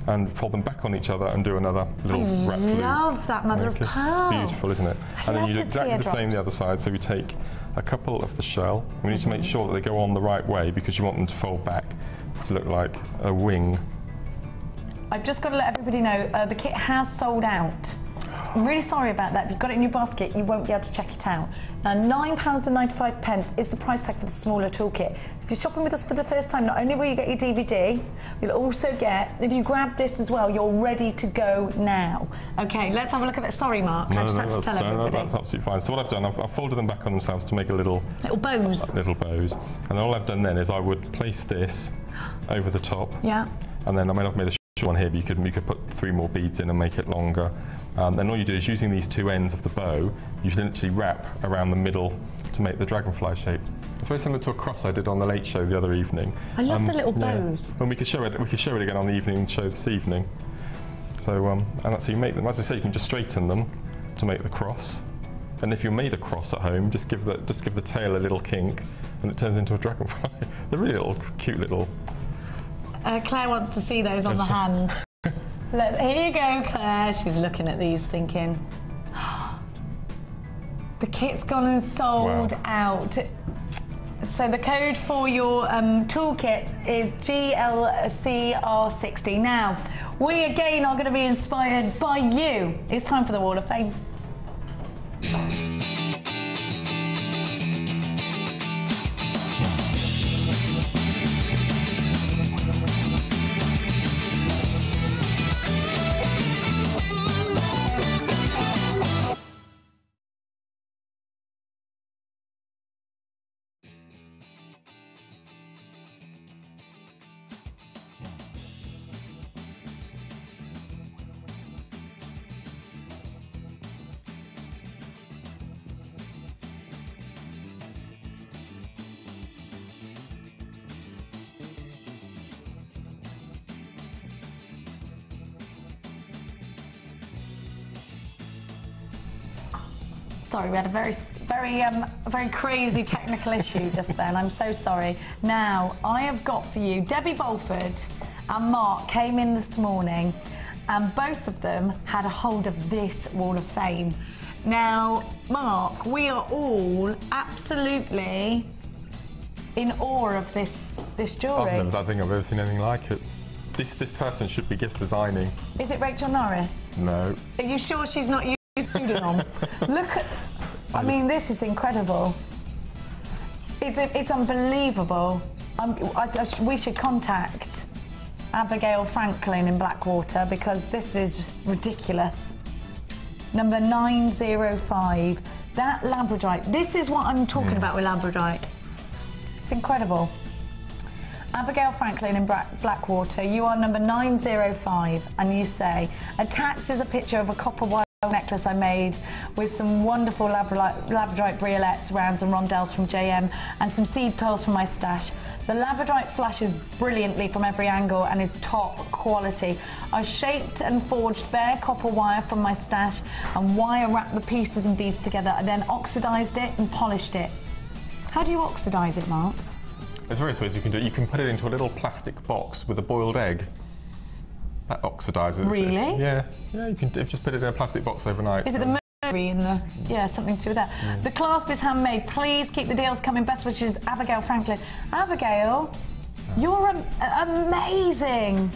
And fold them back on each other and do another little wrap loop. I love that mother of pearl. It's beautiful, isn't it? And then you do exactly the same the other side. So we take a couple of the shell. We need to make sure that they go on the right way because you want them to fold back to look like a wing. I've just got to let everybody know the kit has sold out. I'm really sorry about that. If you've got it in your basket, you won't be able to check it out. Now, £9.95 is the price tag for the smaller toolkit. If you're shopping with us for the first time, not only will you get your DVD, you'll also get, if you grab this as well, you're ready to go now. Okay, let's have a look at that. Sorry, Mark, I just had to tell everybody. No, that's absolutely fine. So what I've done, I've folded them back on themselves to make a little bows. Little bows. And then all I've done then is I would place this over the top. Yeah. And then I may not have made a short one here, but you could put 3 more beads in and make it longer. Then all you do is using these 2 ends of the bow, you literally wrap around the middle to make the dragonfly shape. It's very similar to a cross I did on the Late Show the other evening. I love the little bows. And we could show it again on the evening show this evening. So and that's how you make them. As I say, you can just straighten them to make the cross. And if you made a cross at home, just give the tail a little kink, and it turns into a dragonfly. They're really cute little. Claire wants to see those on the hand. Here you go, Claire. She's looking at these thinking, The kit's gone and sold out. So the code for your toolkit is GLCR60. Now, we again are going to be inspired by you. It's time for the Wall of Fame. Sorry, we had a very crazy technical issue just then. I'm so sorry. Now, I have got for you, Debbie Bolford and Mark came in this morning and both of them had a hold of this Wall of Fame. Now, Mark, we are all absolutely in awe of this jewellery. I don't think I've ever seen anything like it. This person should be guest designing. Is it Rachel Norris? No. Are you sure she's not using pseudonym? Look at, I mean, this is incredible. It's unbelievable. We should contact Abigail Franklin in Blackwater because this is ridiculous. Number 905. That labradorite. This is what I'm talking about with labradorite. It's incredible. Abigail Franklin in Blackwater, you are number 905, and you say, attached is a picture of a copper wire necklace I made with some wonderful labradorite briolets, rounds and rondelles from JM and some seed pearls from my stash. The labradorite flashes brilliantly from every angle and is top quality. I shaped and forged bare copper wire from my stash and wire wrapped the pieces and beads together. I then oxidised it and polished it. How do you oxidise it, Mark? There's various ways you can do it. You can put it into a little plastic box with a boiled egg. That oxidises. Really? Yeah, you can just put it in a plastic box overnight. Is it the mercury in the... Yeah, something to do with that. Mm. The clasp is handmade. Please keep the deals coming. Best wishes, Abigail Franklin. Abigail, you're amazing.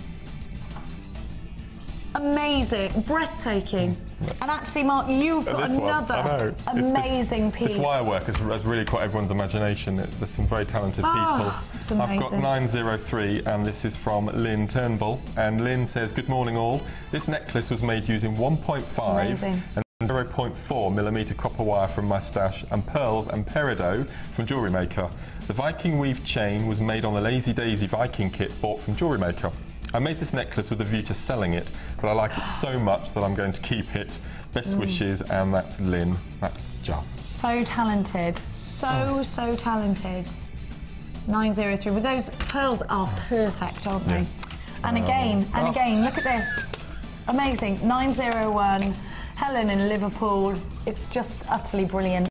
Amazing. Breathtaking. And actually, Mark, you've got another amazing piece. This wire work has really caught everyone's imagination. There's some very talented people. It's amazing. I've got 903, and this is from Lynn Turnbull. And Lynn says, good morning all. This necklace was made using 1.5 and 0.4mm copper wire from my stash and pearls and peridot from Jewellery Maker. The Viking weave chain was made on the Lazy Daisy Viking kit bought from Jewellery Maker. I made this necklace with a view to selling it, but I like it so much that I'm going to keep it. Best wishes, and that's Lynn. That's just... So talented. So talented. 903. Well, those pearls are perfect, aren't they? And again, look at this. Amazing. 901. Helen in Liverpool. It's just utterly brilliant.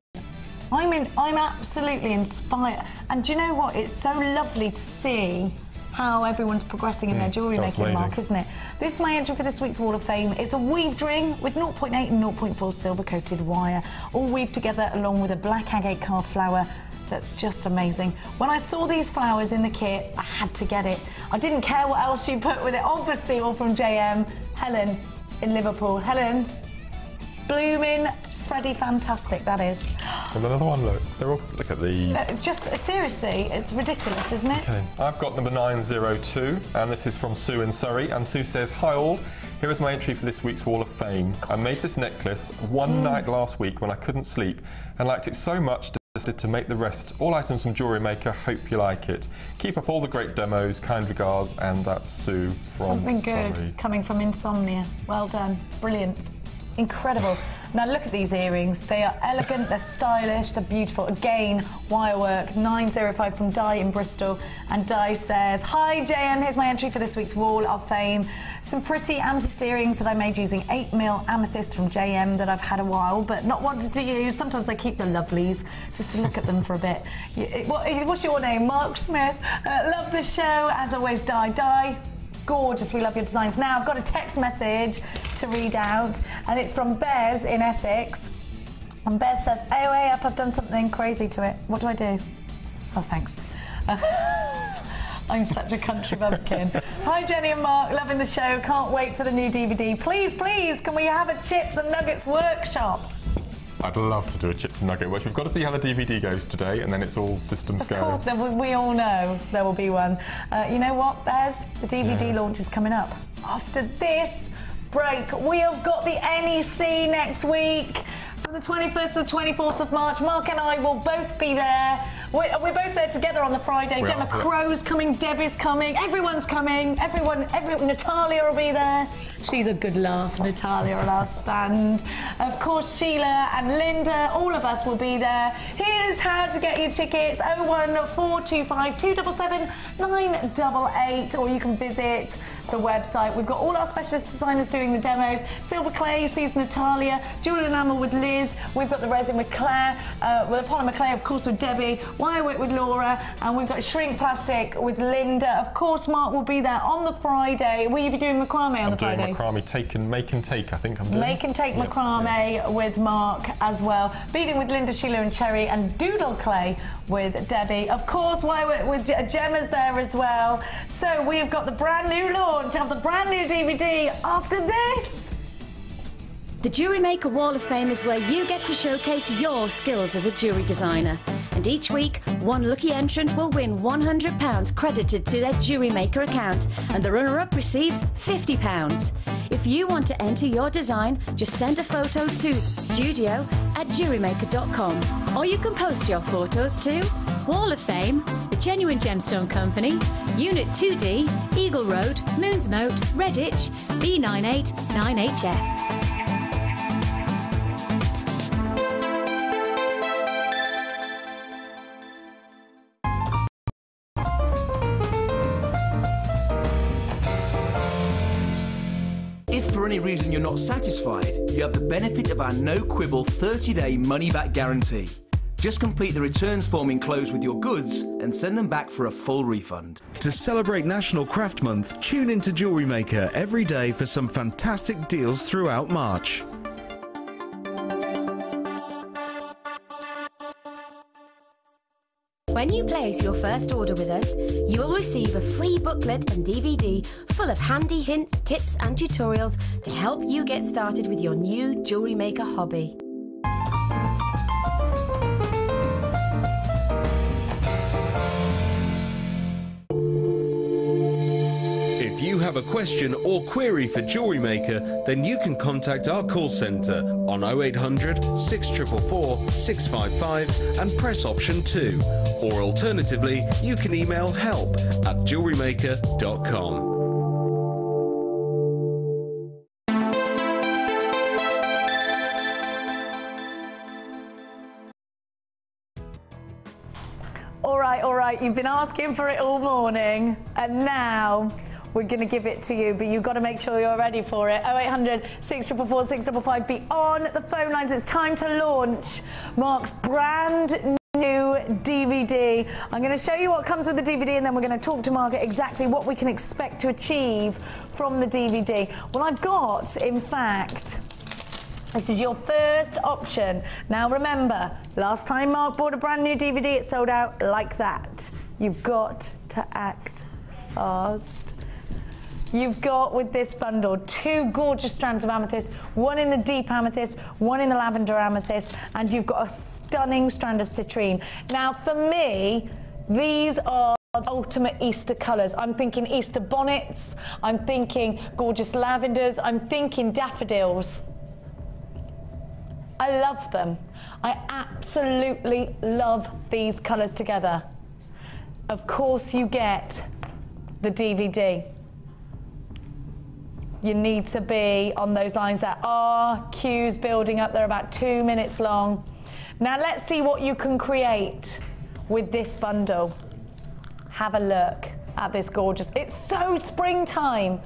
I'm absolutely inspired. And do you know what? It's so lovely to see how everyone's progressing in their jewellery making, Mark, isn't it? This is my entry for this week's Wall of Fame. It's a weaved ring with 0.8 and 0.4 silver-coated wire, all weaved together along with a black agate carved flower. That's just amazing. When I saw these flowers in the kit, I had to get it. I didn't care what else you put with it, obviously all from JM. Helen in Liverpool. Helen, blooming Freddie fantastic, that is. And another one, look. Look at these. Seriously, it's ridiculous, isn't it? Okay, I've got number 902, and this is from Sue in Surrey. And Sue says, hi all, here is my entry for this week's Wall of Fame. I made this necklace one night last week when I couldn't sleep and liked it so much decided to make the rest. All items from Jewellery Maker, hope you like it. Keep up all the great demos, kind regards, and that's Sue from Something good Surrey. Coming from Insomnia. Well done, brilliant, incredible. Now look at these earrings. They are elegant, they're stylish, they're beautiful. Again, wirework, 905 from Di in Bristol. And Di says, hi JM, here's my entry for this week's Wall of Fame. Some pretty amethyst earrings that I made using 8mm amethyst from JM that I've had a while, but not wanted to use. Sometimes I keep the lovelies just to look at them for a bit. What's your name? Mark Smith. Love the show, as always, Di. Di. Gorgeous, we love your designs. Now I've got a text message to read out, and it's from Bez in Essex. And Bez says, AOA up, I've done something crazy to it. What do I do? Oh, thanks. I'm such a country bumpkin. Hi, Jenny and Mark, loving the show. Can't wait for the new DVD. Please, please, can we have a chips and nuggets workshop? I'd love to do a chips and nugget workshop. We've got to see how the DVD goes today, and then it's all systems go. Of course, we all know there will be one. You know what, Bez? The DVD launch is coming up. After this break, we have got the NEC next week. From the 21st to the 24th of March, Mark and I will both be there. We're both there together on the Friday. Gemma Crow's coming, Debbie's coming, everyone's coming. Everyone, Natalia will be there. She's a good laugh, Natalia on our stand. Of course, Sheila and Linda, all of us will be there. Here's how to get your tickets, 01425 277 988, or you can visit the website. We've got all our specialist designers doing the demos. Silver Clay sees Natalia, Jewel Enamel with Liz, we've got the resin with Claire, with polymer clay, of course, with Debbie, wire work with Laura, and we've got shrink plastic with Linda. Of course, Mark will be there on the Friday. Will you be doing macrame on the Friday? I'm doing macrame, make and take, I think I'm doing. Make and take macrame with Mark as well. Beading with Linda, Sheila and Cherry, and doodle clay with Debbie. Of course, wire work with Gemma's there as well. So we've got the brand new launch of the brand new DVD after this. The Jewellery Maker Wall of Fame is where you get to showcase your skills as a jewellery designer. And each week, one lucky entrant will win £100 credited to their Jewellery Maker account, and the runner-up receives £50. If you want to enter your design, just send a photo to studio@jewellerymaker.com, or you can post your photos to Wall of Fame, The Genuine Gemstone Company, Unit 2D, Eagle Road, Moonsmoat, Redditch, B989HF. If for any reason you're not satisfied, you have the benefit of our no-quibble 30-day money-back guarantee. Just complete the returns form enclosed with your goods and send them back for a full refund. To celebrate National Craft Month, tune into Jewellery Maker every day for some fantastic deals throughout March. When you place your first order with us, you will receive a free booklet and DVD full of handy hints, tips and tutorials to help you get started with your new jewellery maker hobby. If you have a question or query for Jewellery Maker, then you can contact our call centre on 0800 644 655 and press option 2. Or alternatively, you can email help@jewellerymaker.com. All right, you've been asking for it all morning, and now we're going to give it to you, but you've got to make sure you're ready for it. 0800 644 655, be on the phone lines. It's time to launch Mark's brand new DVD. I'm going to show you what comes with the DVD, and then we're going to talk to Mark exactly what we can expect to achieve from the DVD. Well, I've got, in fact, this is your first option. Now remember, last time Mark bought a brand new DVD, it sold out like that. You've got to act fast. You've got, with this bundle, 2 gorgeous strands of amethyst, one in the deep amethyst, one in the lavender amethyst, and you've got a stunning strand of citrine. Now, for me, these are ultimate Easter colours. I'm thinking Easter bonnets, I'm thinking gorgeous lavenders, I'm thinking daffodils. I love them. I absolutely love these colours together. Of course, you get the DVD. You need to be on those lines. There are queues building up. They're about 2 minutes long. Now let's see what you can create with this bundle. Have a look at this gorgeous, it's so springtime.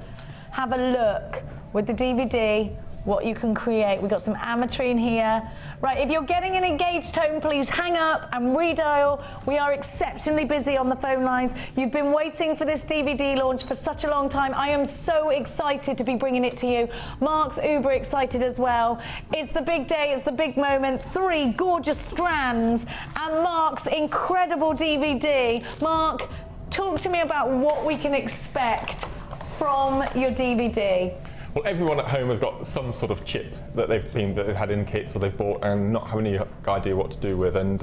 Have a look with the DVD, what you can create. We've got some ametrine here. Right, if you're getting an engaged tone, please hang up and redial. We are exceptionally busy on the phone lines. You've been waiting for this DVD launch for such a long time. I am so excited to be bringing it to you. Mark's uber excited as well. It's the big day, it's the big moment. 3 gorgeous strands and Mark's incredible DVD. Mark, talk to me about what we can expect from your DVD. Well, everyone at home has got some sort of chip that they've had in kits or they've bought and not have any idea what to do with. And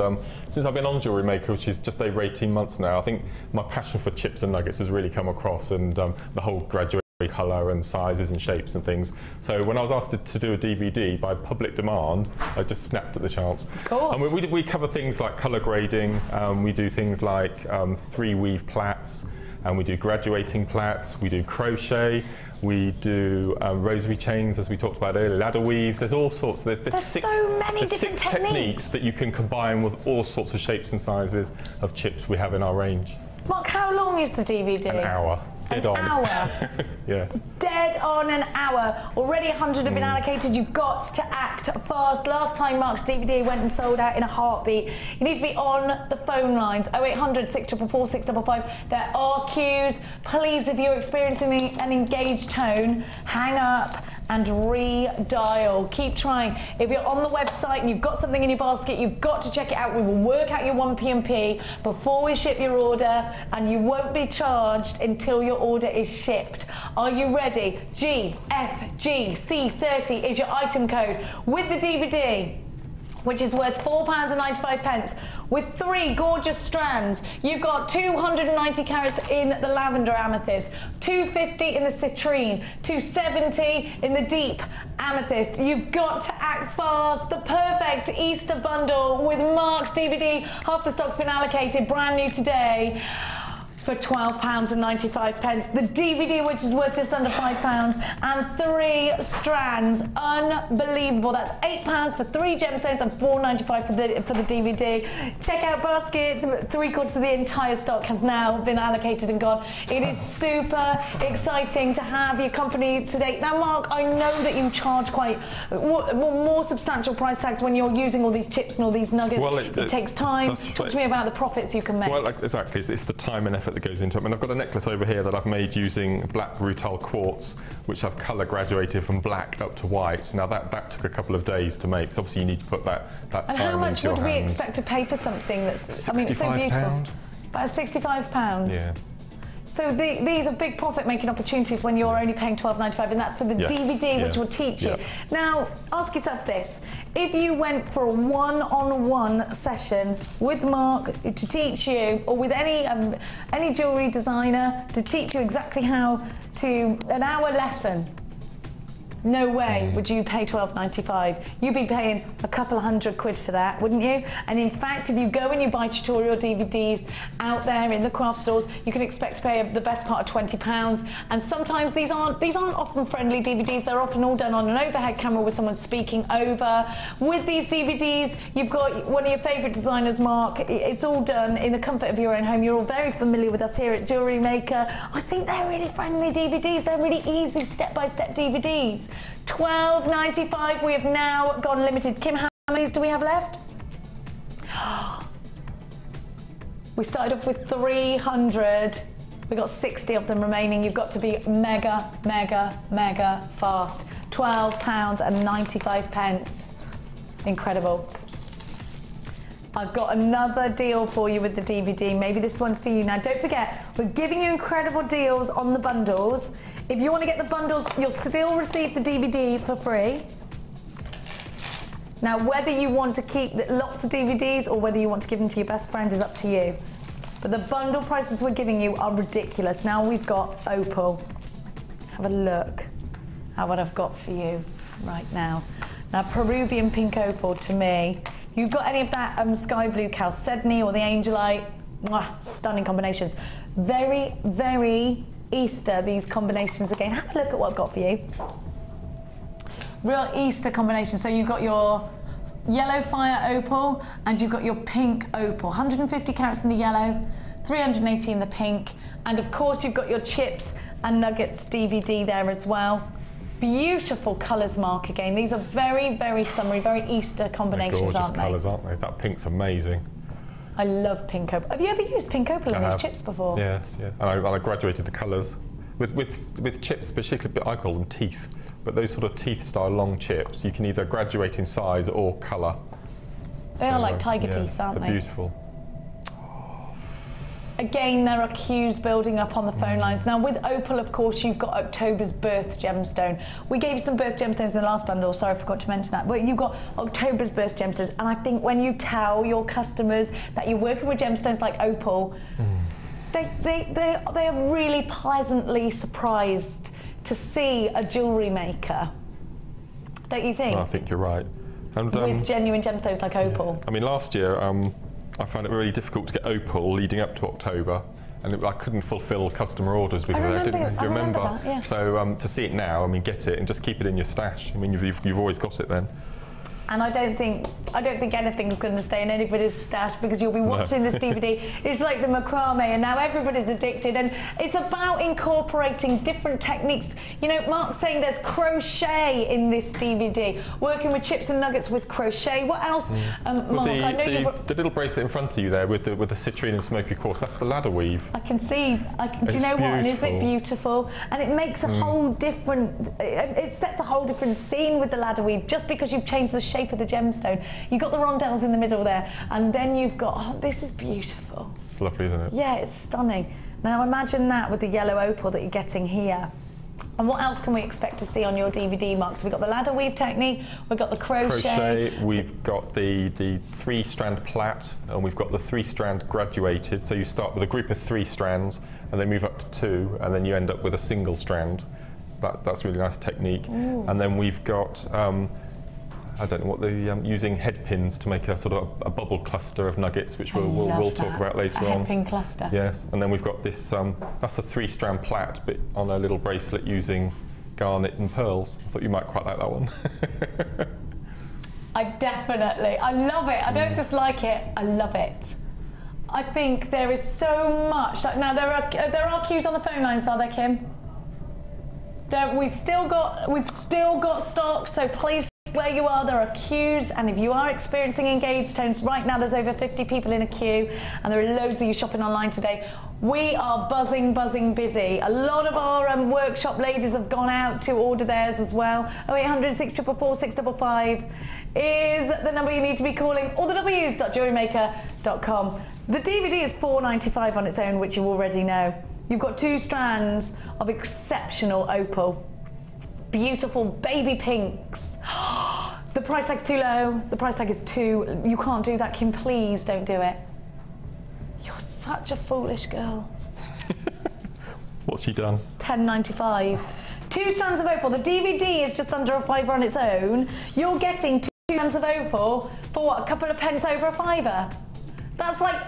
since I've been on Jewellery Maker, which is just over 18 months now, I think my passion for chips and nuggets has really come across, and the whole graduation colour and sizes and shapes and things. So when I was asked to do a DVD by public demand, I just snapped at the chance. Of course. And we cover things like colour grading, we do things like 3-weave plaits, and we do graduating plaits, we do crochet, we do rosary chains, as we talked about earlier, ladder weaves. There's all sorts. There's so many different techniques that you can combine with all sorts of shapes and sizes of chips we have in our range. Mark, how long is the DVD? An hour. Dead on. An hour. Yeah. Dead on an hour. Already 100 have been allocated. You've got to act fast. Last time Mark's DVD went and sold out in a heartbeat. You need to be on the phone lines. 0800 644 655. There are queues. Please, if you're experiencing an engaged tone, hang up and redial. Keep trying. If you're on the website and you've got something in your basket, you've got to check it out. We will work out your 1P&P before we ship your order, and you won't be charged until your order is shipped. Are you ready? GFGC30 is your item code with the DVD, which is worth £4.95 with 3 gorgeous strands. You've got 290 carats in the lavender amethyst, 250 in the citrine, 270 in the deep amethyst. You've got to act fast. The perfect Easter bundle with Mark's DVD. Half the stock's been allocated, brand new today, for £12.95. The DVD, which is worth just under £5, and 3 strands. Unbelievable. That's £8 for 3 gemstones and £4.95 for the DVD. Check out baskets. 3/4 of the entire stock has now been allocated and gone. It is super exciting to have your company today. Now, Mark, I know that you charge quite more substantial price tags when you're using all these chips and all these nuggets. Well, it takes time. Talk to me about the profits you can make. Well, exactly. It's the time and effort that goes into it. I mean, I've got a necklace over here that I've made using black rutile quartz, which I've colour graduated from black up to white. Now that took a couple of days to make, so obviously you need to put that time into your hand. And how much would we expect to pay for something that's, I mean, it's so beautiful? About £65? Yeah. So these are big profit-making opportunities when you're only paying £12.95, and that's for the DVD, which will teach you. Now, ask yourself this. If you went for a one-on-one session with Mark to teach you, or with any jewellery designer to teach you exactly how to, an hour lesson, no way would you pay £12.95. You'd be paying a couple of £100 for that, wouldn't you? And in fact, if you go and you buy tutorial DVDs out there in the craft stores, you can expect to pay the best part of £20. And sometimes these aren't often friendly DVDs. They're often all done on an overhead camera with someone speaking over. With these DVDs, you've got one of your favourite designers, Mark. It's all done in the comfort of your own home. You're all very familiar with us here at Jewellery Maker. I think they're really friendly DVDs. They're really easy step-by-step DVDs. £12.95. We have now gone limited. Kim, how many do we have left? We started off with 300. We've got 60 of them remaining. You've got to be mega, mega, mega fast. £12.95. Incredible. I've got another deal for you with the DVD. Maybe this one's for you. Now, don't forget, we're giving you incredible deals on the bundles. If you want to get the bundles, you'll still receive the DVD for free. Now, whether you want to keep lots of DVDs or whether you want to give them to your best friend is up to you. But the bundle prices we're giving you are ridiculous. Now we've got Opal. Have a look at what I've got for you right now. Now, Peruvian pink opal to me. You've got any of that sky blue chalcedony or the angelite? Mwah, stunning combinations. Very, very Easter, these combinations again. Have a look at what I've got for you. Real Easter combination. So you've got your yellow fire opal and you've got your pink opal. 150 carats in the yellow, 380 in the pink. And of course you've got your chips and nuggets DVD there as well. Beautiful colours, Mark, again. These are very, very summery, very Easter combinations, aren't they? Gorgeous colours, aren't they? That pink's amazing. I love pink opal. Have you ever used pink opal in these chips before? Yes, yeah. And I graduated the colours. With chips, particularly, I call them teeth, but those sort of teeth-style long chips, you can either graduate in size or colour. They are like tiger teeth, aren't they? They're beautiful. Again, there are queues building up on the phone lines. Now, with opal, of course, you've got October's birth gemstone. We gave you some birth gemstones in the last bundle. Sorry, I forgot to mention that. But you've got October's birth gemstones. And I think when you tell your customers that you're working with gemstones like opal, they are really pleasantly surprised to see a jewellery maker. Don't you think? I think you're right. And, with genuine gemstones like opal. Yeah. I mean, last year, I found it really difficult to get opal leading up to October, and I couldn't fulfil customer orders with it. You remember? That, yeah. So to see it now, I mean, get it and just keep it in your stash. I mean, you've always got it then. And I don't think anything's going to stay in anybody's stash, because you'll be watching this DVD. It's like the macrame, and now everybody's addicted. And it's about incorporating different techniques. You know, Mark's saying there's crochet in this DVD, working with chips and nuggets with crochet. What else, Mark? I know the little bracelet in front of you there with the citrine and smoky quartz. That's the ladder weave. I can see. Do you know what? And isn't it beautiful? And it makes a whole different. It sets a whole different scene with the ladder weave, just because you've changed the shape of the gemstone. You've got the rondelles in the middle there, and then you've got, oh, this is beautiful. It's lovely, isn't it? Yeah, it's stunning. Now imagine that with the yellow opal that you're getting here. And what else can we expect to see on your DVD, Mark? So we've got the ladder weave technique, we've got the crochet. We've got the 3-strand plait, and we've got the 3-strand graduated. So you start with a group of 3 strands, and then move up to 2, and then you end up with a single strand. That's a really nice technique. Ooh. And then we've got I don't know what using head pins to make a sort of a bubble cluster of nuggets, which we'll talk about later on. A head pin cluster. Yes, and then we've got this. That's a 3-strand plait, but on a little bracelet using garnet and pearls. I thought you might quite like that one. I love it. I don't just like it. I love it. I think there is so much. Now there are queues on the phone lines, are there, Kim? We've still got stock, so please. Where you are, there are queues, and if you are experiencing engaged tones, right now there's over 50 people in a queue, and there are loads of you shopping online today. We are buzzing, busy. A lot of our workshop ladies have gone out to order theirs as well. 0800 644 655 is the number you need to be calling, or the w's.jewellerymaker.com. The DVD is $4.95 on its own, which you already know. You've got 2 strands of exceptional opal. Beautiful baby pinks. The price tag's too low. The price tag is too... You can't do that, Kim. Please don't do it. You're such a foolish girl. What's she done? $10.95. 2 strands of opal. The DVD is just under a £5 on its own. You're getting 2 strands of opal for what, a couple of pence over a £5? That's like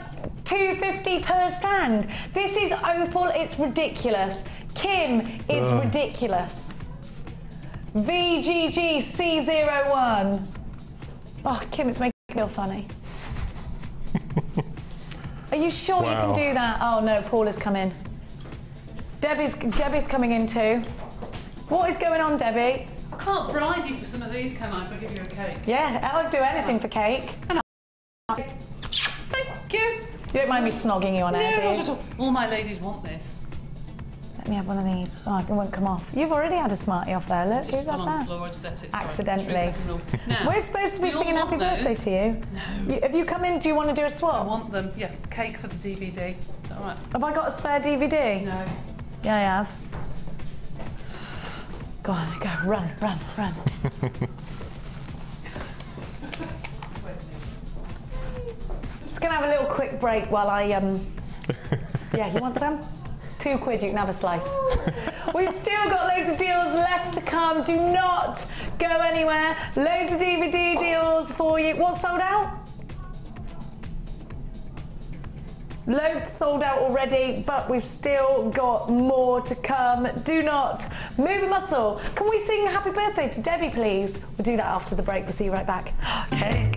$2.50 per strand. This is opal. It's ridiculous. Kim is ridiculous. VGGC01. Oh, Kim, it's making me feel funny. Are you sure you can do that? Oh no, Paul has come in. Debbie's coming in too. What is going on, Debbie? I can't bribe you for some of these, can I, if I give you a cake? Yeah, I'll do anything for cake. Thank you. You don't mind me snogging you on air, do you? No, not at all. All my ladies want this. Let me have one of these. Oh, it won't come off. You've already had a Smartie off there. Look, who's had on that? The floor, I just set it. Accidentally. Now, we're supposed to be singing happy birthday to you. No. Have you come in? Do you want to do a swap? I want them. Yeah, cake for the DVD. Is that all right? Have I got a spare DVD? No. Yeah, I have. Go on, go. Run. Just going to have a little quick break while I... Yeah, you want some? £2, you can have a slice. We've still got loads of deals left to come. Do not go anywhere. Loads of DVD deals for you. What's sold out? Loads sold out already, but we've still got more to come. Do not move a muscle. Can we sing happy birthday to Debbie, please? We'll do that after the break. We'll see you right back. Okay.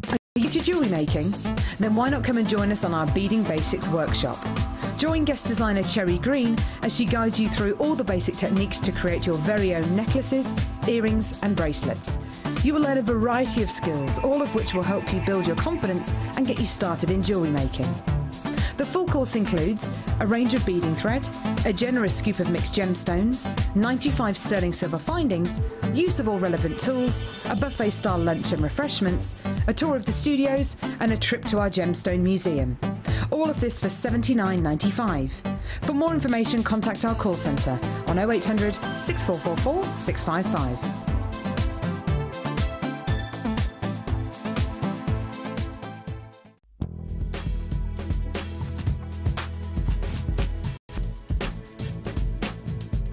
Are you into jewellery making? Then why not come and join us on our Beading Basics workshop? Join guest designer Cherry Green as she guides you through all the basic techniques to create your very own necklaces, earrings and bracelets. You will learn a variety of skills, all of which will help you build your confidence and get you started in jewellery making. The full course includes a range of beading thread, a generous scoop of mixed gemstones, 95 sterling silver findings, use of all relevant tools, a buffet-style lunch and refreshments, a tour of the studios and a trip to our gemstone museum. All of this for $79.95. For more information, contact our call centre on 0800 6444 655.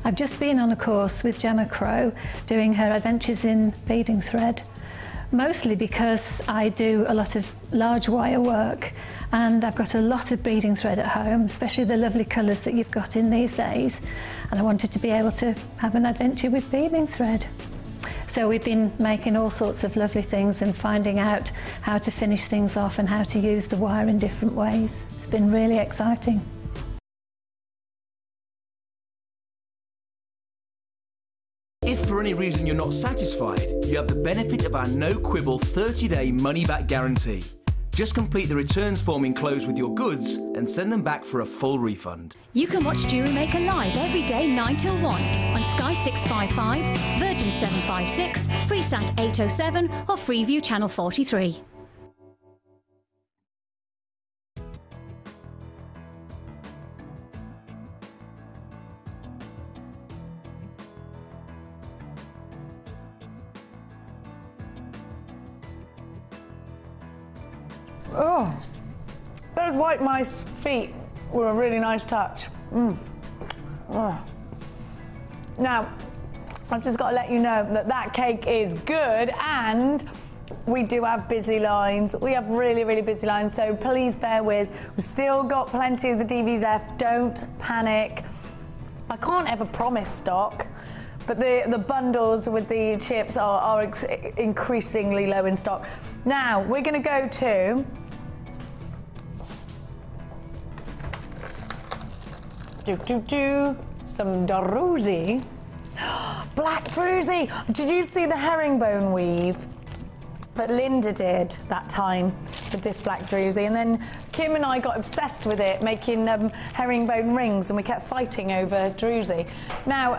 I've just been on a course with Gemma Crow doing her adventures in beading thread, mostly because I do a lot of large wire work and I've got a lot of beading thread at home, especially the lovely colours that you've got in these days, and I wanted to be able to have an adventure with beading thread. So we've been making all sorts of lovely things and finding out how to finish things off and how to use the wire in different ways. It's been really exciting. If for any reason you're not satisfied, you have the benefit of our no-quibble 30-day money-back guarantee. Just complete the returns form enclosed with your goods and send them back for a full refund. You can watch Jewellery Maker live every day 9 till 1 on Sky 655, Virgin 756, Freesat 807 or Freeview Channel 43. Oh, those white mice feet were a really nice touch. Oh. Now, I've just got to let you know that that cake is good, and we do have busy lines. We have really, really busy lines, so please bear with. We've still got plenty of the DVD left. Don't panic. I can't ever promise stock, but the bundles with the chips are increasingly low in stock. Now, we're going to go to some Druzy. Black Druzy! Did you see the herringbone weave that Linda did that time with this black Druzy? And then Kim and I got obsessed with it, making herringbone rings, and we kept fighting over Druzy. Now,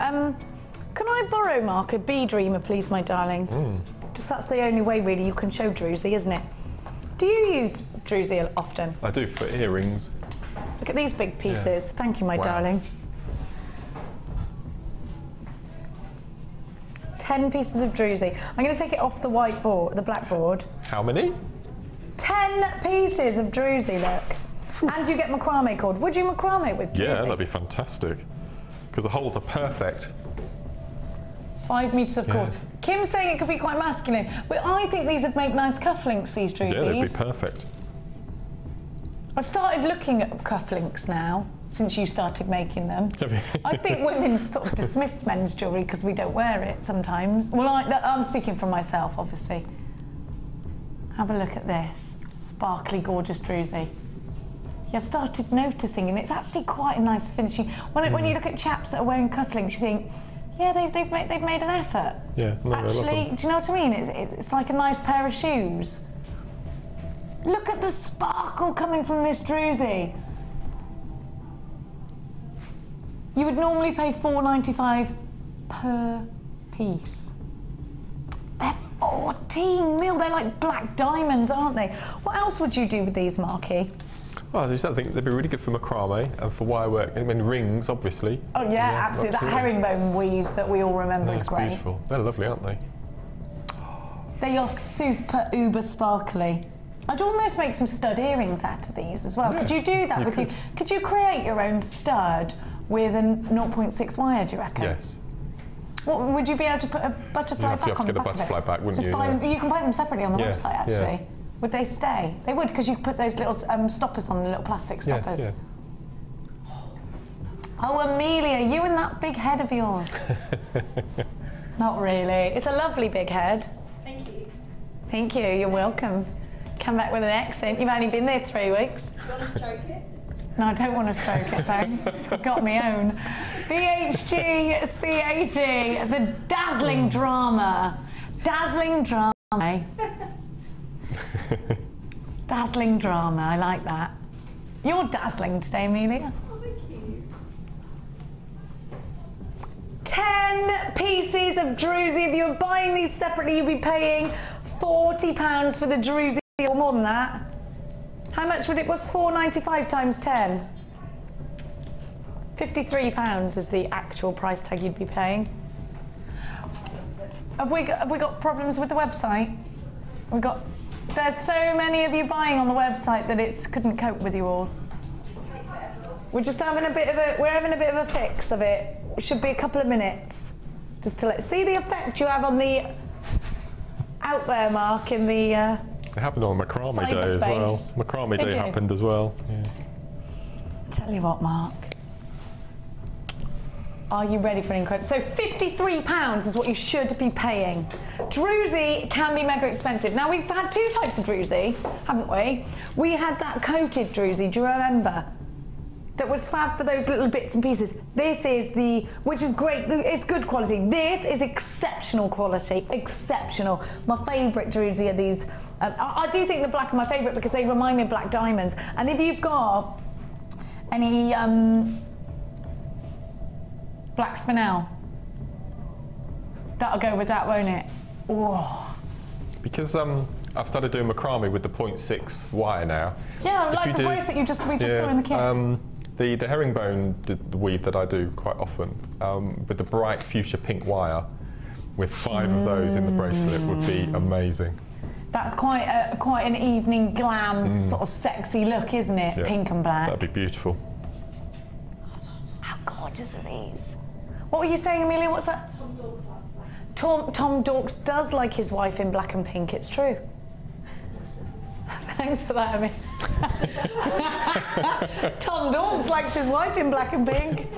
can I borrow Mark a bee dreamer, please, my darling? Just that's the only way, really, you can show Druzy, isn't it? Do you use Druzy often? I do for earrings. Look at these big pieces. Yeah. Thank you, my darling. 10 pieces of Druzy. I'm going to take it off the whiteboard, the blackboard. How many? 10 pieces of Druzy, look. And you get macrame cord. Would you macrame with Druzy? Yeah, that'd be fantastic. Because the holes are perfect. 5 metres of cord. Kim's saying it could be quite masculine, but I think these would make nice cufflinks, these Druzys. Yeah, they'd be perfect. I've started looking at cufflinks now, since you started making them. I think women sort of dismiss men's jewellery because we don't wear it sometimes. Well, I'm speaking for myself, obviously. Have a look at this. Sparkly, gorgeous Druzy. You've started noticing, and it's actually quite a nice finishing. When you look at chaps that are wearing cufflinks, you think, yeah, they've made an effort. Yeah, no, actually, do you know what I mean? It's like a nice pair of shoes. Look at the sparkle coming from this Druzy. You would normally pay $4.95 per piece. They're 14 mil. They're like black diamonds, aren't they? What else would you do with these, Marky? Well, I just think they'd be really good for macrame and for wire work. I mean, rings, obviously. Oh yeah, absolutely. That herringbone weave that we all remember is great. Beautiful. They're lovely, aren't they? They are super uber sparkly. I'd almost make some stud earrings out of these as well. Yeah, could you do that with you? Could you create your own stud with a 0.6 wire, do you reckon? Yes. What, would you be able to put a butterfly back on the back of it? You have to get a butterfly back, wouldn't you? Buy them, you can buy them separately on the website, actually. Yeah. Would they stay? They would, because you could put those little stoppers on, the little plastic stoppers. Yes, yeah. Oh, Amelia, you and that big head of yours. Not really. It's a lovely big head. Thank you. Thank you, you're welcome. Come back with an accent. You've only been there 3 weeks. Do you want to stroke it? No, I don't want to stroke it, thanks. I've got my own. BHG C80, the dazzling drama. Dazzling drama. Dazzling drama, I like that. You're dazzling today, Amelia. Oh, thank you. 10 pieces of Druzy. If you're buying these separately, you'll be paying £40 for the Druzy, or more than that. How much would it was? £4.95 times 10. £53 is the actual price tag you'd be paying. Have we got problems with the website? There's so many of you buying on the website that it couldn't cope with you all. We're just having a bit of a fix of it. It should be a couple of minutes, just to see the effect you have on the out there, Mark, in the. It happened on macrame day as well. Macrame day happened as well. Yeah. Tell you what, Mark. Are you ready for an incredible? So £53 is what you should be paying. Druzy can be mega expensive. Now we've had two types of Druzy, haven't we? We had that coated Druzy, do you remember? That was fab for those little bits and pieces. This is which is great, it's good quality. This is exceptional quality, exceptional. My favourite Druzy are these. I do think the black are my favourite because they remind me of black diamonds. And if you've got any black spinel, that'll go with that, won't it? Whoa. Because I've started doing macrame with the 0.6 wire now. Yeah, like the bracelet we just saw in the kit. The herringbone weave that I do quite often, with the bright fuchsia pink wire, with 5 of those in the bracelet would be amazing. That's quite an evening glam sort of sexy look, isn't it? Yeah. Pink and black. That'd be beautiful. How gorgeous are these? What were you saying, Amelia? What's that? Tom Dorks likes black. Tom Dorks does like his wife in black and pink. It's true. Thanks for that, Amelia. Tom Dorks likes his wife in black and pink.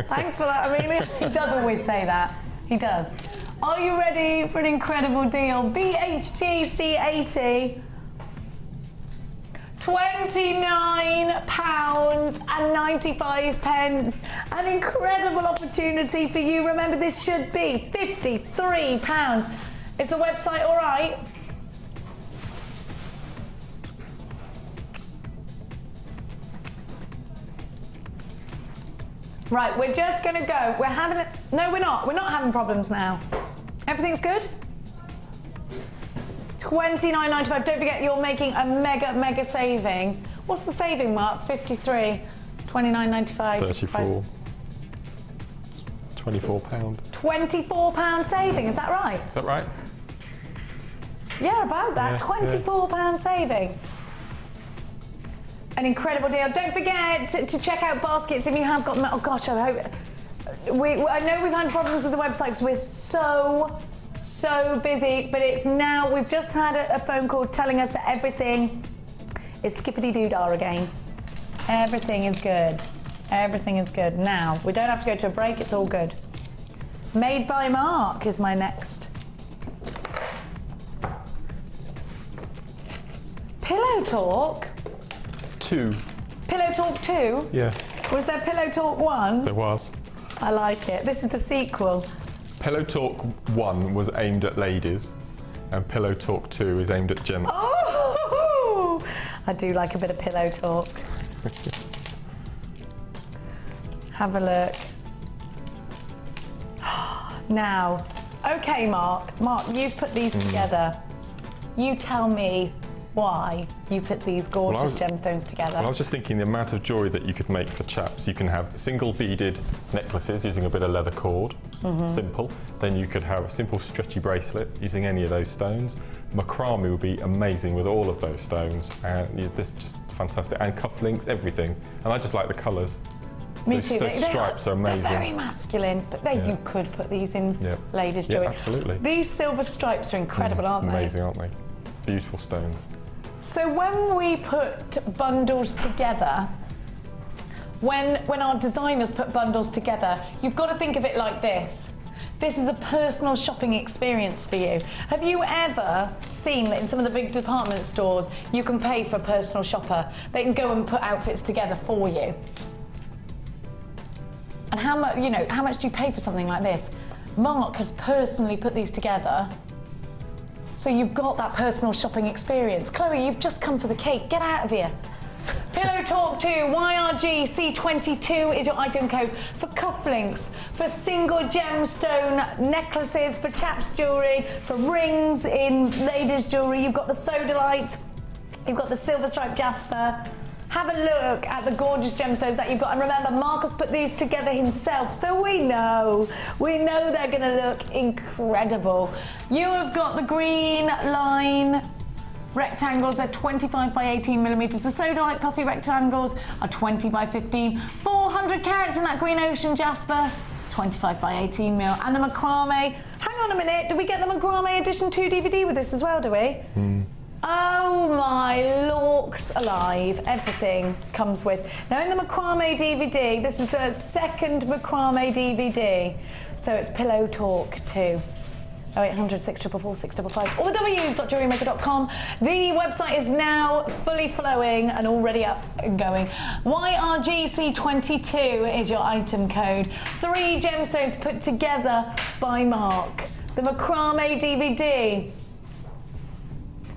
Thanks for that, Amelia. He does always say that. He does. Are you ready for an incredible deal? BHG C80. £29.95. An incredible opportunity for you. Remember, this should be £53. Is the website all right? Right, we're just gonna go. We're having no, we're not. We're not having problems now. Everything's good? £29.95. Don't forget, you're making a mega saving. What's the saving, Mark? 53. £29.95. 34. £24. £24 saving. Is that right? Is that right? Yeah, about that. £24 saving. An incredible deal. Don't forget to check out baskets if you have got them. Oh gosh, I hope. I know we've had problems with the website because we're so busy, but it's now. We've just had a phone call telling us that everything is skippity-doo-dah again. Everything is good. Everything is good. Now, we don't have to go to a break. It's all good. Made by Mark is my next. Pillow Talk. 2. Pillow Talk 2? Yes. Was there Pillow Talk 1? There was. I like it. This is the sequel. Pillow Talk 1 was aimed at ladies, and Pillow Talk 2 is aimed at gents. Oh! I do like a bit of Pillow Talk. Have a look. Now, okay, Mark, you've put these together. You tell me why you put these gorgeous gemstones together. Well, I was just thinking the amount of jewellery that you could make for chaps. You can have single beaded necklaces using a bit of leather cord, simple. Then you could have a simple stretchy bracelet using any of those stones. Macrame would be amazing with all of those stones, and this is just fantastic. And cufflinks, everything. And I just like the colours. Me too. Those stripes are amazing. They're very masculine, but then you could put these in ladies' jewellery. Yeah, absolutely. These silver stripes are incredible, aren't they? Amazing, aren't they? Beautiful stones. So when we put bundles together, when our designers put bundles together, you've got to think of it like this. This is a personal shopping experience for you. Have you ever seen that in some of the big department stores, you can pay for a personal shopper? They can go and put outfits together for you. And how much, you know, how much do you pay for something like this? Mark has personally put these together, so you've got that personal shopping experience. Chloe, you've just come for the cake. Get out of here. Pillow Talk 2, YRG-C22 is your item code for cufflinks, for single gemstone necklaces, for chaps jewellery, for rings in ladies' jewellery. You've got the sodalite, you've got the silver stripe jasper. Have a look at the gorgeous gemstones that you've got. And remember, Mark has put these together himself, so we know they're going to look incredible. You have got the green line rectangles, they're 25 by 18 millimeters. The sodalite puffy rectangles are 20 by 15. 400 carats in that green ocean jasper, 25 by 18 mil. And the macrame, hang on a minute, do we get the macrame edition 2 DVD with this as well, do we? Oh my lorks alive, everything comes with. Now in the macrame DVD, this is the second macrame DVD, so it's Pillow Talk 2. 0800 644 655 or www.jewellerymaker.com. The website is now fully flowing and already up and going. YRGC22 is your item code. 3 gemstones put together by Mark. The macrame DVD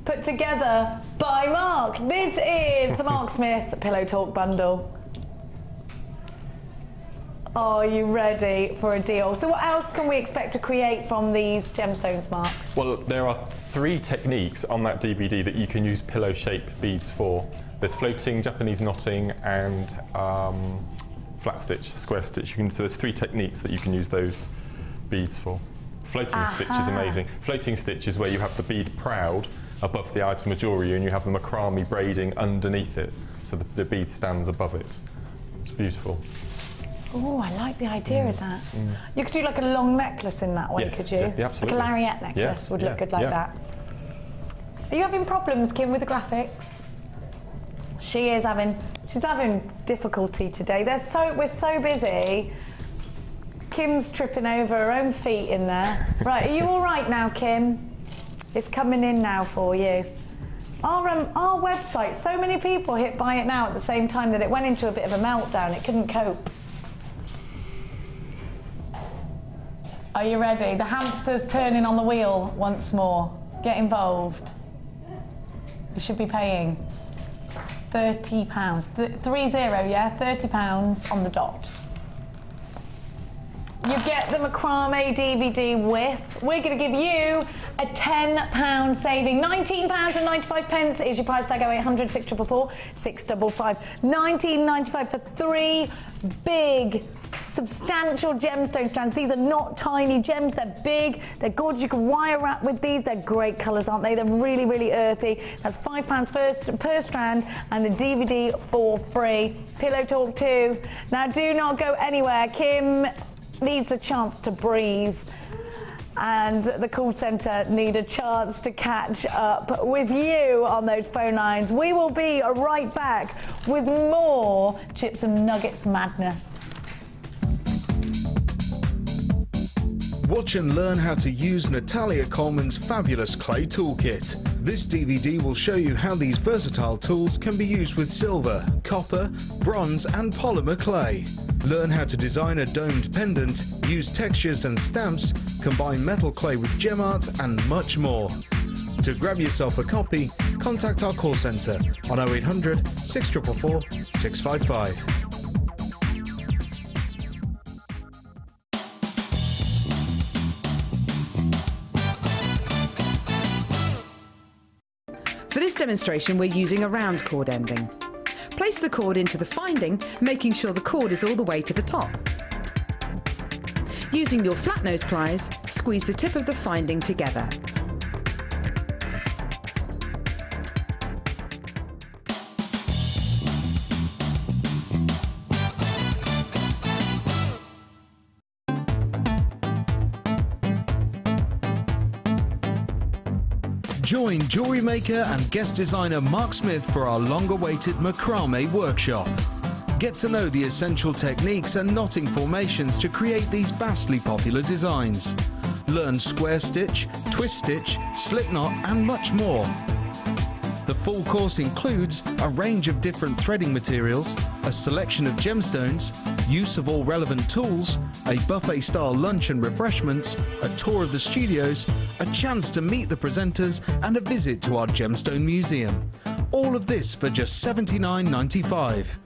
put together by Mark. This is the Mark Smith Pillow Talk bundle. Are you ready for a deal? So what else can we expect to create from these gemstones, Mark? Well, there are 3 techniques on that DVD that you can use pillow-shaped beads for. There's floating, Japanese knotting, and flat stitch, square stitch. So there's 3 techniques that you can use those beads for. Floating stitch is amazing. Floating stitch is where you have the bead proud above the item of jewellery and you have the macrame braiding underneath it, so the bead stands above it. It's beautiful. Oh, I like the idea of that. You could do like a long necklace in that way, could you? Yeah, absolutely. Like a lariat necklace would look good like that. Are you having problems, Kim, with the graphics? She's having difficulty today. We're so busy. Kim's tripping over her own feet in there. Right, are you all right now, Kim? It's coming in now for you. Our website, so many people hit buy it now at the same time that it went into a bit of a meltdown. It couldn't cope. Are you ready? The hamster's turning on the wheel once more. Get involved. You should be paying £30. 30, yeah? £30 on the dot. You get the macrame DVD with. We're going to give you a £10 saving. £19.95 is your price tag. 0800 644 655. £19.95 for 3 big, substantial gemstone strands. These are not tiny gems. They're big. They're gorgeous. You can wire wrap with these. They're great colours, aren't they? They're really, really earthy. That's £5 per strand, and the DVD for free. Pillow Talk 2. Now, do not go anywhere. Kim needs a chance to breathe, and the call centre need a chance to catch up with you on those phone lines. We will be right back with more Chips and Nuggets madness. Watch and learn how to use Natalia Coleman's fabulous clay toolkit. This DVD will show you how these versatile tools can be used with silver, copper, bronze and polymer clay. Learn how to design a domed pendant, use textures and stamps, combine metal clay with gem art and much more. To grab yourself a copy, contact our call centre on 0800 644 655. For this demonstration, we're using a round cord ending. Place the cord into the finding, making sure the cord is all the way to the top. Using your flat nose pliers, squeeze the tip of the finding together. Join Jewellery Maker and guest designer Mark Smith for our long-awaited macrame workshop. Get to know the essential techniques and knotting formations to create these vastly popular designs. Learn square stitch, twist stitch, slip knot and much more. The full course includes a range of different threading materials, a selection of gemstones, use of all relevant tools, a buffet-style lunch and refreshments, a tour of the studios, a chance to meet the presenters and a visit to our gemstone museum. All of this for just $79.95.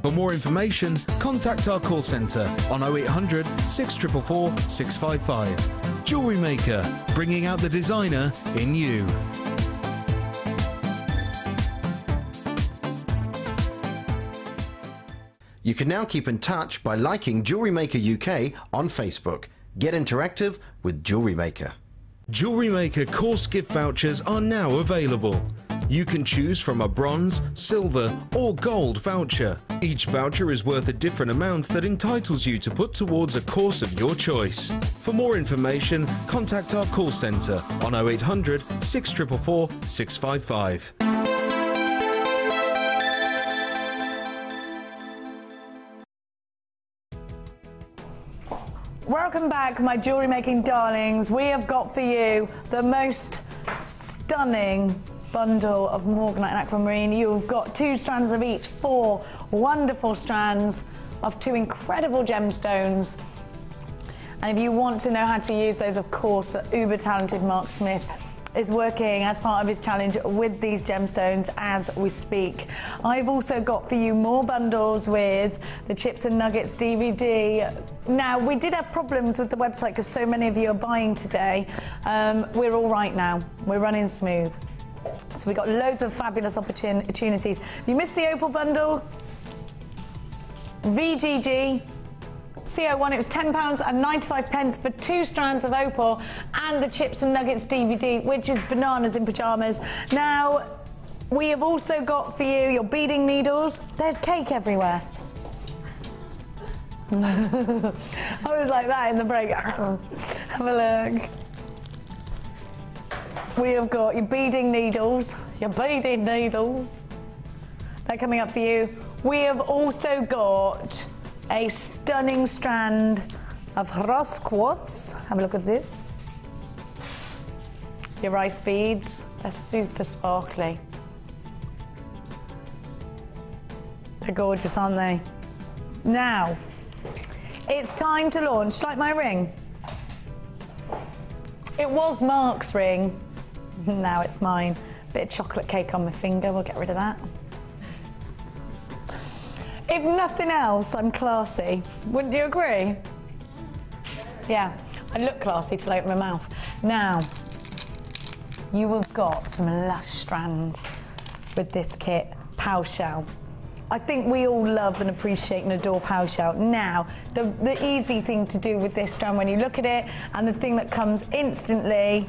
For more information, contact our call centre on 0800 644 655. Jewellery Maker, bringing out the designer in you. You can now keep in touch by liking Jewellery Maker UK on Facebook. Get interactive with Jewellery Maker. Jewellery Maker course gift vouchers are now available. You can choose from a bronze, silver or gold voucher. Each voucher is worth a different amount that entitles you to put towards a course of your choice. For more information, contact our call centre on 0800 644 655. Welcome back, my jewellery making darlings. We have got for you the most stunning bundle of Morganite and aquamarine. You've got 2 strands of each, 4 wonderful strands of 2 incredible gemstones. And if you want to know how to use those, of course, the uber talented Mark Smith is working as part of his challenge with these gemstones as we speak. I've also got for you more bundles with the Chips and Nuggets DVD. Now, we did have problems with the website because so many of you are buying today. We're all right now. We're running smooth. So we got loads of fabulous opportunities. If you missed the Opal bundle, VGG, CO1, it was £10.95 for 2 strands of opal and the Chips and Nuggets DVD, which is bananas in pyjamas. Now, we have also got for you your beading needles. There's cake everywhere. I was like that in the break. Have a look. We have got your beading needles. Your beading needles. They're coming up for you. We have also got a stunning strand of Ross quartz. Have a look at this. Your rice beads, they're super sparkly. They're gorgeous, aren't they? Now, it's time to launch. Like my ring. It was Mark's ring, now it's mine. Bit of chocolate cake on my finger, we'll get rid of that. If nothing else, I'm classy. Wouldn't you agree? Yeah, I look classy till I open my mouth. Now, you have got some lush strands with this kit. Pow shell. I think we all love and appreciate and adore pow shell. Now, the easy thing to do with this strand when you look at it, and the thing that comes instantly,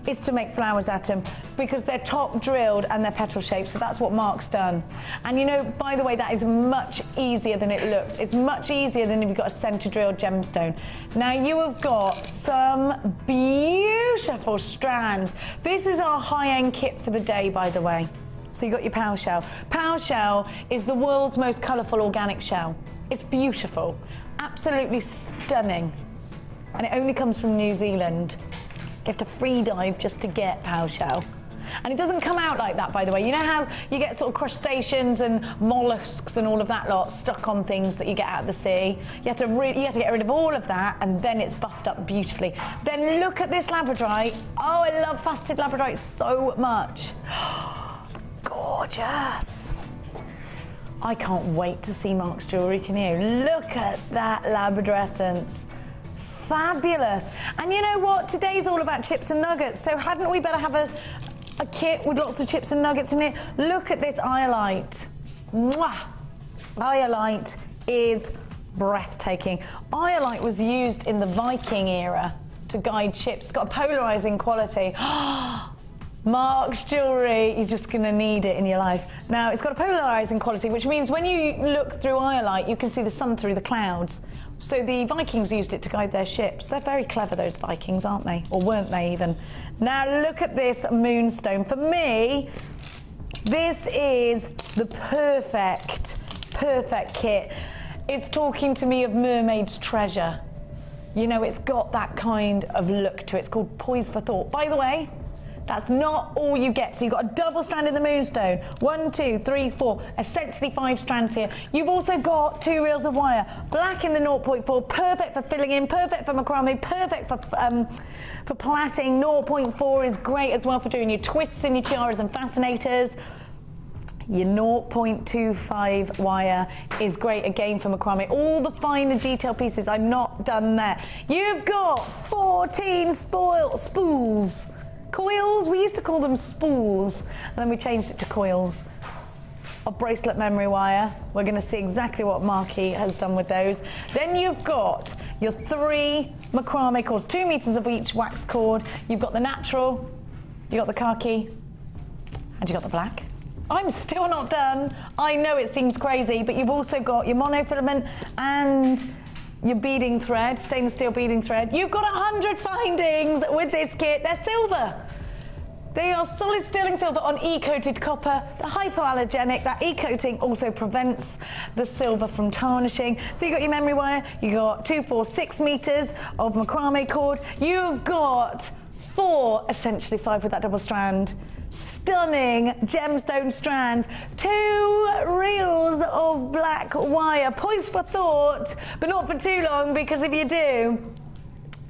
is to make flowers at them, because they're top drilled and they're petal shaped, so that's what Mark's done. And you know, by the way, that is much easier than it looks. It's much easier than if you've got a center drilled gemstone. Now you have got some beautiful strands. This is our high-end kit for the day, by the way. So you got your pow shell. Pow shell is the world's most colourful organic shell. It's beautiful, absolutely stunning. And it only comes from New Zealand. You have to free dive just to get pow shell. And it doesn't come out like that, by the way. You know how you get sort of crustaceans and mollusks and all of that lot stuck on things that you get out of the sea? You have to get rid of all of that, and then it's buffed up beautifully. Then look at this labradorite. Oh, I love faceted labradorite so much. Gorgeous. I can't wait to see Mark's jewellery, can you? Look at that Labrador essence. Fabulous. And you know what? Today's all about chips and nuggets, so hadn't we better have a kit with lots of chips and nuggets in it? Look at this iolite. Mwah! Iolite is breathtaking. Iolite was used in the Viking era to guide ships. It's got a polarising quality. Mark's jewellery, you're just going to need it in your life. Now, it's got a polarising quality, which means when you look through iolite, you can see the sun through the clouds. So the Vikings used it to guide their ships. They're very clever, those Vikings, aren't they? Or weren't they even? Now, look at this moonstone. For me, this is the perfect perfect kit. It's talking to me of mermaid's treasure. You know, it's got that kind of look to it. It's called Poise for Thought. By the way, that's not all you get. So you've got a double strand in the moonstone. 1, 2, 3, 4, essentially 5 strands here. You've also got 2 reels of wire. Black in the 0.4, perfect for filling in, perfect for macrame, perfect for plaiting. 0.4 is great as well for doing your twists and your tiaras and fascinators. Your 0.25 wire is great again for macrame. All the finer detail pieces, I'm not done there. You've got 14 spools. Coils, we used to call them spools, and then we changed it to coils of bracelet memory wire. We're going to see exactly what Marky has done with those. Then you've got your 3 macrame cords, 2 meters of each wax cord. You've got the natural, you've got the khaki, and you've got the black. I'm still not done. I know it seems crazy, but you've also got your monofilament and your beading thread, stainless steel beading thread. You've got 100 findings with this kit. They're silver. They are solid sterling silver on e-coated copper. They're hypoallergenic. That e-coating also prevents the silver from tarnishing. So you've got your memory wire. You've got 2, 4, 6 meters of macrame cord. You've got 4, essentially 5 with that double strand. Stunning gemstone strands, 2 reels of black wire. Poise for thought, but not for too long, because if you do,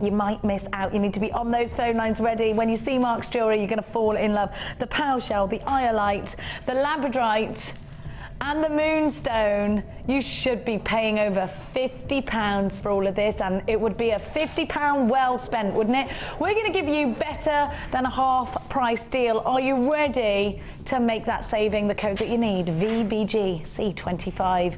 you might miss out. You need to be on those phone lines ready. When you see Mark's jewellery, you're going to fall in love. The pow shell, the iolite, the labradorite, and the moonstone. You should be paying over £50 for all of this, and it would be a £50 well spent, wouldn't it? We're going to give you better than a half price deal. Are you ready to make that saving the code that you need? VBGC25.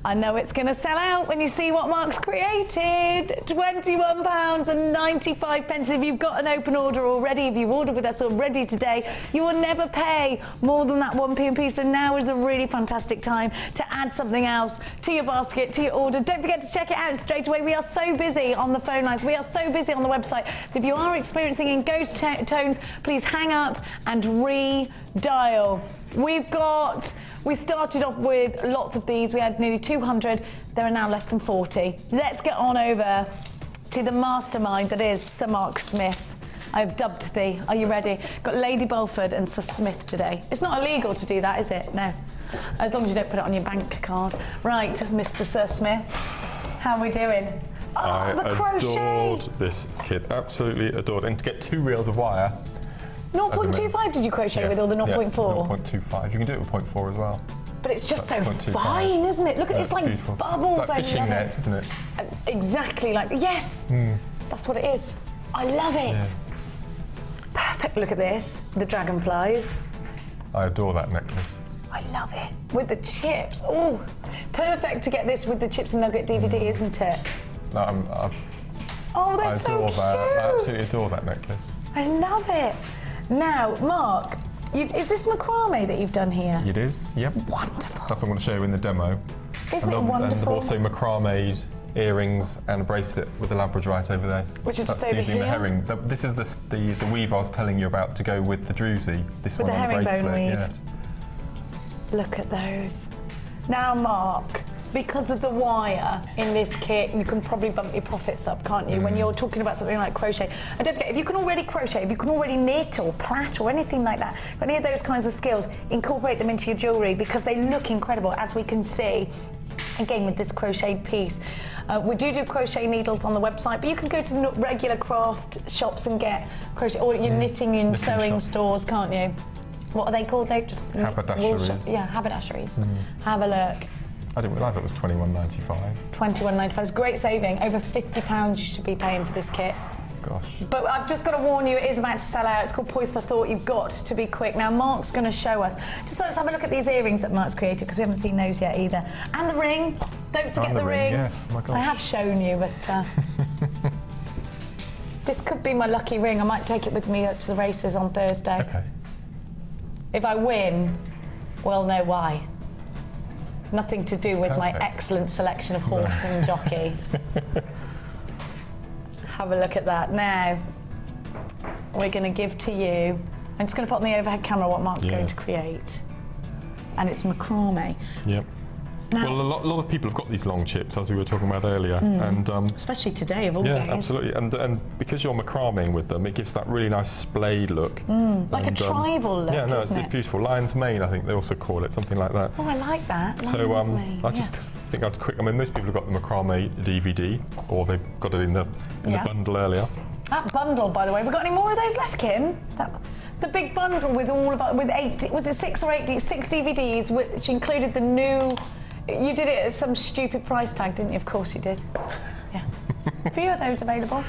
I know it's going to sell out when you see what Mark's created. £21.95. If you've got an open order already, if you've ordered with us already today, you will never pay more than that 1p. So now is a really fantastic time to add something else to your basket, to your order. Don't forget to check it out straight away. We are so busy on the phone lines. We are so busy on the website. If you are experiencing in ghost tones, please hang up and redial. We started off with lots of these. We had nearly 200. There are now less than 40. Let's get on over to the mastermind that is Sir Mark Smith. I've dubbed thee. Are you ready? Got Lady Bulford and Sir Smith today. It's not illegal to do that, is it? No. As long as you don't put it on your bank card. Right, Mr. Sir Smith. How are we doing? Oh, the crochet! I adored this kit. Absolutely adored. And to get 2 reels of wire. 0.25 did you crochet with, or the 0.4? Yeah, 0.25. You can do it with 0.4 as well. But it's just so fine, isn't it? Look at this, like beautiful. bubbles. It's like fishing net, isn't it? Exactly like, yes, that's what it is. I love it. Yeah. Perfect, look at this, the dragonflies. I adore that necklace. I love it. With the chips, oh, perfect to get this with the chips and nugget DVD, isn't it? No, oh, they're so cute. I absolutely adore that necklace. I love it. Now, Mark, is this macrame that you've done here? It is, yep. Wonderful. That's what I'm going to show you in the demo. Isn't it wonderful? And also macrame earrings and a bracelet with the labradorite over there. Which is just over using here? The herring. This is the weave I was telling you about to go with the Druzy. This with one the on the bracelet. weave. Yes. Look at those. Now, Mark, because of the wire in this kit, you can probably bump your profits up, can't you, when you're talking about something like crochet. And don't forget, if you can already crochet, if you can already knit or plait or anything like that, any of those kinds of skills, incorporate them into your jewellery because they look incredible, as we can see, again, with this crocheted piece. We do crochet needles on the website, but you can go to the regular craft shops and get crochet, or your knitting and sewing stores, can't you? What are they called? They just haberdasheries. Yeah, haberdasheries. Have a look. I didn't realise it was £21.95. £21.95 is great saving. Over £50 you should be paying for this kit. Gosh. But I've just got to warn you, it is about to sell out. It's called Poise for Thought. You've got to be quick. Now, Mark's going to show us. Just let's have a look at these earrings that Mark's created, because we haven't seen those yet either. And the ring. Don't forget the ring. Yes, oh my gosh. I have shown you, but this could be my lucky ring. I might take it with me to the races on Thursday. Okay. If I win, we'll know why. Nothing to do with my excellent selection of horse and jockey. Have a look at that. Now, we're going to give to you, I'm just going to put on the overhead camera what Mark's going to create. And it's macrame. Yep. Now, well, a lot of people have got these long chips, as we were talking about earlier, and especially today of all days. Yeah, absolutely, and because you're macrameing with them, it gives that really nice splayed look, like a tribal look. Yeah, no, it's it? beautiful. Lion's mane, I think they also call it, something like that. Oh, I like that. So I just think I'd quick. I mean, most people have got the macrame DVD, or they've got it in the bundle earlier. That bundle, by the way, we got any more of those left, Kim? The big bundle with all of with 8, was it 6 DVDs, which included the new. You did it at some stupid price tag, didn't you? Of course you did. Yeah. A few of those available.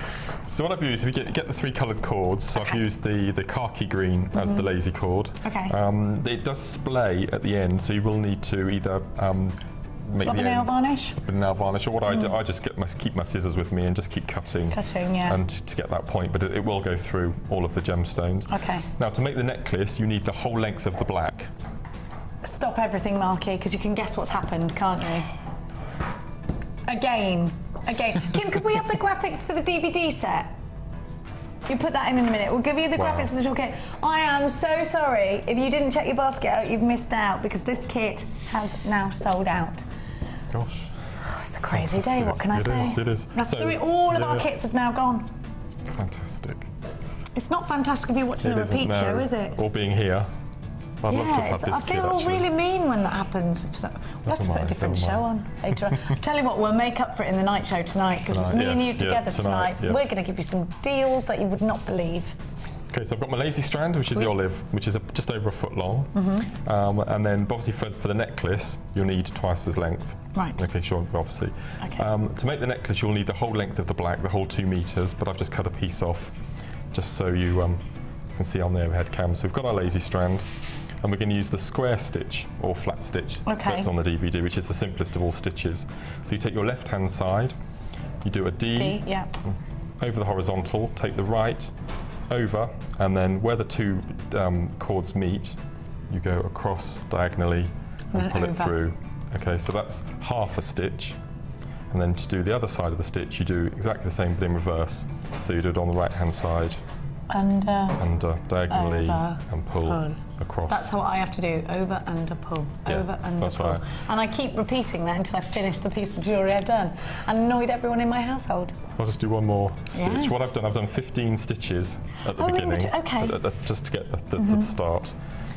So what I've used, we get the 3 coloured cords. So I've used the khaki green as the lazy cord. Okay. It does splay at the end, so you will need to either make the nail varnish. Nail varnish, or what I do, I just keep my scissors with me and just keep cutting. And to get that point, but it will go through all of the gemstones. Okay. Now to make the necklace, you need the whole length of the black. Stop everything, Marky, because you can guess what's happened, can't you? Again. Kim, could we have the graphics for the DVD set? You put that in a minute. We'll give you the graphics for the toolkit. I am so sorry. If you didn't check your basket out, you've missed out, because this kit has now sold out. Gosh. Oh, it's a crazy day, what can I say? It is. All of our kits have now gone. Fantastic. It's not fantastic if you're watching the repeat show, is it? Or being here. I'd love to have had this I feel really mean when that happens. We'll have to put a different show on later on. I'll tell you what, we'll make up for it in the night show tonight, because me and you together tonight, we're going to give you some deals that you would not believe. Okay, so I've got my lazy strand, which is the olive, which is just over 1 foot long. And then obviously for the necklace, you'll need twice as length. Right. Okay, sure, obviously. Okay. To make the necklace, you'll need the whole length of the black, the whole 2 meters, but I've just cut a piece off, just so you can see on the overhead cam. So we've got our lazy strand, and we're going to use the square stitch or flat stitch that's on the DVD, which is the simplest of all stitches. So you take your left-hand side, you do a D, over the horizontal, take the right, over, and then where the 2 cords meet, you go across diagonally and pull it through. Okay, so that's half a stitch. And then to do the other side of the stitch, you do exactly the same but in reverse. So you do it on the right-hand side, under, diagonally, and pull across. That's what I have to do, over, under, pull, over, under, pull. Right. And I keep repeating that until I finish the piece of jewellery I've done, and annoyed everyone in my household. I'll just do one more stitch. What I've done 15 stitches at the beginning, just to get the start.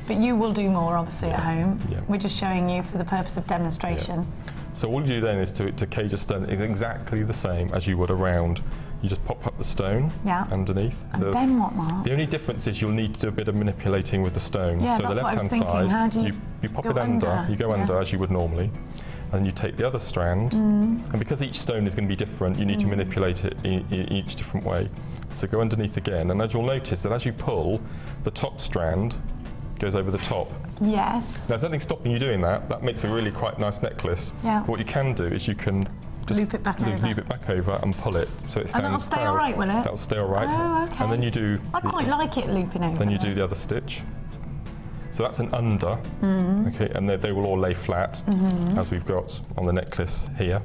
But you will do more, obviously, at home. We're just showing you for the purpose of demonstration. So all you do then is to cage a stone is exactly the same as you would around. You just pop up the stone underneath. And then what, Mark? The only difference is you'll need to do a bit of manipulating with the stone. Yeah, so that's the left-hand side, side, you pop it under, you go under as you would normally, and you take the other strand, and because each stone is going to be different, you need to manipulate it in each different way. So go underneath again, and as you'll notice that as you pull, the top strand goes over the top. Yes. Now, there's nothing stopping you doing that. That makes a really quite nice necklace. Yeah. But what you can do is you can just loop it back over and pull it so it stands. And that'll stay all right, will it? That'll stay all right. Oh, okay. And then you do. I quite like it looping over. Then you do the other stitch. So that's an under. Okay, and they will all lay flat as we've got on the necklace here.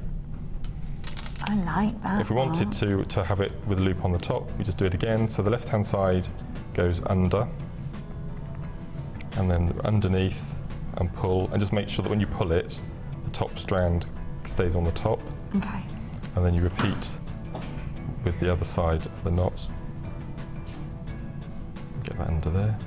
I like that. If we wanted to have it with a loop on the top, we just do it again. So the left-hand side goes under, and then underneath and pull, and just make sure that when you pull it, the top strand stays on the top. Okay. And then you repeat with the other side of the knot. Get that under there.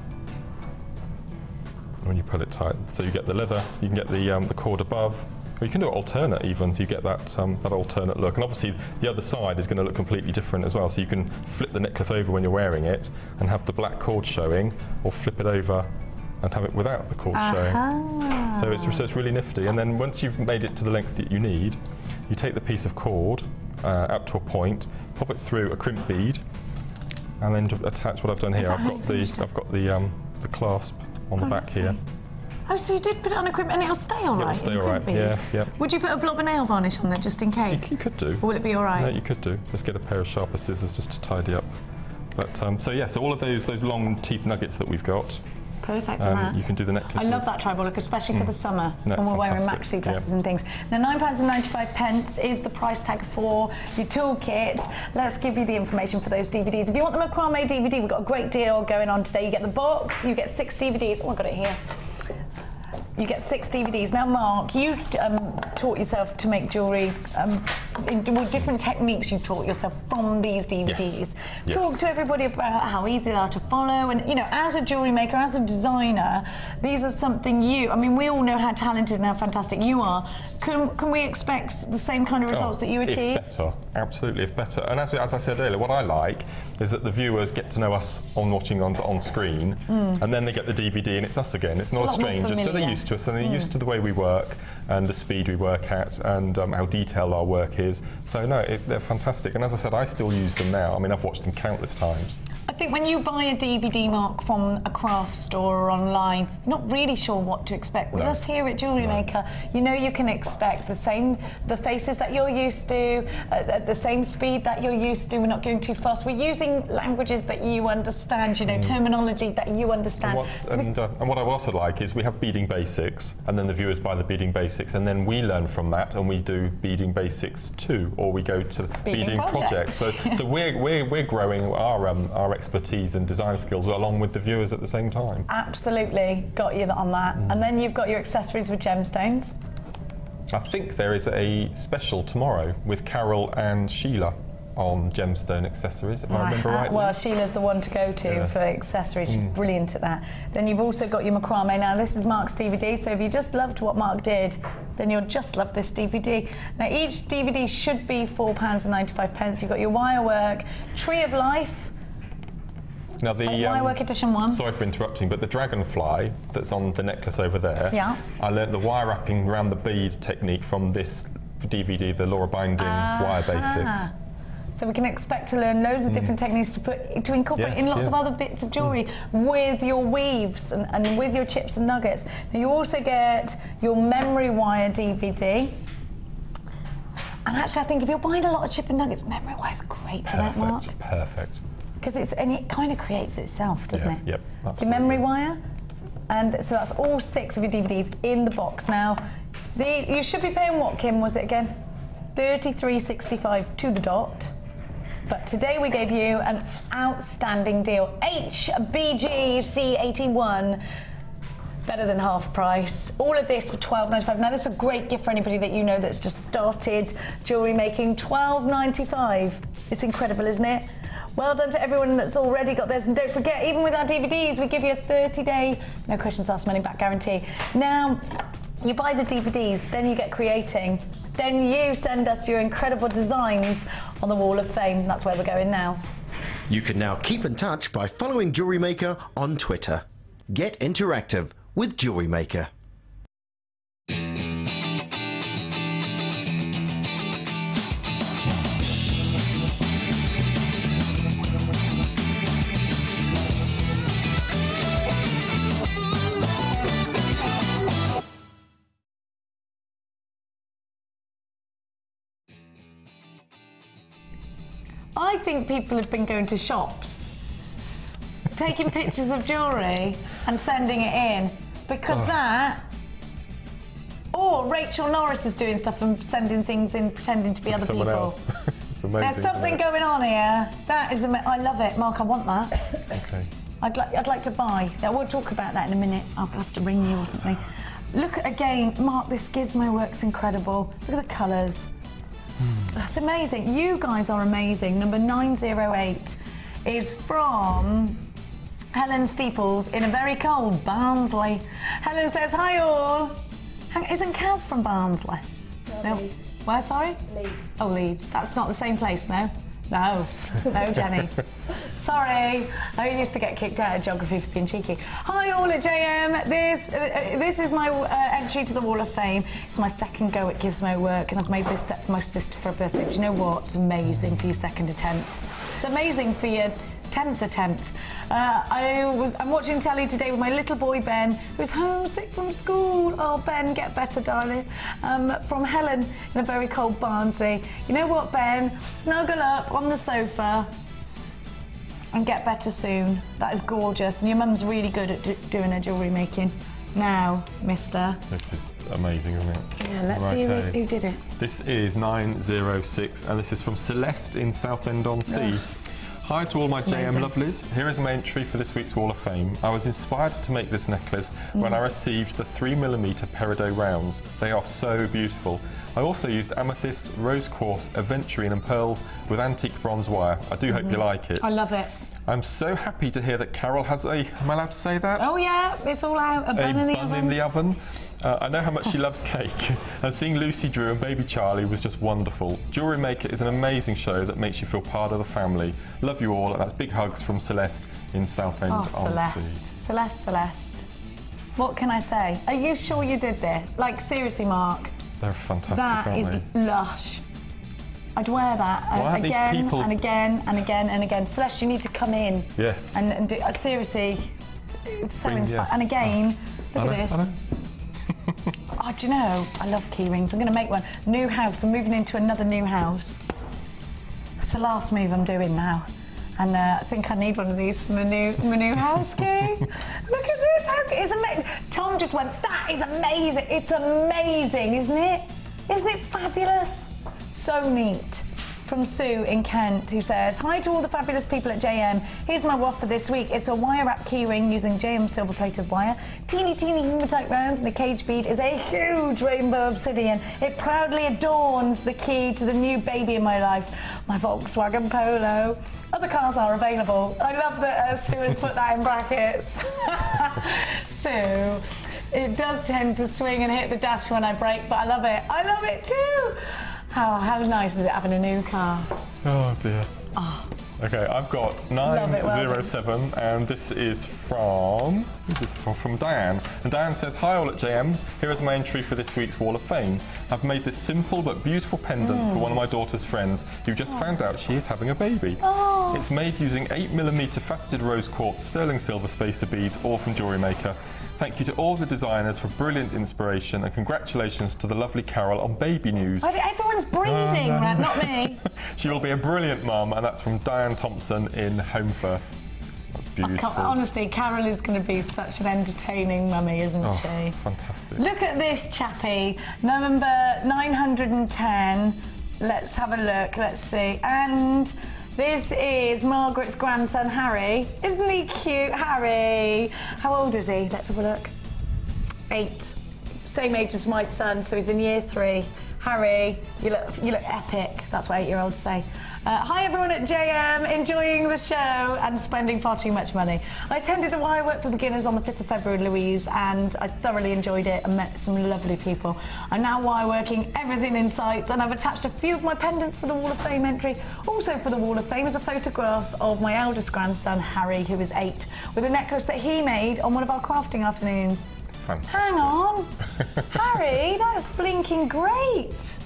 And when you pull it tight, so you get the leather, you can get the cord above, or you can do it alternate even, so you get that that alternate look. And obviously the other side is going to look completely different as well, so you can flip the necklace over when you're wearing it and have the black cord showing, or flip it over and have it without the cord showing. So it's really nifty. And then once you've made it to the length that you need, you take the piece of cord up to a point, pop it through a crimp bead, and then attach what I've done here. I've got the clasp on the back here. Oh, so you did put it on a crimp and it'll stay all right? It'll stay all right, yes, yep. Would you put a blob of nail varnish on there just in case? You could do. Or will it be all right? No, you could do. Just get a pair of sharper scissors just to tidy up. But so all of those long teeth nuggets that we've got. Perfect for that. You can do the necklace. I love that tribal look, especially for the summer when we're wearing maxi dresses and things. Now, £9.95 is the price tag for your toolkit. Let's give you the information for those DVDs. If you want the macrame DVD, we've got a great deal going on today. You get the box, you get 6 DVDs. Oh, I got it here. You get 6 DVDs. Now, Mark, you taught yourself to make jewellery with different techniques you've taught yourself from these DVDs. Yes. Talk to everybody about how easy they are to follow. And, you know, as a jewellery maker, as a designer, these are something I mean, we all know how talented and how fantastic you are. Can we expect the same kind of results that you achieve? If better, absolutely, if better. And as I said earlier, what I like is that the viewers get to know us watching on screen, and then they get the DVD and it's us again. It's not a stranger, so they're used to us and they're used to the way we work and the speed we work at and how detailed our work is. So no, they're fantastic. And as I said, I still use them now. I mean, I've watched them countless times. I think when you buy a DVD, Mark, from a craft store or online, you're not really sure what to expect. With us here at Jewellery Maker, you know you can expect the faces that you're used to, at the same speed that you're used to. We're not going too fast. We're using languages that you understand, you know, terminology that you understand. And what I also like is we have beading basics, and then the viewers buy the beading basics, and then we learn from that, and we do beading basics too, or we go to beading projects. So we're growing our expertise and design skills along with the viewers at the same time. Absolutely, got you on that. And then you've got your accessories with gemstones. I think there is a special tomorrow with Carol and Sheila on gemstone accessories, if I remember rightly. Well, Sheila's the one to go to for accessories. She's brilliant at that. Then you've also got your macrame. Now, this is Mark's DVD, so if you just loved what Mark did, then you'll just love this DVD. Now, each DVD should be £4.95. You've got your wire work, Tree of Life. Now the wire work edition 1. Sorry for interrupting, but the dragonfly that's on the necklace over there. Yeah. I learnt the wire wrapping around the bead technique from this DVD, the Laura Binding wire basics. So we can expect to learn loads of different techniques to incorporate in lots of other bits of jewellery with your weaves and with your chips and nuggets. Now you also get your memory wire DVD. And actually, I think if you're buying a lot of chip and nuggets, memory wire is great for that, Mark. Perfect. Because it kind of creates itself, doesn't it? Yep. So memory wire, and so that's all 6 of your DVDs in the box. Now, you should be paying what, Kim? Was it again? $33.65 to the dot. But today we gave you an outstanding deal. HBGC81. Better than half price. All of this for $12.95. Now, this is a great gift for anybody that you know that's just started jewellery making. $12.95. It's incredible, isn't it? Well done to everyone that's already got this. And don't forget, even with our DVDs, we give you a 30-day, no questions asked, money back guarantee. Now, you buy the DVDs, then you get creating. Then you send us your incredible designs on the Wall of Fame. That's where we're going now. You can now keep in touch by following Jewellery Maker on Twitter. Get interactive with Jewellery Maker. I think people have been going to shops, taking pictures of jewellery and sending it in, because or Rachel Norris is doing stuff and sending things in, pretending to be other people. Else. It's amazing. There's something going on here. That is amazing. I love it, Mark. I want that. Okay. I'd like to buy. Now, we'll talk about that in a minute. I'll have to ring you or something. Look again, Mark. This gizmo work's incredible. Look at the colours. That's amazing. You guys are amazing. Number 908 is from Helen Steeples in a very cold Barnsley. Helen says, hi all. Isn't Kaz from Barnsley? No. Where, sorry? Leeds. Oh, Leeds. That's not the same place, no? No, Jenny. Sorry, I used to get kicked out of geography for being cheeky. Hi all at JM. This is my entry to the Wall of Fame. It's my second go at gizmo work, and I've made this set for my sister for her birthday. Do you know what? It's amazing for your second attempt. It's amazing for your 10th attempt. I'm watching telly today with my little boy Ben, who's homesick from school. Oh, Ben, get better, darling. From Helen in a very cold Barnsley. You know what, Ben? Snuggle up on the sofa and get better soon. That is gorgeous. And your mum's really good at doing her jewellery making. Now, mister. This is amazing, isn't it? Yeah, let's see who did it. This is 906, and this is from Celeste in Southend-on-Sea. Hi to all my It's JM amazing. lovelies. Here is my entry for this week's Wall of Fame. I was inspired to make this necklace when I received the 3mm peridot rounds. They are so beautiful. I also used amethyst, rose quartz, aventurine and pearls with antique bronze wire. I do hope you like it. I love it. I'm so happy to hear that Carol has a, am I allowed to say that? Oh yeah, it's all out. A bun in the oven. I know how much she loves cake, and seeing Lucy Drew and baby Charlie was just wonderful. Jewellery Maker is an amazing show that makes you feel part of the family. Love you all, and that's big hugs from Celeste in Southend on Celeste. Sea. Celeste. What can I say? Are you sure you did this? Like, seriously, Mark. They're fantastic, That aren't is they? lush. I'd wear that Why again these people... and again and again and again. Celeste, you need to come in. Yes. And do, seriously, it's so Bring- inspiring. yeah. And again, look I at know, this. I know. Oh, do you know, I love key rings. I'm going to make one. New house. I'm moving into another new house. It's the last move I'm doing now. And I think I need one of these for my new house key. Look at this. It's amazing. Tom just went, that is amazing. It's amazing, isn't it? Isn't it fabulous? So neat. From Sue in Kent, who says, hi to all the fabulous people at JM. Here's my waft for this week. It's a wire wrap keyring using JM silver plated wire, teeny hematite rounds, and the cage bead is a huge rainbow obsidian. It proudly adorns the key to the new baby in my life, my Volkswagen Polo. Other cars are available. I love that Sue has put that in brackets. Sue, it does tend to swing and hit the dash when I brake, but I love it. I love it too. How nice is it having a new car? Oh dear. Oh. Okay, I've got 907, and this is from Diane. And Diane says, hi all at JM, here is my entry for this week's Wall of Fame. I've made this simple but beautiful pendant for one of my daughter's friends who just found out she is having a baby. Oh. It's made using 8mm faceted rose quartz, sterling silver spacer beads, all from Jewellery Maker. Thank you to all the designers for brilliant inspiration, and congratulations to the lovely Carol on baby news. Everyone's breathing, right? Not me. She will be a brilliant mum, and that's from Diane Thompson in Homefirth. That's beautiful. Honestly, Carol is going to be such an entertaining mummy, isn't she? Fantastic. Look at this chappie, number 910. Let's have a look, let's see. And this is Margaret's grandson, Harry. Isn't he cute, Harry? How old is he? Let's have a look. 8. Same age as my son, so he's in year 3. Harry, you look epic. That's what 8-year-olds say. Hi everyone at JM, enjoying the show and spending far too much money. I attended the Wire Work for Beginners on the 5th of February, Louise, and I thoroughly enjoyed it and met some lovely people. I'm now wire working everything in sight, and I've attached a few of my pendants for the Wall of Fame entry. Also for the Wall of Fame is a photograph of my eldest grandson, Harry, who is 8, with a necklace that he made on one of our crafting afternoons. Fantastic. Hang on. Harry, that is blinking great.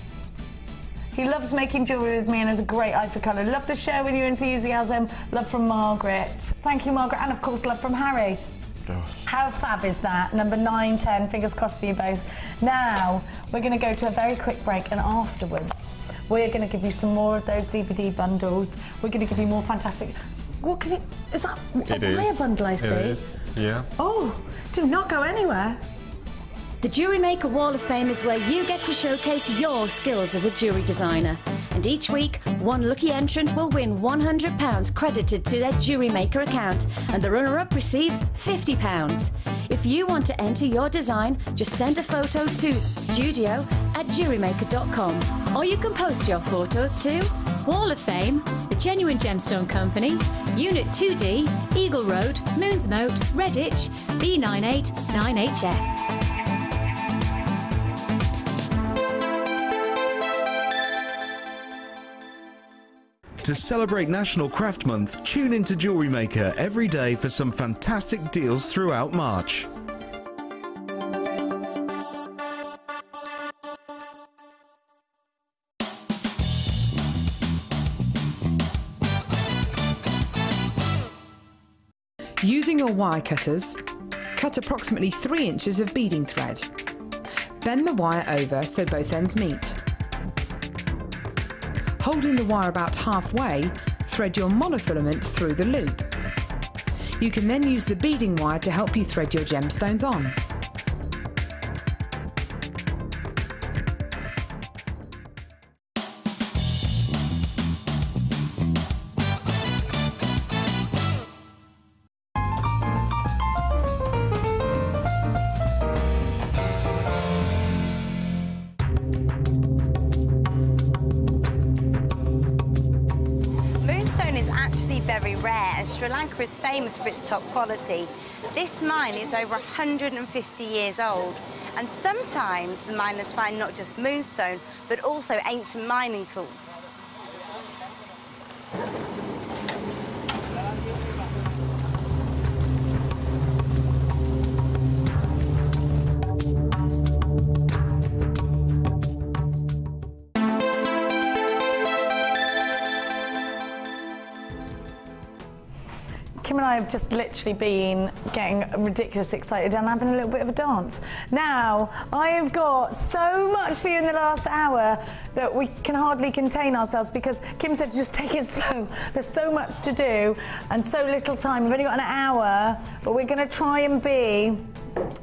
He loves making jewellery with me and has a great eye for colour. Love the show and your enthusiasm. Love from Margaret. Thank you, Margaret. And, of course, love from Harry. Gosh. How fab is that? Number 910. Fingers crossed for you both. Now, we're going to go to a very quick break, and afterwards, we're going to give you some more of those DVD bundles. We're going to give you more fantastic... What can you... Is that a wire bundle I see? It is, yeah. Oh, do not go anywhere. The Jewellery Maker Wall of Fame is where you get to showcase your skills as a jewellery designer. And each week, one lucky entrant will win £100 credited to their Jewellery Maker account, and the runner-up receives £50. If you want to enter your design, just send a photo to studio@jewellerymaker.com, or you can post your photos to Wall of Fame, The Genuine Gemstone Company, Unit 2D, Eagle Road, Moonsmote, Redditch, B989HF. To celebrate National Craft Month, tune into Jewellery Maker every day for some fantastic deals throughout March. Using your wire cutters, cut approximately 3 inches of beading thread. Bend the wire over so both ends meet. Holding the wire about halfway, thread your monofilament through the loop. You can then use the beading wire to help you thread your gemstones on. very rare, and Sri Lanka is famous for its top quality. This mine is over 150 years old, and sometimes the miners find not just moonstone, but also ancient mining tools. Kim and I have just literally been getting ridiculously excited and having a little bit of a dance. Now, I have got so much for you in the last hour that we can hardly contain ourselves, because Kim said just take it slow. There's so much to do and so little time. We've only got an hour, but we're going to try and be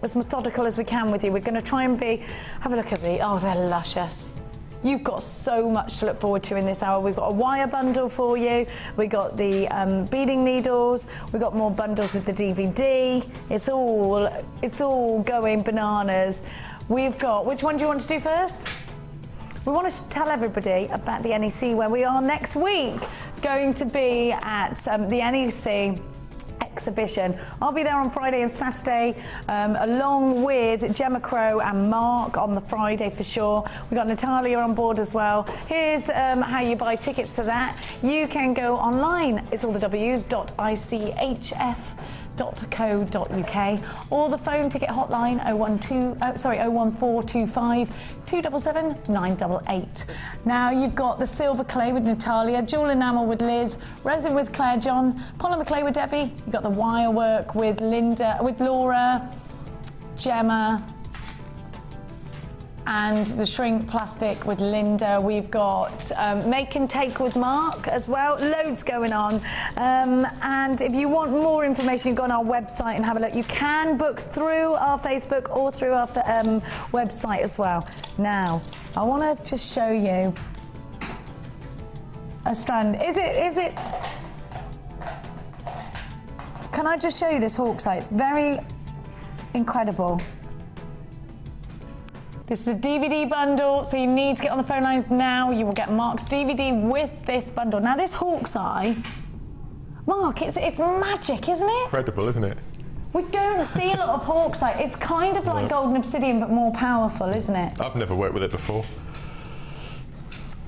as methodical as we can with you. We're going to try and be... Have a look at these. Oh, they're luscious. You've got so much to look forward to in this hour. We've got a wire bundle for you. We've got the beading needles. We've got more bundles with the DVD. It's all going bananas. We've got, which one do you want to do first? We want to tell everybody about the NEC, where we are next week. Going to be at the NEC exhibition. I'll be there on Friday and Saturday, along with Gemma Crow and Mark on the Friday for sure. We've got Natalia on board as well. Here's how you buy tickets to that. You can go online. It's all the w's.ichf.co.uk, or the phone ticket hotline 01425 277 988. Now you've got the silver clay with Natalia, jewel enamel with Liz, resin with Claire John, polymer clay with Debbie. You've got the wire work with Laura, Gemma, and the shrink plastic with Linda. We've got make and take with Mark as well. Loads going on. And if you want more information, you go on our website and have a look. You can book through our Facebook or through our website as well. Now, I want to just show you a strand. Is it? Can I just show you this hawkseye? It's very incredible. This is a DVD bundle, so you need to get on the phone lines now. You will get Mark's DVD with this bundle. Now, this hawkseye, Mark, it's magic, isn't it? Incredible, isn't it? We don't see a lot of hawkseye. It's kind of like golden obsidian, but more powerful, isn't it? I've never worked with it before.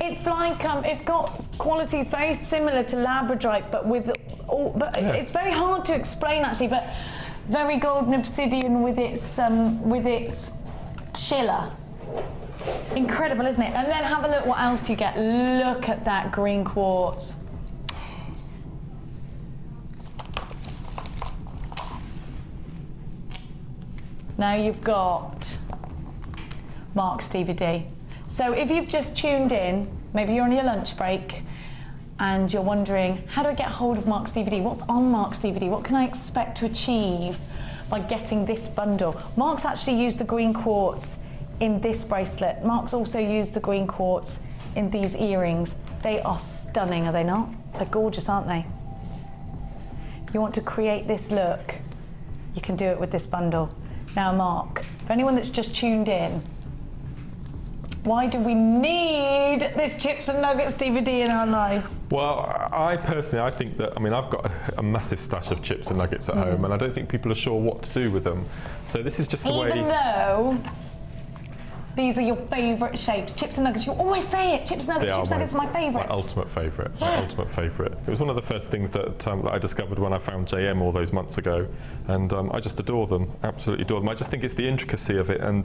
It's like it's got qualities very similar to labradorite, but it's very hard to explain actually. But very golden obsidian with its schiller. Incredible, isn't it? And then have a look what else you get. Look at that green quartz. Now you've got Mark's DVD. So if you've just tuned in, maybe you're on your lunch break and you're wondering, how do I get hold of Mark's DVD? What's on Mark's DVD? What can I expect to achieve by getting this bundle? Mark's actually used the green quartz in this bracelet. Mark's also used the green quartz in these earrings. They are stunning, are they not? They're gorgeous, aren't they? If you want to create this look, you can do it with this bundle. Now, Mark, for anyone that's just tuned in, why do we need this Chips and Nuggets DVD in our life? Well, I personally think that, I mean, I've got a massive stash of chips and nuggets at home, and I don't think people are sure what to do with them. So this is just a way... Even though these are your favourite shapes, chips and nuggets, you always say it, chips and nuggets, chips and nuggets are my favourite. My ultimate favourite, my ultimate favourite. It was one of the first things that I discovered when I found JM all those months ago, and I just adore them, absolutely adore them. I just think it's the intricacy of it, and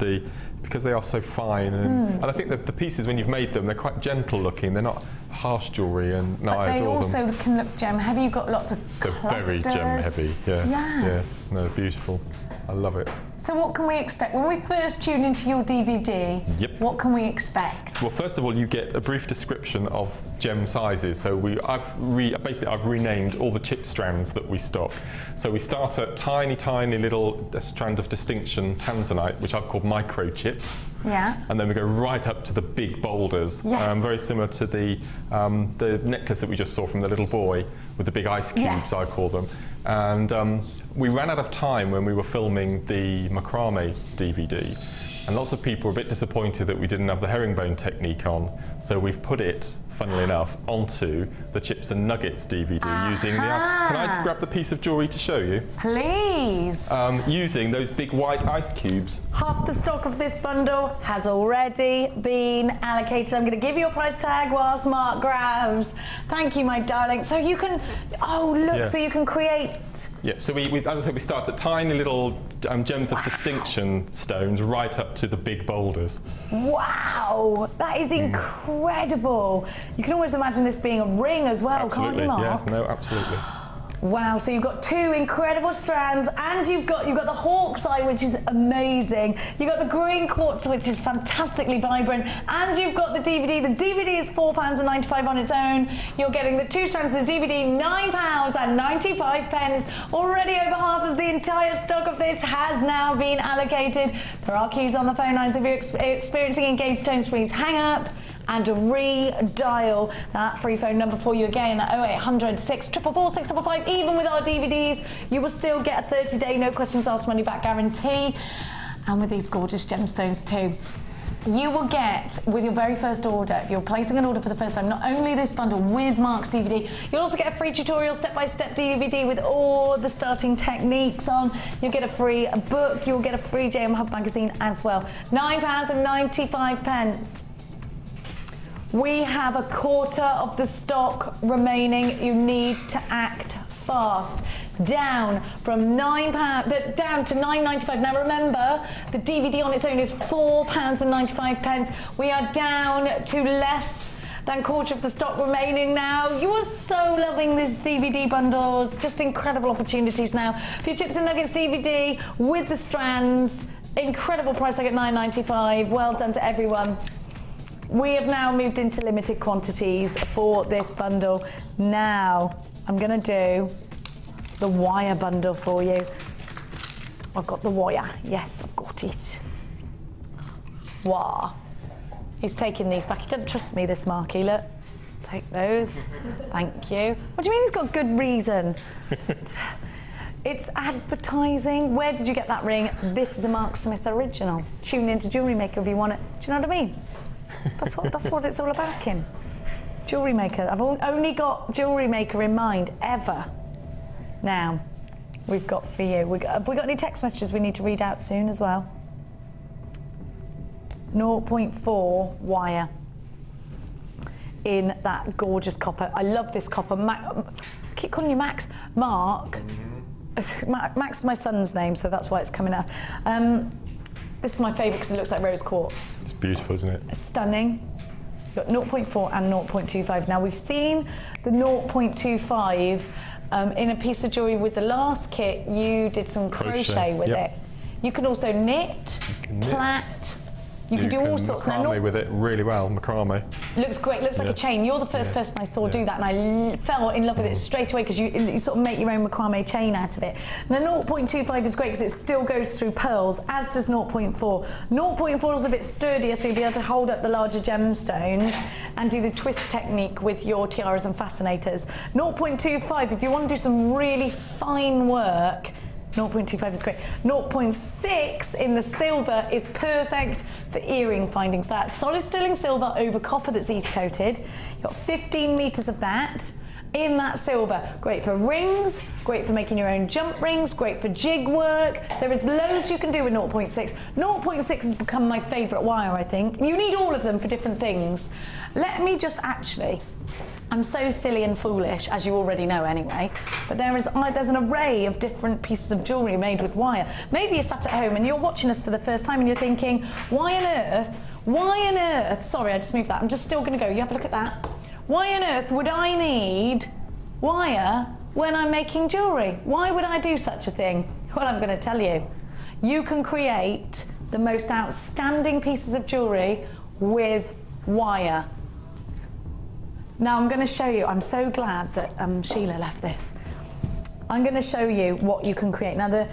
because they are so fine, and I think that the pieces, when you've made them, they're quite gentle looking, they're not harsh jewellery, and no, I adore them. They also can look gem heavy. You've got lots of clusters. They're very gem heavy, yeah. No, they're beautiful. I love it. So what can we expect? When we first tune into your DVD, what can we expect? Well, first of all, you get a brief description of gem sizes. So I've renamed all the chip strands that we stock. So we start at tiny, tiny little strand of distinction tanzanite, which I've called microchips. Yeah. And then we go right up to the big boulders. Yes. Very similar to the necklace that we just saw from the little boy with the big ice cubes, I call them. And we ran out of time when we were filming the macrame DVD. And lots of people were a bit disappointed that we didn't have the herringbone technique on. So we've put it funnily enough, onto the Chips and Nuggets DVD using the... Can I grab the piece of jewellery to show you? Please. Using those big white ice cubes. Half the stock of this bundle has already been allocated. I'm going to give you a price tag whilst Mark grabs. Thank you, my darling. So you can... Oh, look, Yes. so you can create... Yeah, so we as I said, we start at tiny little gems of distinction stones right up to the big boulders. Wow, that is incredible. You can almost imagine this being a ring as well, can't you, Mark? Yes, no, absolutely. Wow, so you've got two incredible strands, and you've got the hawk's eye, which is amazing. You've got the green quartz, which is fantastically vibrant, and you've got the DVD. The DVD is £4.95 on its own. You're getting the two strands of the DVD, £9.95. Already over half of the entire stock of this has now been allocated. There are queues on the phone lines. If you're experiencing engaged tones, please hang up and redial that free phone number for you again at 0800 644 655. Even with our DVDs, you will still get a 30-day no questions asked money back guarantee, and with these gorgeous gemstones too. You will get, with your very first order, if you're placing an order for the first time, not only this bundle with Mark's DVD, you'll also get a free tutorial step-by-step DVD with all the starting techniques on. You'll get a free book, you'll get a free JM Hub magazine as well. £9.95. We have a quarter of the stock remaining. You need to act fast. Down from £9 down to £9.95. Now remember, the DVD on its own is £4.95. We are down to less than quarter of the stock remaining now. You are so loving these DVD bundles. Just incredible opportunities now. For your Chips and Nuggets DVD with the strands, incredible price tag at £9.95. Well done to everyone. We have now moved into limited quantities for this bundle. Now, I'm going to do the wire bundle for you. I've got the wire. Yes, I've got it. Wow. He's taking these back. He doesn't trust me, this Marky. Look. Take those. Thank you. What do you mean he's got good reason? It's advertising. Where did you get that ring? This is a Mark Smith original. Tune into Jewellery Maker if you want it. Do you know what I mean? That's what it's all about, Kim. Jewellery Maker. I've only got Jewellery Maker in mind, ever. Now, we've got for you. Have we got any text messages we need to read out soon as well? 0.4 wire in that gorgeous copper. I love this copper. I keep calling you Max. Mark. Max is my son's name, so that's why it's coming up. This is my favourite because it looks like rose quartz. It's beautiful, isn't it? Stunning. You've got 0.4 and 0.25. Now, we've seen the 0.25 in a piece of jewellery with the last kit. You did some crochet with it. You can also knit, plait. You can do all sorts. Macrame with it really well, macrame. Looks great, looks like a chain. You're the first person I saw do that, and I fell in love with it straight away because you sort of make your own macrame chain out of it. Now 0.25 is great because it still goes through pearls, as does 0.4. 0.4 is a bit sturdier, so you'll be able to hold up the larger gemstones and do the twist technique with your tiaras and fascinators. 0.25, if you want to do some really fine work, 0.25 is great. 0.6 in the silver is perfect for earring findings. That's solid sterling silver over copper that's ET coated. You've got 15 metres of that in that silver. Great for rings, great for making your own jump rings, great for jig work. There is loads you can do with 0.6. 0.6 has become my favourite wire, I think. You need all of them for different things. Let me just actually... I'm so silly and foolish, as you already know anyway, but there's an array of different pieces of jewellery made with wire. Maybe you're sat at home and you're watching us for the first time and you're thinking, why on earth, sorry, I just moved that, I'm just still going to go, you have a look at that. Why on earth would I need wire when I'm making jewellery? Why would I do such a thing? Well, I'm going to tell you. You can create the most outstanding pieces of jewellery with wire. Now I'm going to show you, I'm so glad that Sheila left this. I'm going to show you what you can create. Now the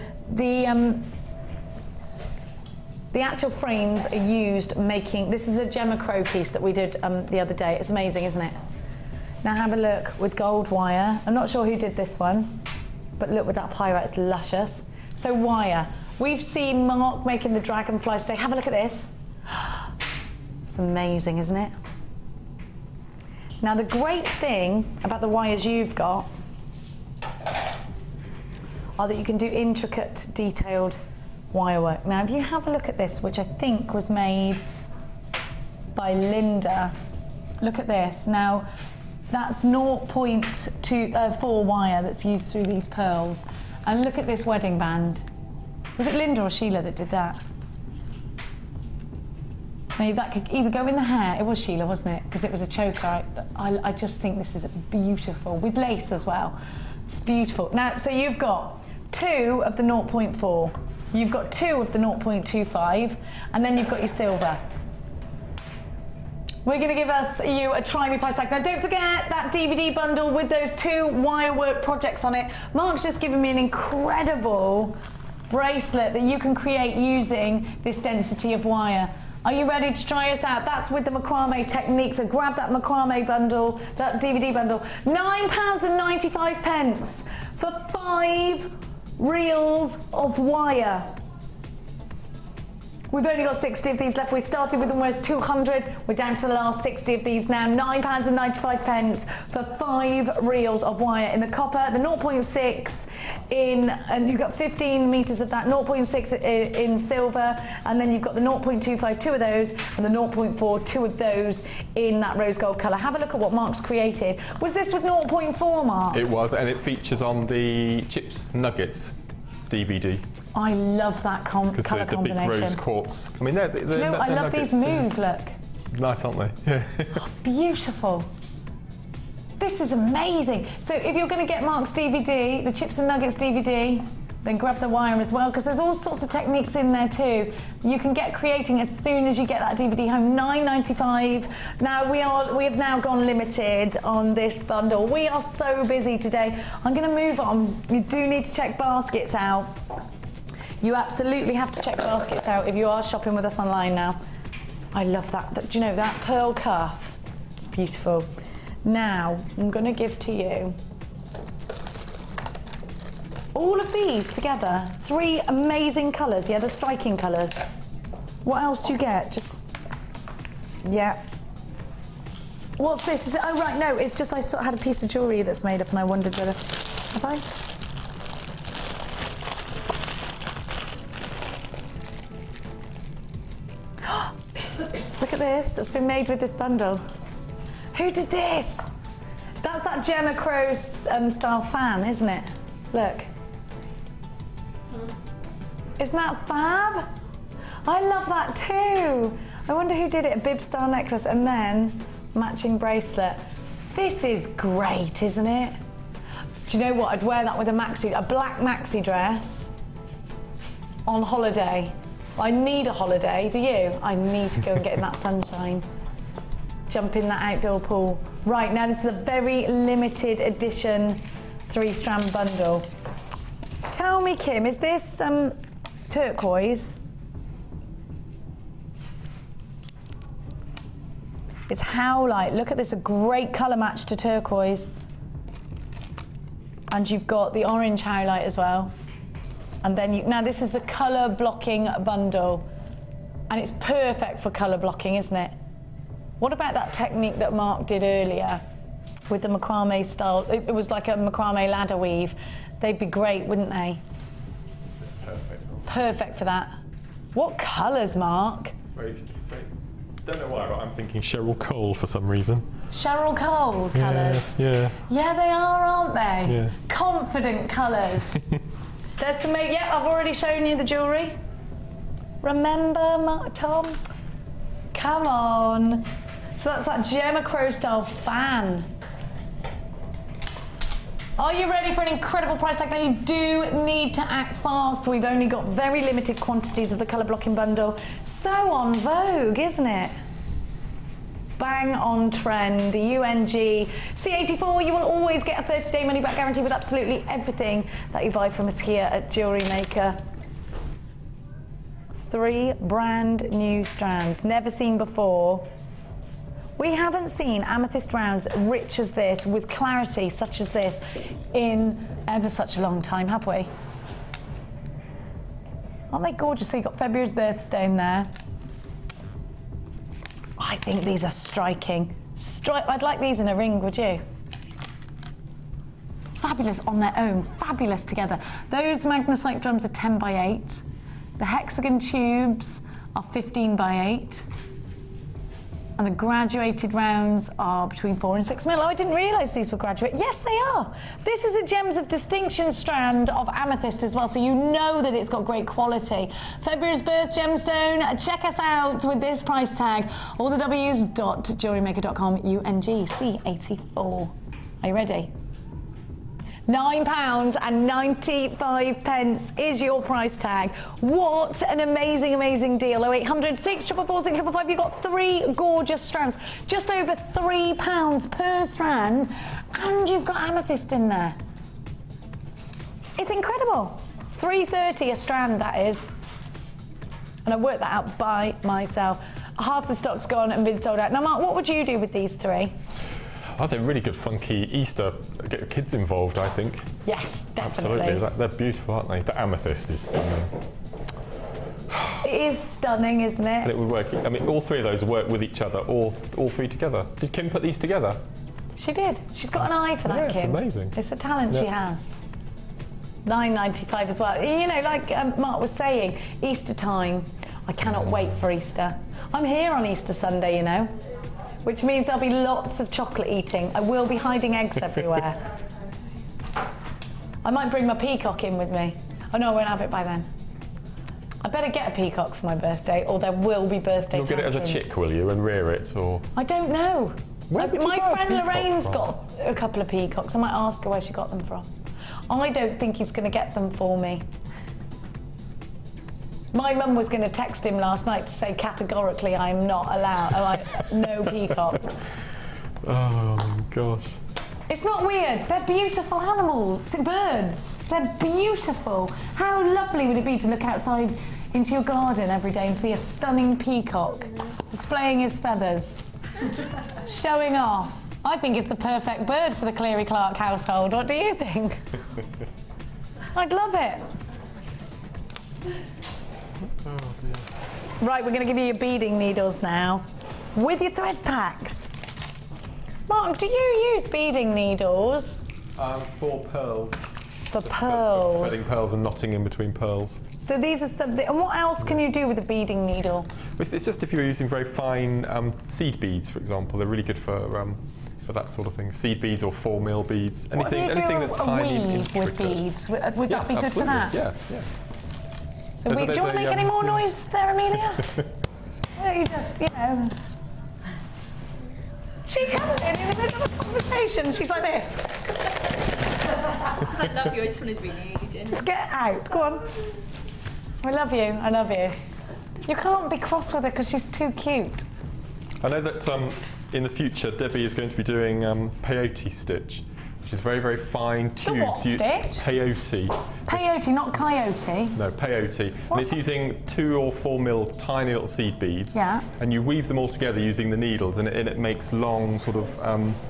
actual frames are used making, this is a Gemma Crow piece that we did the other day. It's amazing, isn't it? Now have a look with gold wire. I'm not sure who did this one, but look with that pyrite, it's luscious. So wire. We've seen Mark making the dragonflies today. Have a look at this. It's amazing, isn't it? Now the great thing about the wires you've got are that you can do intricate, detailed wire work. Now if you have a look at this, which I think was made by Linda, look at this. Now that's 0.4 wire that's used through these pearls. And look at this wedding band. Was it Linda or Sheila that did that? Now that could either go in the hair, it was Sheila, wasn't it? Because it was a choker. I just think this is beautiful, with lace as well. It's beautiful. Now, so you've got 2 of the 0.4, you've got 2 of the 0.25, and then you've got your silver. We're going to give you a try me price tag. Now don't forget that DVD bundle with those 2 wire work projects on it. Mark's just given me an incredible bracelet that you can create using this density of wire. Are you ready to try us out? That's with the macrame technique, so grab that macrame bundle, that DVD bundle. £9.95 for 5 reels of wire. We've only got 60 of these left. We started with almost 200. We're down to the last 60 of these now. £9.95 for 5 reels of wire in the copper, the 0.6 in, and you've got 15 meters of that, 0.6 in silver, and then you've got the 0.25, 2 of those, and the 0.4, 2 of those in that rose gold colour. Have a look at what Mark's created. Was this with 0.4, Mark? It was, and it features on the Chips Nuggets DVD. I love that colour combination. The big rose quartz. I mean, Do you know, I love these move, look. Nice, aren't they? Yeah. Oh, beautiful. This is amazing. So if you're going to get Mark's DVD, the Chips and Nuggets DVD, then grab the wire as well, because there's all sorts of techniques in there too. You can get creating as soon as you get that DVD home. £9.95. Now we have now gone limited on this bundle. We are so busy today. I'm going to move on. You do need to check baskets out. You absolutely have to check baskets out if you are shopping with us online now. I love that. Do you know that pearl cuff? It's beautiful. Now, I'm going to give to you all of these together. 3 amazing colours. Yeah, the striking colours. What else do you get? Just, yeah. What's this? Is it, oh, right, no, it's just I sort of had a piece of jewellery that's made up and I wondered whether, have I? Look at this, that's been made with this bundle. Who did this? That's that Gemma Crow style fan, isn't it? Look. Isn't that fab? I love that too. I wonder who did it, a bib style necklace and then matching bracelet. This is great, isn't it? Do you know what? I'd wear that with a black maxi dress on holiday. I need a holiday, do you? I need to go and get in that sunshine. Jump in that outdoor pool. Right, now this is a very limited edition 3-strand bundle. Tell me, Kim, is this turquoise? It's howlite. Look at this, a great colour match to turquoise. And you've got the orange howlite as well. And then now this is the colour blocking bundle. And it's perfect for colour blocking, isn't it? What about that technique that Mark did earlier with the macrame style? It was like a macrame ladder weave. They'd be great, wouldn't they? Perfect. Perfect for that. What colours, Mark? Wait. Don't know why, but I'm thinking Cheryl Cole for some reason. Cheryl Cole colours? Yeah. Yeah, they are, aren't they? Yeah. Confident colours. There's some, yeah, I've already shown you the jewellery. Remember, Mark, Tom? Come on. So that's that Gemma Crow style fan. Are you ready for an incredible price tag? Now you do need to act fast. We've only got very limited quantities of the colour blocking bundle. So on vogue, isn't it? Bang on trend, UNG. C84, you will always get a 30-day money-back guarantee with absolutely everything that you buy from us here at Jewellery Maker. 3 brand new strands, never seen before. We haven't seen amethyst rounds rich as this, with clarity such as this, in ever such a long time, have we? Aren't they gorgeous? So you've got February's birthstone there. I think these are striking. I'd like these in a ring, would you? Fabulous on their own, fabulous together. Those magnesite drums are 10 by 8. The hexagon tubes are 15 by 8. And the graduated rounds are between 4 and 6 mil. Oh, I didn't realise these were graduated. Yes, they are. This is a Gems of Distinction strand of Amethyst as well, so you know that it's got great quality. February's birth gemstone. Check us out with this price tag. All the W's.jewellerymaker.com, UNGC84. Are you ready? £9.95 is your price tag. What an amazing, amazing deal. 0800 644 655. You've got 3 gorgeous strands. Just over £3 per strand. And you've got amethyst in there. It's incredible. £3.30 a strand, that is. And I worked that out by myself. Half the stock's gone and been sold out. Now, Mark, what would you do with these 3? Oh, they're really good, funky Easter. Get the kids involved, I think. Yes, definitely. Absolutely. They're beautiful, aren't they? The amethyst is stunning. It is stunning, isn't it? And it would work. I mean, all 3 of those work with each other, all 3 together. Did Kim put these together? She did. She's got an eye for that, Kim. Kim. It's amazing. It's a talent she has. £9.95 as well. You know, like Mark was saying, Easter time. I cannot wait for Easter. I'm here on Easter Sunday, you know. Which means there'll be lots of chocolate eating. I will be hiding eggs everywhere. I might bring my peacock in with me. Oh no, I won't have it by then. I better get a peacock for my birthday, or there will be birthday You'll get it as a chick, will you, and rear it, or...? I don't know. My friend Lorraine's from? got a couple of peacocks. I might ask her where she got them from. I don't think he's going to get them for me. My mum was going to text him last night to say categorically I'm not allowed, no peacocks. Oh gosh. It's not weird. They're beautiful animals, birds. They're beautiful. How lovely would it be to look outside into your garden every day and see a stunning peacock displaying his feathers, showing off. I think it's the perfect bird for the Cleary Clark household. What do you think? I'd love it. Oh dear. Right, we're going to give you your beading needles now with your thread packs. Mark, do you use beading needles? For pearls. For pearls. Threading pearls and knotting in between pearls. So these are something. And what else can you do with a beading needle? It's just if you're using very fine seed beads, for example, they're really good for that sort of thing. Seed beads or 4 mil beads. Anything that's tiny and with beads. Would that be good for that? Yeah. So do you want to make any more noise there, Amelia? Why don't you just, you know... She comes in the middle of a conversation, she's like this. I love you, I just wanted to be nude. Just get out, go on. I love you, I love you. You can't be cross with her because she's too cute. I know that in the future, Debbie is going to be doing peyote stitch, which is very, very fine tubes. The what stitch? Peyote. Peyote, not coyote. No, peyote. And it's using 2 or 4 mil tiny little seed beads. Yeah. And you weave them all together using the needles, and it makes long sort of,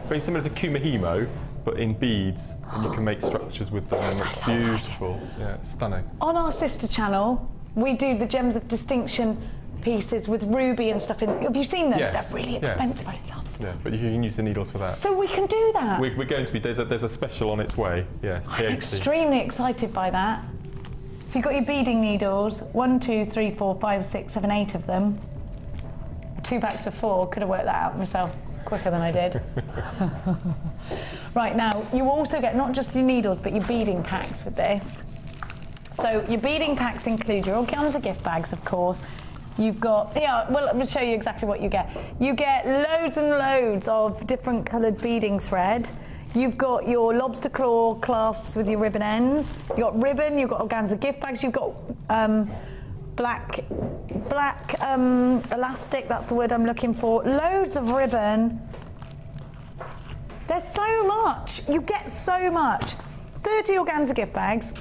very similar to kumihimo, but in beads, and you can make structures with them. Yes, it's beautiful. Yeah, it's stunning. On our sister channel, we do the Gems of Distinction pieces with ruby and stuff in. Have you seen them? Yes. They're really expensive. I love them. Yeah, but you can use the needles for that. So we can do that. We're going to be. There's a special on its way. Yeah. I'm extremely excited by that. So you've got your beading needles. 1, 2, 3, 4, 5, 6, 7, 8 of them. 2 packs of 4. Could have worked that out myself quicker than I did. Right, now you also get not just your needles but your beading packs with this. So your beading packs include your organza gift bags, of course. You've got, well, I'm going to show you exactly what you get. You get loads and loads of different coloured beading thread. You've got your lobster claw clasps with your ribbon ends. You've got ribbon, you've got organza gift bags, you've got black elastic, that's the word I'm looking for. Loads of ribbon. There's so much. You get so much. 30 organza gift bags.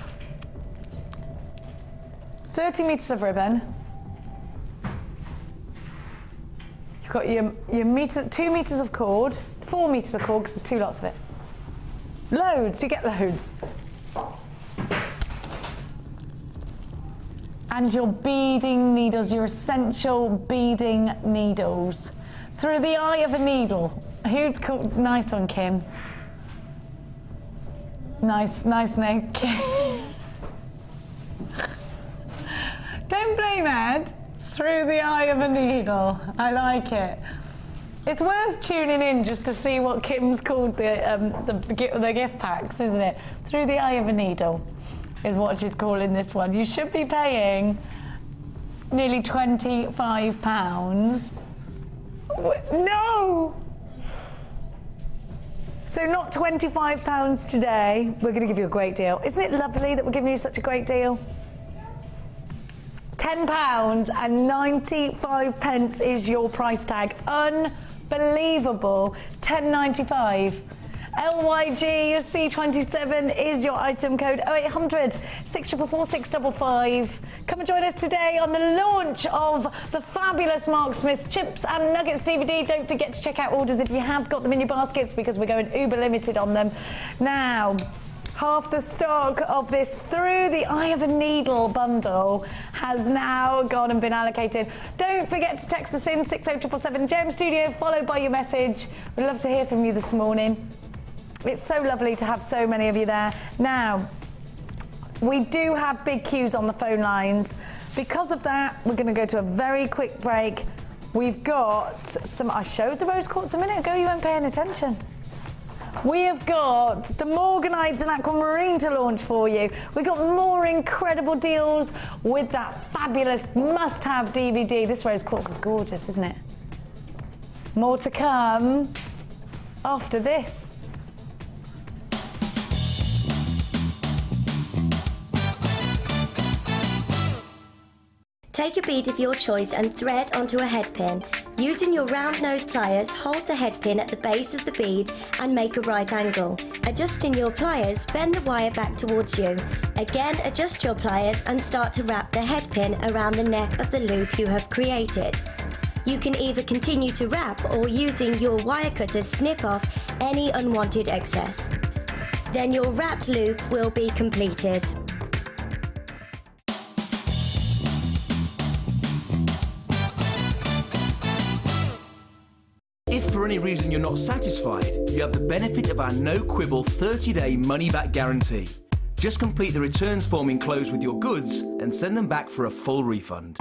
30 metres of ribbon. You've got your 2 metres of cord, 4 metres of cord because there's 2 lots of it. Loads, you get loads. And your beading needles, your essential beading needles. Through the eye of a needle. Who'd call... Nice one, Kim. Nice Nick. Don't blame Ed. Through the eye of a needle. I like it. It's worth tuning in just to see what Kim's called the gift packs, isn't it? Through the eye of a needle is what she's calling this one. You should be paying nearly £25. No! So not £25 today. We're going to give you a great deal. Isn't it lovely that we're giving you such a great deal? £10.95 is your price tag. Unbelievable. £10.95. LYG C27 is your item code. 0800 644 655. Come and join us today on the launch of the fabulous Mark Smith's Chips and Nuggets DVD. Don't forget to check out orders if you have got them in your baskets, because we're going uber limited on them. Now, half the stock of this Through the Eye of a Needle bundle has now gone and been allocated. Don't forget to text us in 60777 Gem Studio, followed by your message. We'd love to hear from you this morning. It's so lovely to have so many of you there. Now, we do have big queues on the phone lines. Because of that, we're going to go to a very quick break. We've got some... I showed the rose quartz a minute ago, you weren't paying attention. We have got the Morganite and aquamarine to launch for you. We've got more incredible deals with that fabulous must-have DVD. This rose quartz is gorgeous, isn't it? More to come after this. Take a bead of your choice and thread onto a head pin. Using your round nose pliers, hold the head pin at the base of the bead and make a right angle. Adjusting your pliers, bend the wire back towards you. Again, adjust your pliers and start to wrap the head pin around the neck of the loop you have created. You can either continue to wrap or, using your wire cutter, snip off any unwanted excess. Then your wrapped loop will be completed. If for any reason you're not satisfied, you have the benefit of our no-quibble 30-day money-back guarantee. Just complete the returns form enclosed with your goods and send them back for a full refund.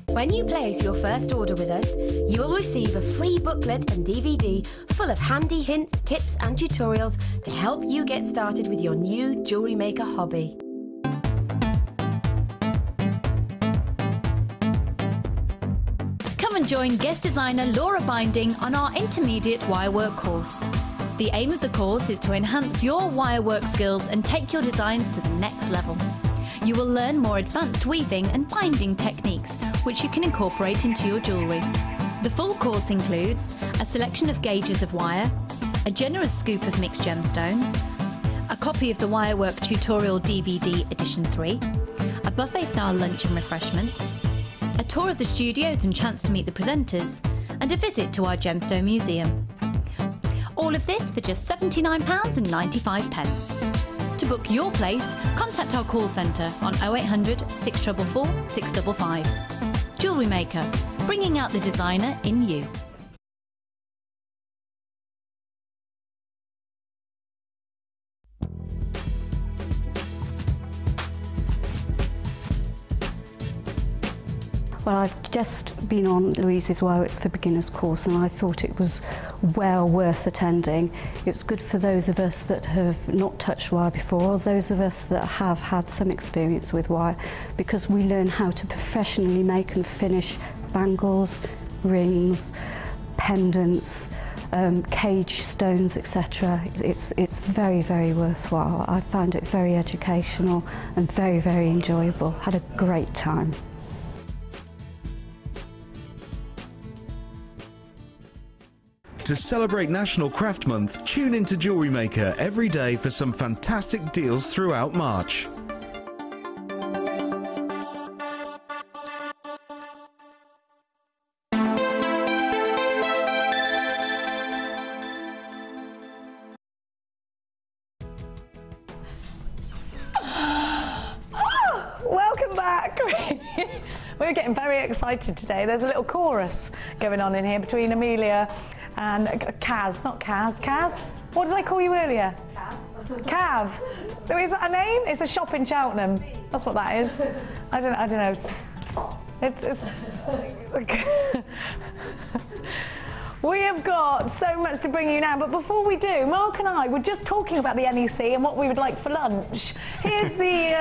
When you place your first order with us, you will receive a free booklet and DVD full of handy hints, tips and tutorials to help you get started with your new jewellery maker hobby. Come and join guest designer Laura Beading on our intermediate wirework course. The aim of the course is to enhance your wirework skills and take your designs to the next level. You will learn more advanced weaving and binding techniques, which you can incorporate into your jewellery. The full course includes a selection of gauges of wire, a generous scoop of mixed gemstones, a copy of the Wirework Tutorial DVD Edition 3, a buffet-style lunch and refreshments, a tour of the studios and chance to meet the presenters, and a visit to our Gemstone Museum. All of this for just £79.95. To book your place, contact our call centre on 0800 644 655. Jewellery Maker, bringing out the designer in you. Well, I've just been on Louise's Wireworks for Beginners course, and I thought it was well worth attending. It's good for those of us that have not touched wire before, those of us that have had some experience with wire, because we learn how to professionally make and finish bangles, rings, pendants, cage stones, etc. It's very, very worthwhile. I found it very educational and very, very enjoyable. Had a great time. To celebrate National Craft Month, tune into Jewellery Maker every day for some fantastic deals throughout March. Welcome We're getting very excited today. There's a little chorus going on in here between Amelia and Kaz, not Kaz. Kaz? What did I call you earlier? Cav. Is that a name? It's a shop in Cheltenham. That's what that is. I don't know. It's We have got so much to bring you now, but before we do, Mark and I were just talking about the NEC and what we would like for lunch. Here's the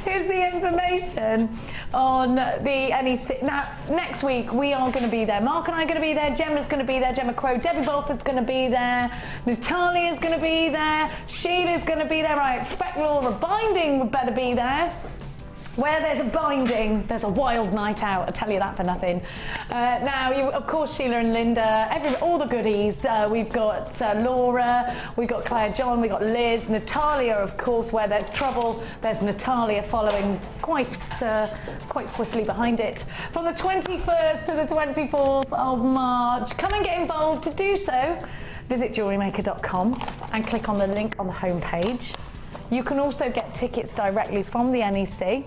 here's the information on the NEC. Now, next week we are going to be there. Mark and I are going to be there. Gemma's going to be there. Gemma Crow. Debbie Bolford's going to be there. Natalia's going to be there. Sheila's going to be there. I expect Laura Binding would better be there. Where there's a binding, there's a wild night out. I tell you that for nothing. Now, of course, Sheila and Linda, all the goodies. We've got Laura, we've got Claire John, we've got Liz, Natalia, of course. Where there's trouble, there's Natalia following quite swiftly behind it. From the 21st to the 24th of March, come and get involved. To do so, visit jewellerymaker.com and click on the link on the homepage. You can also get tickets directly from the NEC.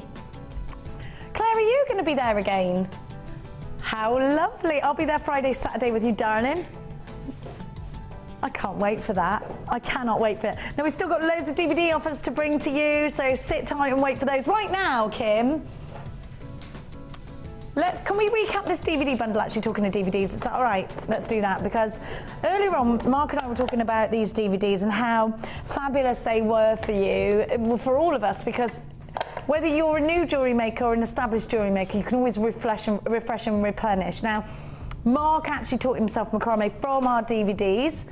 Claire, are you going to be there again? How lovely. I'll be there Friday, Saturday with you, darling. I can't wait for that. I cannot wait for it. Now, we've still got loads of DVD offers to bring to you, so sit tight and wait for those. Right now, Kim, can we recap this DVD bundle, actually, talking to DVDs? Is that all right? Let's do that, because earlier on, Mark and I were talking about these DVDs and how fabulous they were for you, for all of us, because whether you're a new jewellery maker or an established jewellery maker, you can always refresh and replenish. Now, Mark actually taught himself macrame from our DVDs.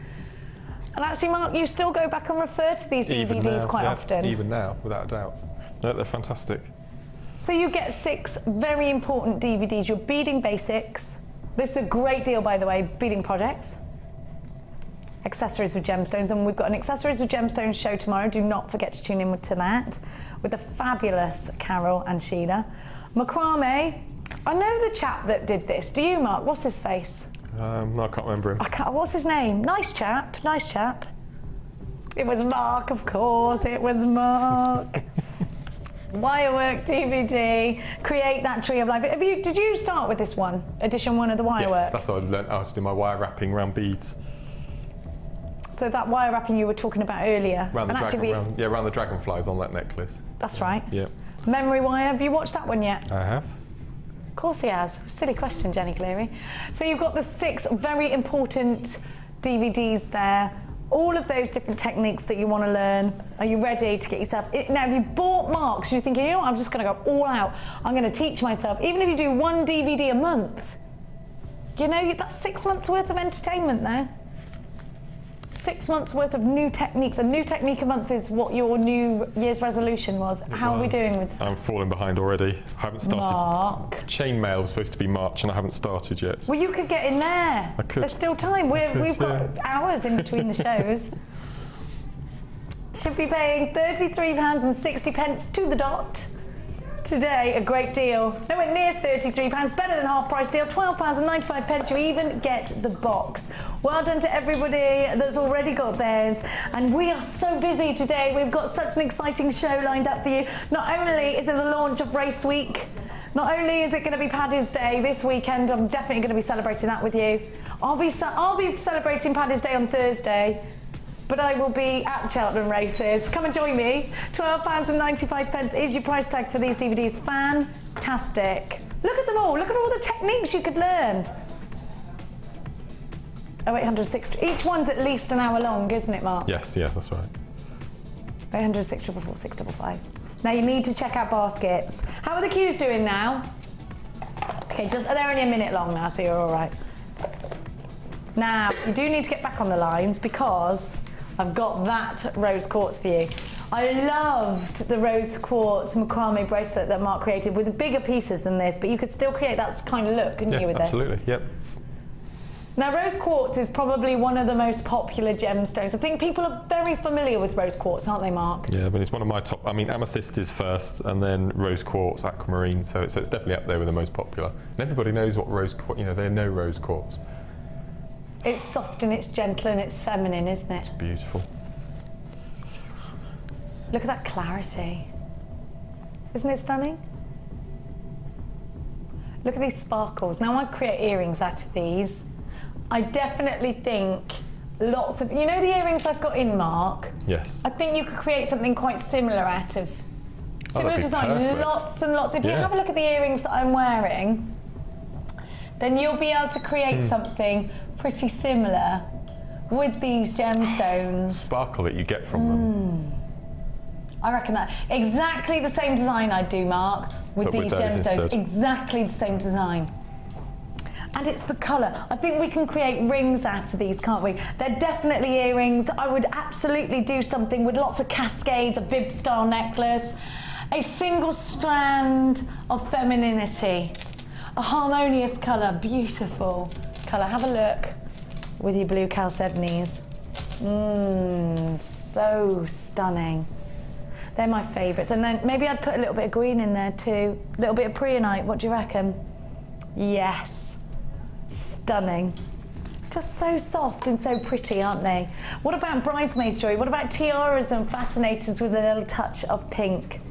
And actually, Mark, you still go back and refer to these DVDs quite often. Even now, without a doubt. No, they're fantastic. So you get 6 very important DVDs. Your beading basics. This is a great deal, by the way, beading projects. Accessories with gemstones, and we've got an Accessories with Gemstones show tomorrow. Do not forget to tune in to that with the fabulous Carol and Sheila. Macrame, I know the chap that did this. Do you, Mark? What's his face? No, I can't remember him. What's his name? Nice chap. It was Mark, of course. It was Mark. Wirework DVD, create that tree of life. Did you start with this one, edition 1 of the wirework? Yes, that's what I learned how to do my wire wrapping around beads. So that wire wrapping you were talking about earlier. Around the dragonflies on that necklace. That's right. Yeah. Memory wire, have you watched that one yet? I have. Of course he has. Silly question, Jenny Cleary. So you've got the 6 very important DVDs there. All of those different techniques that you want to learn. Are you ready to get yourself... Now, if you bought Mark's, you're thinking, you know what, I'm just going to go all out. I'm going to teach myself. Even if you do 1 DVD a month, you know, that's 6 months worth of entertainment there. 6 months worth of new techniques. A new technique a month is what your New Year's resolution was. How are we doing with that? I'm falling behind already. I haven't started. Mark. Chainmail was supposed to be March and I haven't started yet. Well, you could get in there. I could. There's still time. We've got hours in between the shows. Should be paying £33.60 to the dot. Today, a great deal. Nowhere near £33, better than half price deal, £12.95. You even get the box. Well done to everybody that's already got theirs. And we are so busy today. We've got such an exciting show lined up for you. Not only is it the launch of Race Week, not only is it going to be Paddy's Day this weekend, I'm definitely going to be celebrating that with you. I'll be celebrating Paddy's Day on Thursday. But I will be at Cheltenham races. Come and join me. £12.95 is your price tag for these DVDs. Fantastic. Look at them all. Look at all the techniques you could learn. 0860. Each one's at least an hour long, isn't it, Mark? Yes, that's right. 0806 444 655. Now you need to check out baskets. How are the queues doing now? Okay, they're only a minute long now, so you're all right. Now, you do need to get back on the lines because I've got that rose quartz for you. I loved the rose quartz macrame bracelet that Mark created with bigger pieces than this, but you could still create that kind of look, couldn't you, with absolutely. this? Yep. Now, rose quartz is probably one of the most popular gemstones. I think people are very familiar with rose quartz, aren't they, Mark? Yeah, but it's one of my top. I mean, amethyst is first, and then rose quartz, aquamarine. So it's definitely up there with the most popular. And everybody knows what rose quartz. You know, they know rose quartz. It's soft and it's gentle and it's feminine, isn't it? It's beautiful. Look at that clarity. Isn't it stunning? Look at these sparkles. Now I create earrings out of these. I definitely think lots of, you know the earrings I've got in, Mark? Yes. I think you could create something quite similar out of, similar design, perfect. lots and lots. If you have a look at the earrings that I'm wearing, then you'll be able to create something pretty similar with these gemstones. Sparkle that you get from them. I reckon that. Exactly the same design I'd do, Mark, with these gemstones. Instead. Exactly the same design. And it's the colour. I think we can create rings out of these, can't we? They're definitely earrings. I would absolutely do something with lots of cascades, a bib-style necklace, a single strand of femininity, a harmonious colour, beautiful colour. Have a look with your blue chalcedonies. So stunning. They're my favourites. And then maybe I'd put a little bit of green in there too. A little bit of preonite, what do you reckon? Yes. Stunning. Just so soft and so pretty, aren't they? What about bridesmaids jewellery? What about tiaras and fascinators with a little touch of pink?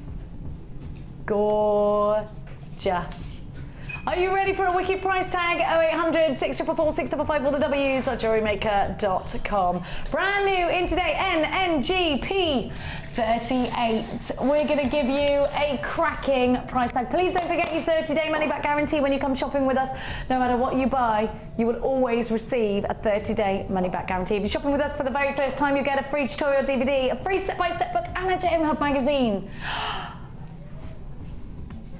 Gorgeous. Are you ready for a wicked price tag? 0800 644 655 or the w's.jewellerymaker.com. Brand new in today, NNGP 38. We're going to give you a cracking price tag. Please don't forget your 30-day money-back guarantee when you come shopping with us. No matter what you buy, you will always receive a 30-day money-back guarantee. If you're shopping with us for the very first time, you get a free tutorial DVD, a free step-by-step book, and a Gem Hub magazine.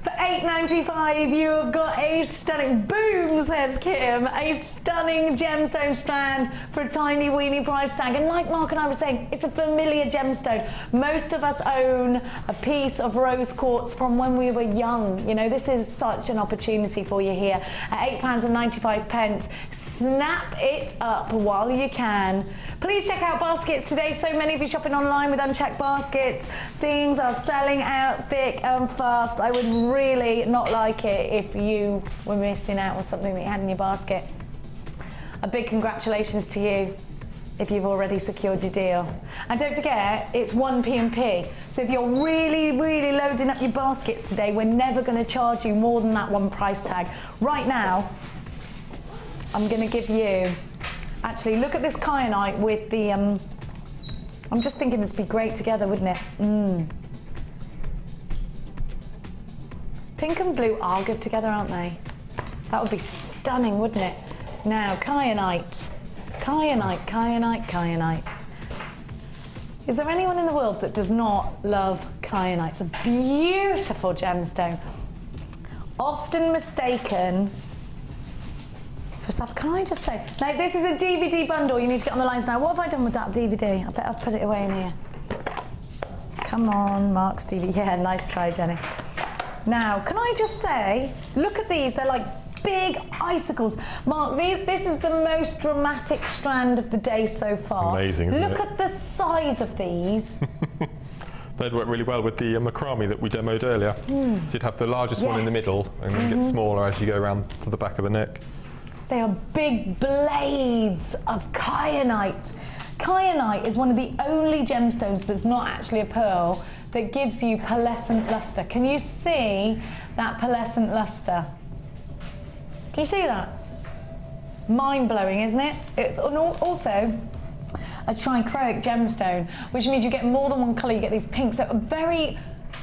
For $8.95, you have got a stunning, boom, says Kim, a stunning gemstone strand for a tiny weeny price tag. And like Mark and I were saying, it's a familiar gemstone. Most of us own a piece of rose quartz from when we were young. You know, this is such an opportunity for you here. At £8.95, snap it up while you can. Please check out baskets today. So many of you shopping online with unchecked baskets. Things are selling out thick and fast. I would really not like it if you were missing out on something that you had in your basket. A big congratulations to you if you've already secured your deal. And don't forget, it's 1 P&P. So if you're really, really loading up your baskets today, we're never going to charge you more than that one price tag. Right now, I'm going to give you, actually, look at this kyanite with the, I'm just thinking this would be great together, wouldn't it? Pink and blue are good together, aren't they? That would be stunning, wouldn't it? Now, kyanite. Kyanite, kyanite, kyanite. Is there anyone in the world that does not love kyanite? It's a beautiful gemstone. Often mistaken for stuff. Can I just say, now this is a DVD bundle. You need to get on the lines now. What have I done with that DVD? I bet I've put it away in here. Come on, Mark's DVD. Yeah, nice try, Jenny. Now, can I just say, look at these, they're like big icicles. Mark, this is the most dramatic strand of the day so far. It's amazing, isn't it? Look at the size of these. They'd work really well with the macrame that we demoed earlier. So you'd have the largest one in the middle and then get smaller as you go around to the back of the neck. They are big blades of kyanite. Kyanite is one of the only gemstones that's not actually a pearl that gives you pearlescent luster. Can you see that pearlescent luster? Can you see that? Mind-blowing, isn't it? It's also a trichroic gemstone, which means you get more than one colour. You get these pinks, so very,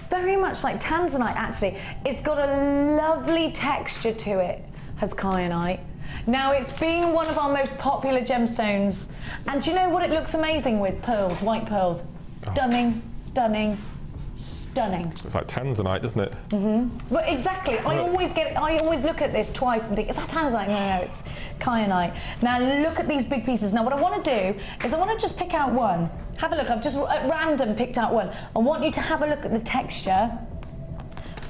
very much like tanzanite, actually. It's got a lovely texture to it, has kyanite. Now, it's been one of our most popular gemstones. And do you know what it looks amazing with? Pearls, white pearls. Stunning, stunning, stunning. It's like tanzanite, doesn't it? Well, exactly. I always look at this twice and think, is that tanzanite? No, it's kyanite. Now, look at these big pieces. Now, what I want to do is I want to just pick out one. Have a look. I've just at random picked out one. I want you to have a look at the texture.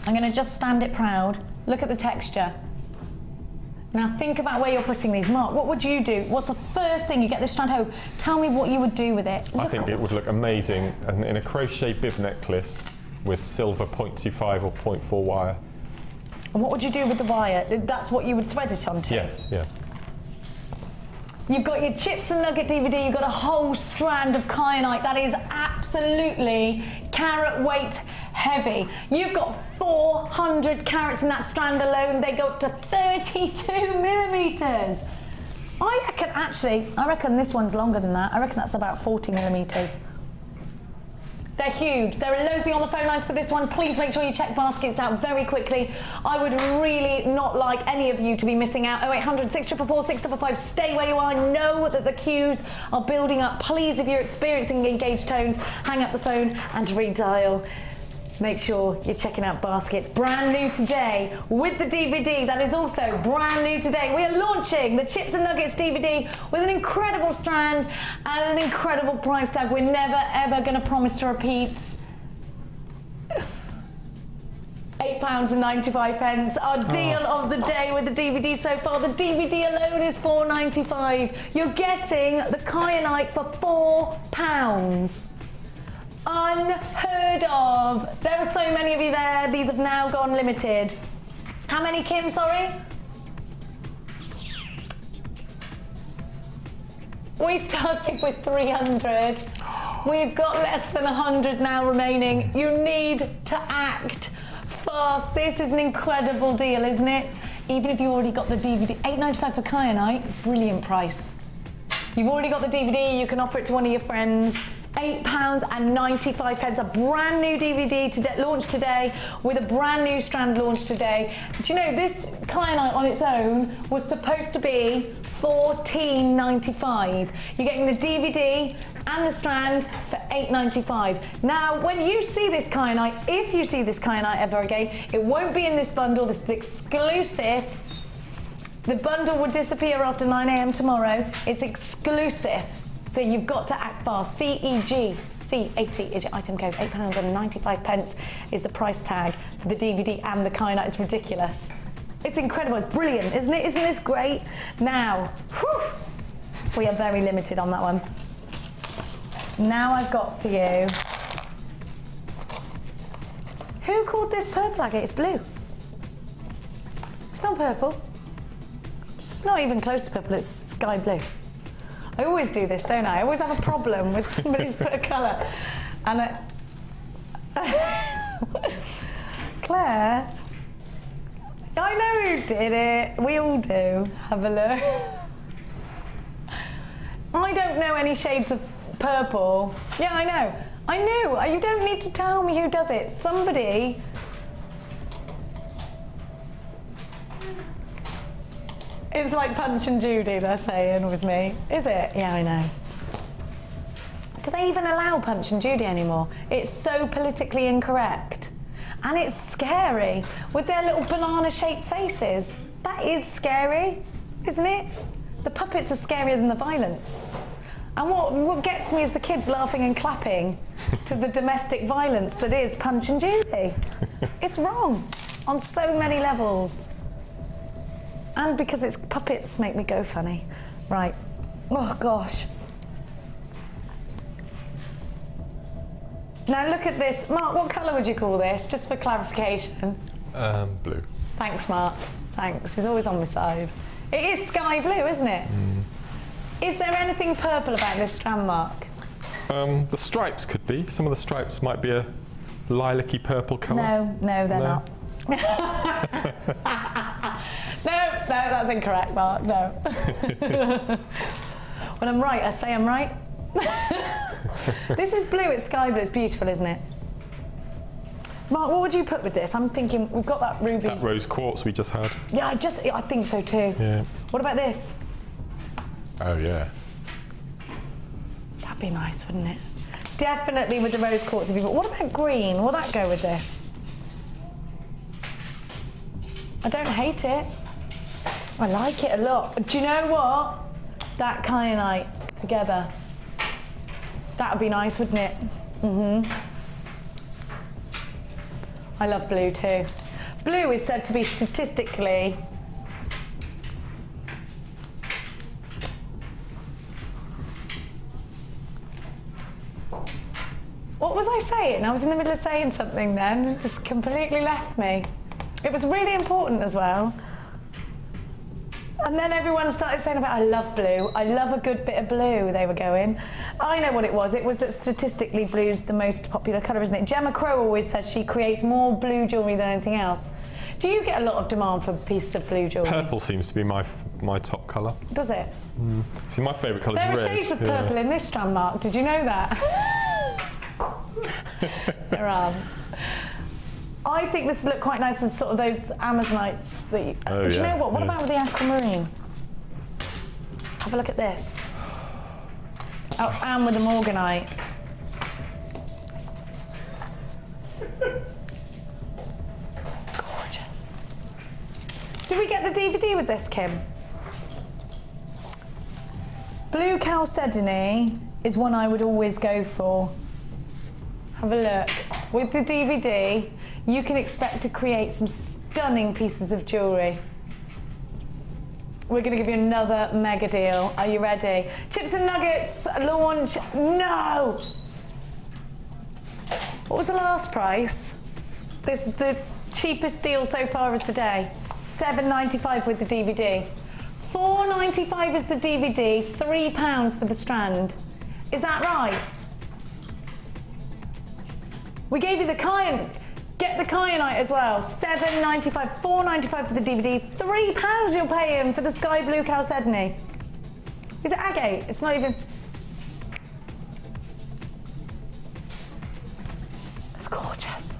I'm going to just stand it proud. Look at the texture. Now think about where you're putting these. Mark, what would you do? What's the first thing you get this strand home? Tell me what you would do with it. I think it would look amazing in a crochet bib necklace with silver 0.25 or 0.4 wire. And what would you do with the wire? That's what you would thread it onto? Yes, yeah. You've got your chips and nugget DVD, you've got a whole strand of kyanite. That is absolutely carat weight heavy. You've got 400 carats in that strand alone. They go up to 32 millimetres. I reckon this one's longer than that. I reckon that's about 40 millimetres. They're huge. There are loads on the phone lines for this one. Please make sure you check baskets out very quickly. I would really not like any of you to be missing out. 0800 644 655. Stay where you are. Know that the queues are building up. Please, if you're experiencing engaged tones, hang up the phone and redial. Make sure you're checking out baskets. Brand new today with the DVD. That is also brand new today. We are launching the Chips and Nuggets DVD with an incredible strand and an incredible price tag. We're never ever going to promise to repeat. £8.95. Our deal of the day with the DVD so far. The DVD alone is £4.95. You're getting the kyanite for £4. Unheard of. There are so many of you there. These have now gone limited. How many, Kim, sorry? We started with 300. We've got less than 100 now remaining. You need to act fast. This is an incredible deal, isn't it? Even if you already got the DVD. £8.95 for kyanite, brilliant price. You've already got the DVD, you can offer it to one of your friends. £8.95, a brand new DVD launched today with a brand new strand launched today. Do you know, this kyanite on its own was supposed to be $14.95. You're getting the DVD and the strand for £8.95. Now, when you see this kyanite, if you see this kyanite ever again, it won't be in this bundle. This is exclusive. The bundle will disappear after 9 AM tomorrow. It's exclusive. So you've got to act fast. CEG, C80 is your item code. £8.95 is the price tag for the DVD and the kyanite. It's ridiculous. It's incredible. It's brilliant, isn't it? Isn't this great? Now, whew, we are very limited on that one. Now I've got for you. Who called this purple agate? It's blue. It's not purple. It's not even close to purple. It's sky blue. I always do this, don't I? I always have a problem with somebody's put a colour. And Claire, I know who did it. We all do. Have a look. I don't know any shades of purple. Yeah, I know. I knew. You don't need to tell me who does it. Somebody. It's like Punch and Judy, they're saying with me. Is it? Yeah, I know. Do they even allow Punch and Judy anymore? It's so politically incorrect. And it's scary with their little banana-shaped faces. That is scary, isn't it? The puppets are scarier than the violence. And what gets me is the kids laughing and clapping to the domestic violence that is Punch and Judy. It's wrong on so many levels. And because it's puppets make me go funny. Right. Oh, gosh. Now look at this. Mark, what colour would you call this, just for clarification? Blue. Thanks, Mark. Thanks. He's always on my side. It is sky blue, isn't it? Mm. Is there anything purple about this strand, Mark? The stripes could be. Some of the stripes might be a lilac-y purple colour. No, they're not. No, that's incorrect, Mark. No. When I'm right, I say I'm right. This is blue, it's sky blue, it's beautiful, isn't it? Mark, what would you put with this? I'm thinking, we've got that ruby. That rose quartz we just had. Yeah, I think so too. Yeah. What about this? Oh, yeah. That'd be nice, wouldn't it? Definitely with the rose quartz. What about green? Will that go with this? I don't hate it. I like it a lot. Do you know what? That kyanite together. That would be nice, wouldn't it? Mm-hmm. I love blue too. Blue is said to be statistically What was I saying? I was in the middle of saying something then. It just completely left me. It was really important as well. And then everyone started saying about, I love blue. I love a good bit of blue, they were going. I know what it was. It was that statistically blue's the most popular colour, isn't it? Gemma Crow always says she creates more blue jewellery than anything else. Do you get a lot of demand for pieces of blue jewellery? Purple seems to be my top colour. Does it? Mm. See, my favourite colour is red. There are shades of purple in this strand, Mark. Did you know that? There are. I think this would look quite nice with sort of those Amazonites that you, do you know what? What about with the aquamarine? Have a look at this. Oh, and with the Morganite. Gorgeous. Did we get the DVD with this, Kim? Blue Chalcedony is one I would always go for. Have a look. With the DVD, you can expect to create some stunning pieces of jewellery. We're going to give you another mega deal. Are you ready? Chips and Nuggets launch. No! What was the last price? This is the cheapest deal so far of the day. £7.95 with the DVD. £4.95 is the DVD, £3 for the strand. Is that right? We gave you the Kyan. Get the Kyanite as well. £7.95, £4.95 for the DVD, £3 you're paying for the sky blue Chalcedony. Is it agate? It's not even. It's gorgeous.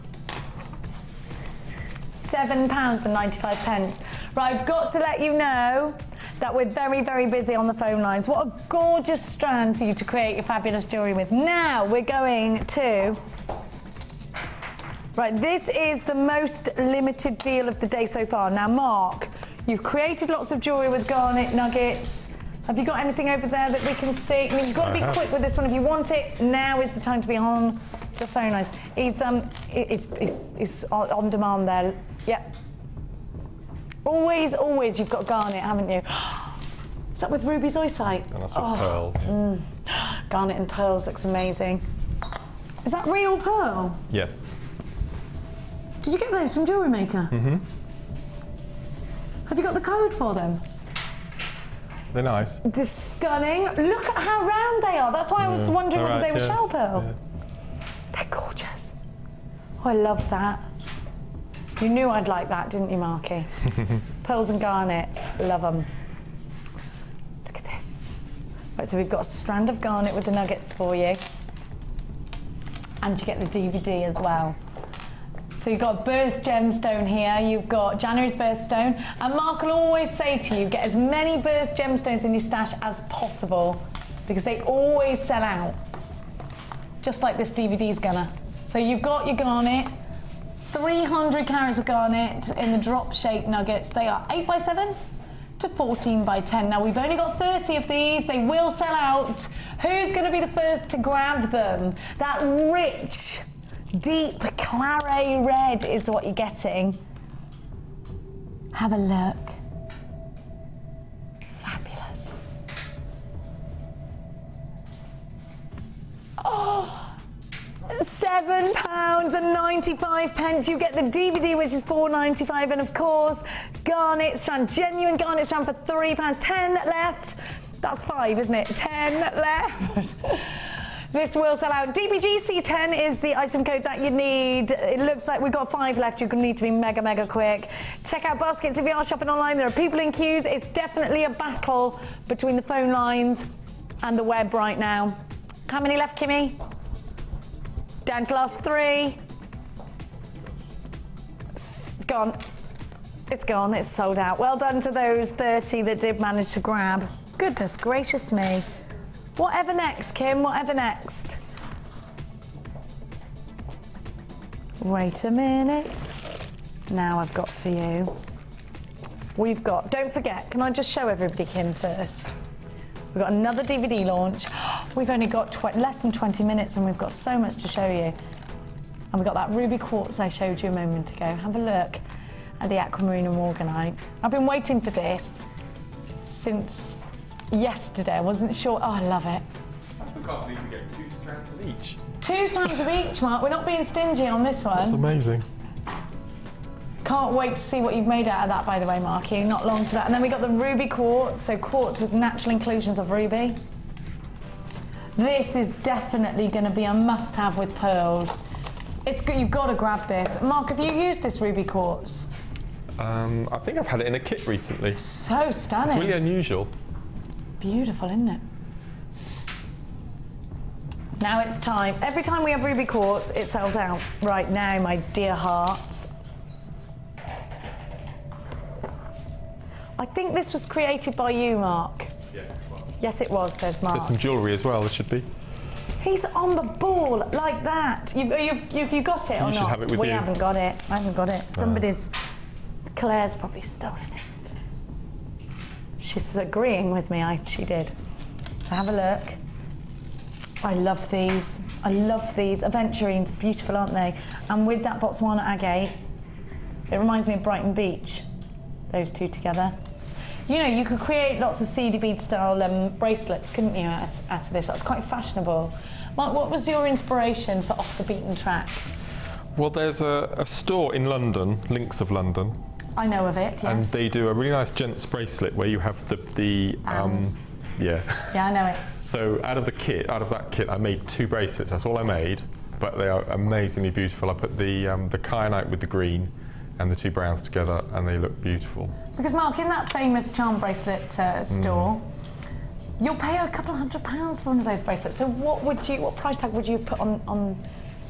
£7.95. Right, I've got to let you know that we're very, very busy on the phone lines. What a gorgeous strand for you to create your fabulous jewellery with. Now we're going to. Right, this is the most limited deal of the day so far. Now, Mark, you've created lots of jewellery with garnet nuggets. Have you got anything over there that we can see? I mean, you've got to be quick with this one if you want it. Now is the time to be on the phone lines. He's on demand there. Yep. Always, always, you've got garnet, haven't you? Is that with ruby zoisite? And that's with pearl. Garnet and pearls looks amazing. Is that real pearl? Yeah. Did you get those from Jewellery Maker? Mm-hmm. Have you got the code for them? They're nice. They're stunning. Look at how round they are. That's why I was wondering whether they were shell pearl. Yeah. They're gorgeous. Oh, I love that. You knew I'd like that, didn't you, Marky? Pearls and garnets, love them. Look at this. Right, so we've got a strand of garnet with the nuggets for you. And you get the DVD as well. So you've got a birth gemstone here, you've got January's birthstone, and Mark will always say to you, get as many birth gemstones in your stash as possible, because they always sell out, just like this DVD's gonna. So you've got your garnet, 300 carats of garnet in the drop-shaped nuggets. They are 8x7 to 14x10. Now, we've only got 30 of these. They will sell out. Who's gonna be the first to grab them? That rich, deep claret red is what you're getting. Have a look. Fabulous. Oh, £7.95. You get the DVD, which is £4.95, and of course, garnet strand, genuine garnet strand for £3. 10 left. That's 5, isn't it? 10 left. This will sell out. DBGC10 is the item code that you need. It looks like we've got 5 left. You're going to need to be mega, mega quick. Check out baskets if you are shopping online. There are people in queues. It's definitely a battle between the phone lines and the web right now. How many left, Kimmy? Down to last 3. It's gone. It's gone. It's sold out. Well done to those 30 that did manage to grab. Goodness gracious me. Whatever next, Kim, whatever next. Wait a minute. Now I've got for you. We've got, don't forget, can I just show everybody, Kim, first? We've got another DVD launch. We've only got less than 20 minutes and we've got so much to show you. And we've got that ruby quartz I showed you a moment ago. Have a look at the aquamarine and morganite. I've been waiting for this since yesterday. I wasn't sure. Oh, I love it. I still can't believe we get 2 strands of each. 2 strands of each, Mark. We're not being stingy on this one. That's amazing. Can't wait to see what you've made out of that, by the way, Marky. Not long to that. And then we got the ruby quartz, so quartz with natural inclusions of ruby. This is definitely going to be a must-have with pearls. It's good. You've got to grab this. Mark, have you used this ruby quartz? I think I've had it in a kit recently. So stunning. It's really unusual. Beautiful, isn't it? Now it's time. Every time we have ruby quartz, it sells out. Right now, my dear hearts. I think this was created by you, Mark. Yes, it was. Yes, it was, says Mark. There's some jewellery as well, there should be. He's on the ball like that. You got it or not? You should have it with you. We haven't got it. I haven't got it. Somebody's... Claire's probably stolen it. She's agreeing with me. She did. So have a look. I love these. I love these. Aventurines, beautiful, aren't they? And with that Botswana agate, it reminds me of Brighton Beach. Those two together. You know, you could create lots of seedy bead style bracelets, couldn't you, out of this? That's quite fashionable. Mark, what was your inspiration for Off the Beaten Track? Well, there's a store in London, Links of London. I know of it, yes. And they do a really nice gents bracelet where you have the yeah. Yeah, I know it. So out of that kit, I made 2 bracelets. That's all I made, but they are amazingly beautiful. I put the kyanite with the green and the 2 browns together, and they look beautiful. Because Mark, in that famous charm bracelet store, you'll pay a couple of £100 for one of those bracelets. So what price tag would you put on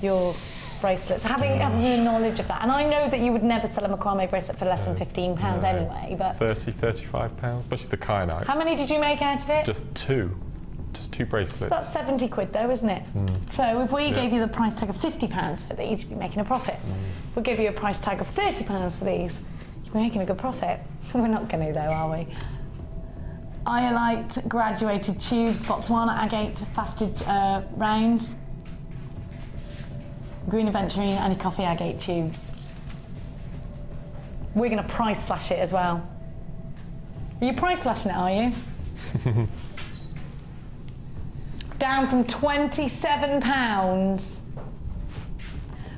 your bracelets? Having the knowledge of that, and I know that you would never sell a macrame bracelet for less than £15 anyway, but 30, £35, especially the kyanite. How many did you make out of it? Just 2 bracelets. So that's 70 quid though, isn't it? So if we gave you the price tag of £50 for these, you'd be making a profit. If we give you a price tag of £30 for these, you'd be making a good profit. We're not going to though, are we? Iolite graduated tubes, Botswana agate faceted rounds, green aventurine, and coffee agate tubes. We're going to price slash it as well. Are you price slashing it, are you? Down from £27.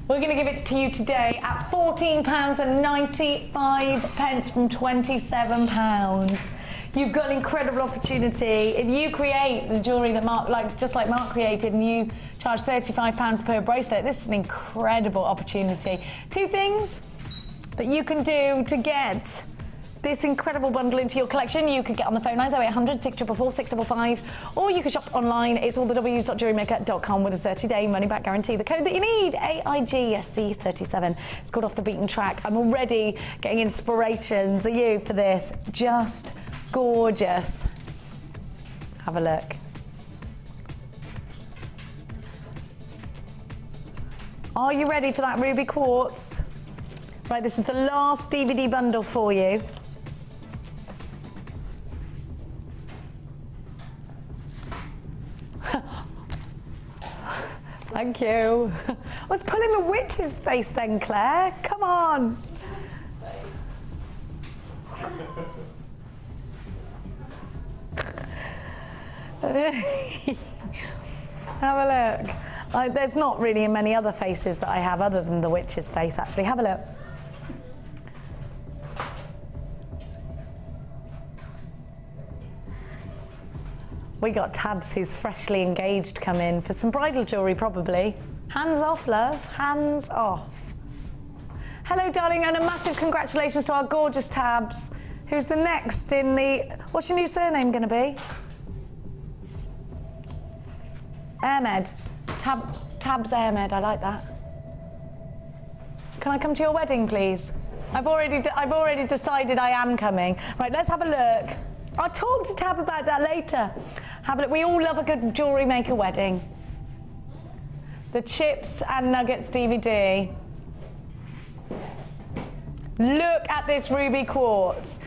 We're going to give it to you today at £14.95 from £27. You've got an incredible opportunity. If you create the jewellery that just like Mark created, and you charge £35 per bracelet, this is an incredible opportunity. 2 things that you can do to get this incredible bundle into your collection. You could get on the phone lines 0800 644 655, or you can shop online. It's all the www.jewellerymaker.com with a 30-day money-back guarantee. The code that you need, AIGSC37. It's called Off the Beaten Track. I'm already getting inspirations. Are you for this? Just gorgeous. Have a look. Are you ready for that ruby quartz? Right, this is the last DVD bundle for you. Thank you. I was pulling a witch's face then, Claire. Come on. Have a look. There's not really many other faces that I have other than the witch's face, actually. Have a look. We got Tabs, who's freshly engaged, come in for some bridal jewellery, probably. Hands off, love. Hands off. Hello, darling, and a massive congratulations to our gorgeous Tabs, who's the next in the... What's your new surname going to be? Ahmed. Tabs Ahmed, I like that. Can I come to your wedding, please? I've already decided I am coming. Right, let's have a look. I'll talk to Tab about that later. Have a look. We all love a good Jewellery Maker wedding. The Chips and Nuggets DVD. Look at this ruby quartz.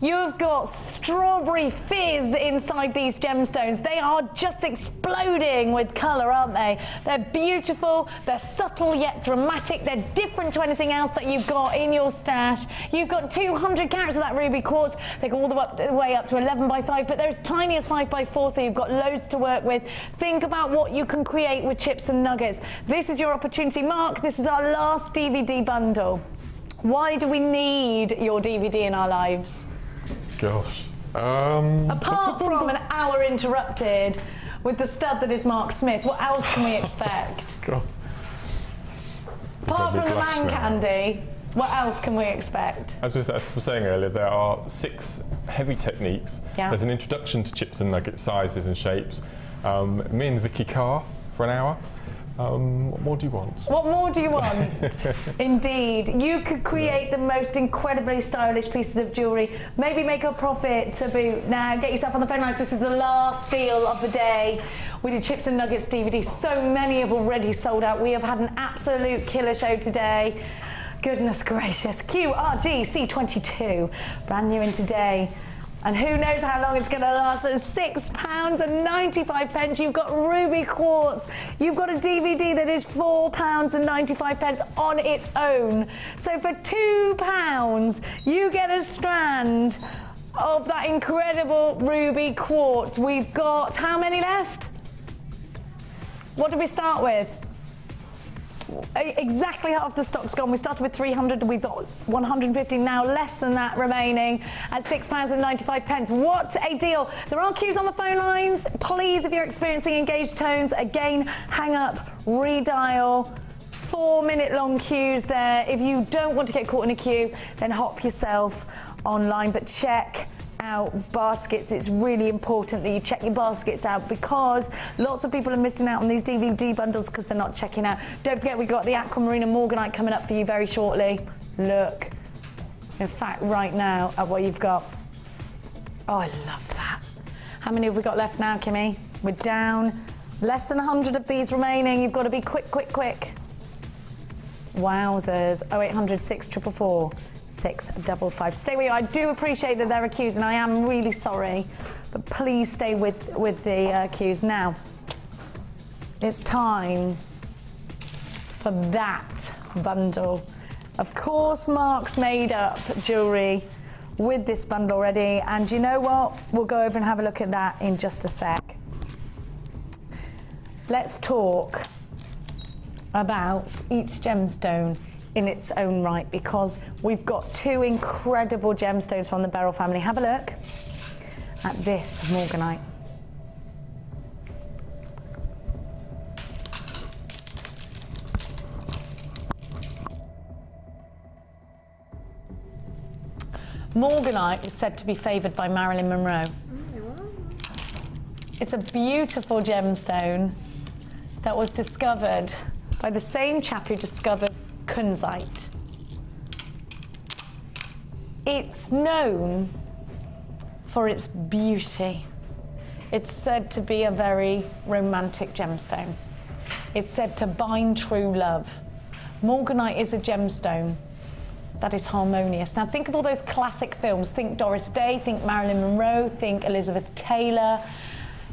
You've got strawberry fizz inside these gemstones. They are just exploding with colour, aren't they? They're beautiful, they're subtle yet dramatic, they're different to anything else that you've got in your stash. You've got 200 carats of that ruby quartz. They go all the way up to 11 by 5, but they're as tiny as 5 by 4, so you've got loads to work with. Think about what you can create with chips and nuggets. This is your opportunity. Mark, this is our last DVD bundle. Why do we need your DVD in our lives? Gosh. Apart from an hour interrupted with the stud that is Mark Smith, what else can we expect? God. Apart from the man candy, what else can we expect? As we were saying earlier, there are 6 heavy techniques. Yeah. There's an introduction to chips and nugget sizes and shapes. Me and Vicky Carr for an hour. What more do you want? What more do you want? Indeed. You could create the most incredibly stylish pieces of jewellery, maybe make a profit to boot. Now get yourself on the phone lines. This is the last deal of the day with your Chips and Nuggets DVD. So many have already sold out. We have had an absolute killer show today. Goodness gracious. QRG C22, brand new in today. And who knows how long it's going to last. At £6.95. You've got ruby quartz. You've got a DVD that is £4.95 on its own. So for £2, you get a strand of that incredible ruby quartz. We've got how many left? What did we start with? Exactly half the stock's gone. We started with 300, we've got 150 now, less than that remaining at £6.95. What a deal. There are queues on the phone lines. Please, if you're experiencing engaged tones, again, hang up, redial. 4-minute long queues there. If you don't want to get caught in a queue, then hop yourself online, but check out baskets. It's really important that you check your baskets out because lots of people are missing out on these DVD bundles because they're not checking out. Don't forget, we've got the aquamarine and morganite coming up for you very shortly. Look, in fact, right now at what you've got. Oh, I love that. How many have we got left now, Kimmy? We're down less than 100 of these remaining. You've got to be quick, quick, quick. Wowzers. 0800 644 655. Stay with you. I do appreciate that there are queues, and I am really sorry, but please stay with the queues. Now, it's time for that bundle. Of course, Mark's made up jewellery with this bundle already, and you know what? We'll go over and have a look at that in just a sec. Let's talk about each gemstone in its own right, because we've got 2 incredible gemstones from the Beryl family. Have a look at this morganite. Morganite is said to be favoured by Marilyn Monroe. It's a beautiful gemstone that was discovered by the same chap who discovered Cenite. It's known for its beauty. It's said to be a very romantic gemstone. It's said to bind true love. Morganite is a gemstone that is harmonious. Now think of all those classic films. Think Doris Day, think Marilyn Monroe, think Elizabeth Taylor.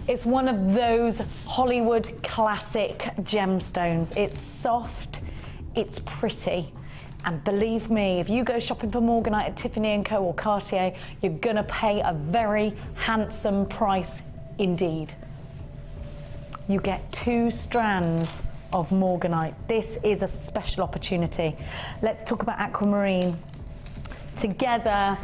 It's one of those Hollywood classic gemstones. It's soft, it's pretty, and believe me, if you go shopping for morganite at Tiffany & Co or Cartier, you're gonna pay a very handsome price indeed. You get 2 strands of morganite. This is a special opportunity. Let's talk about aquamarine. Together,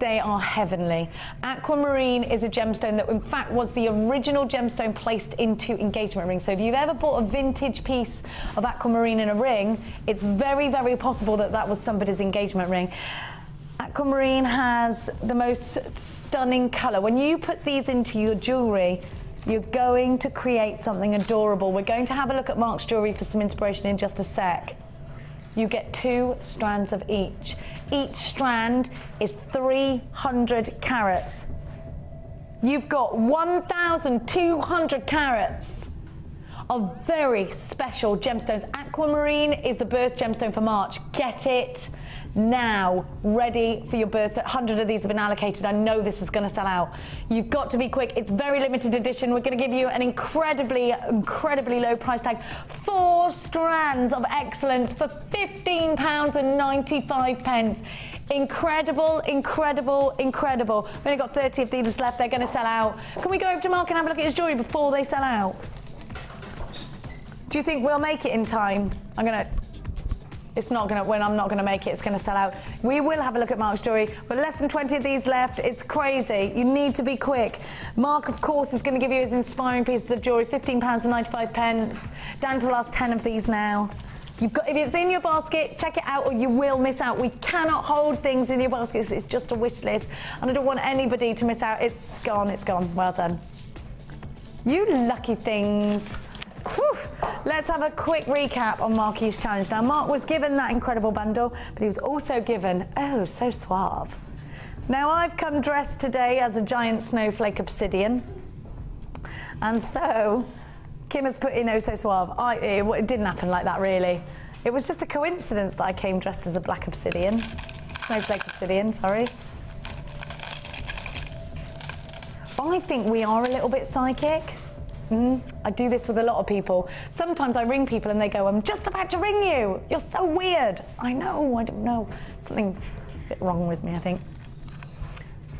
they are heavenly. Aquamarine is a gemstone that in fact was the original gemstone placed into engagement rings. So if you've ever bought a vintage piece of aquamarine in a ring, it's very, very possible that that was somebody's engagement ring. Aquamarine has the most stunning colour. When you put these into your jewellery, you're going to create something adorable. We're going to have a look at Mark's jewellery for some inspiration in just a sec. You get 2 strands of each. Each strand is 300 carats. You've got 1,200 carats of very special gemstones. Aquamarine is the birth gemstone for March. Get it now, ready for your birth. 100 of these have been allocated. I know this is going to sell out. You've got to be quick. It's very limited edition. We're going to give you an incredibly low price tag. 4 strands of excellence for £15.95. Incredible, incredible, incredible. We've only got 30 of these left. They're going to sell out. Can we go over to Mark and have a look at his jewellery before they sell out? Do you think we'll make it in time? It's not gonna, when I'm not gonna make it, it's gonna sell out. We will have a look at Mark's jewellery, but less than 20 of these left. It's crazy. You need to be quick. Mark, of course, is gonna give you his inspiring pieces of jewellery, £15.95, down to the last 10 of these now. You've got, if it's in your basket, check it out or you will miss out. We cannot hold things in your baskets. It's just a wish list. And I don't want anybody to miss out. It's gone, it's gone. Well done. You lucky things. Whew. Let's have a quick recap on Marky's challenge. Now, Mark was given that incredible bundle, but he was also given, oh, so suave. Now, I've come dressed today as a giant snowflake obsidian. And so, Kim has put in oh, so suave. It didn't happen like that, really. It was just a coincidence that I came dressed as a black obsidian. Snowflake obsidian, sorry. I think we are a little bit psychic. I do this with a lot of people. Sometimes I ring people and they go, I'm just about to ring you. You're so weird. I know, I don't know. Something a bit wrong with me, I think.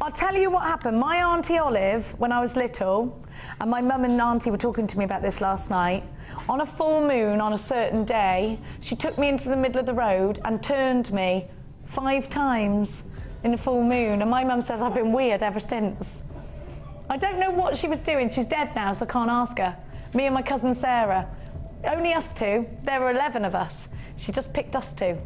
I'll tell you what happened. My Auntie Olive, when I was little, and my mum and auntie were talking to me about this last night, on a full moon on a certain day, she took me into the middle of the road and turned me 5 times in a full moon. And my mum says I've been weird ever since. I don't know what she was doing. She's dead now, so I can't ask her. Me and my cousin Sarah. Only us two. There were 11 of us. She just picked us two.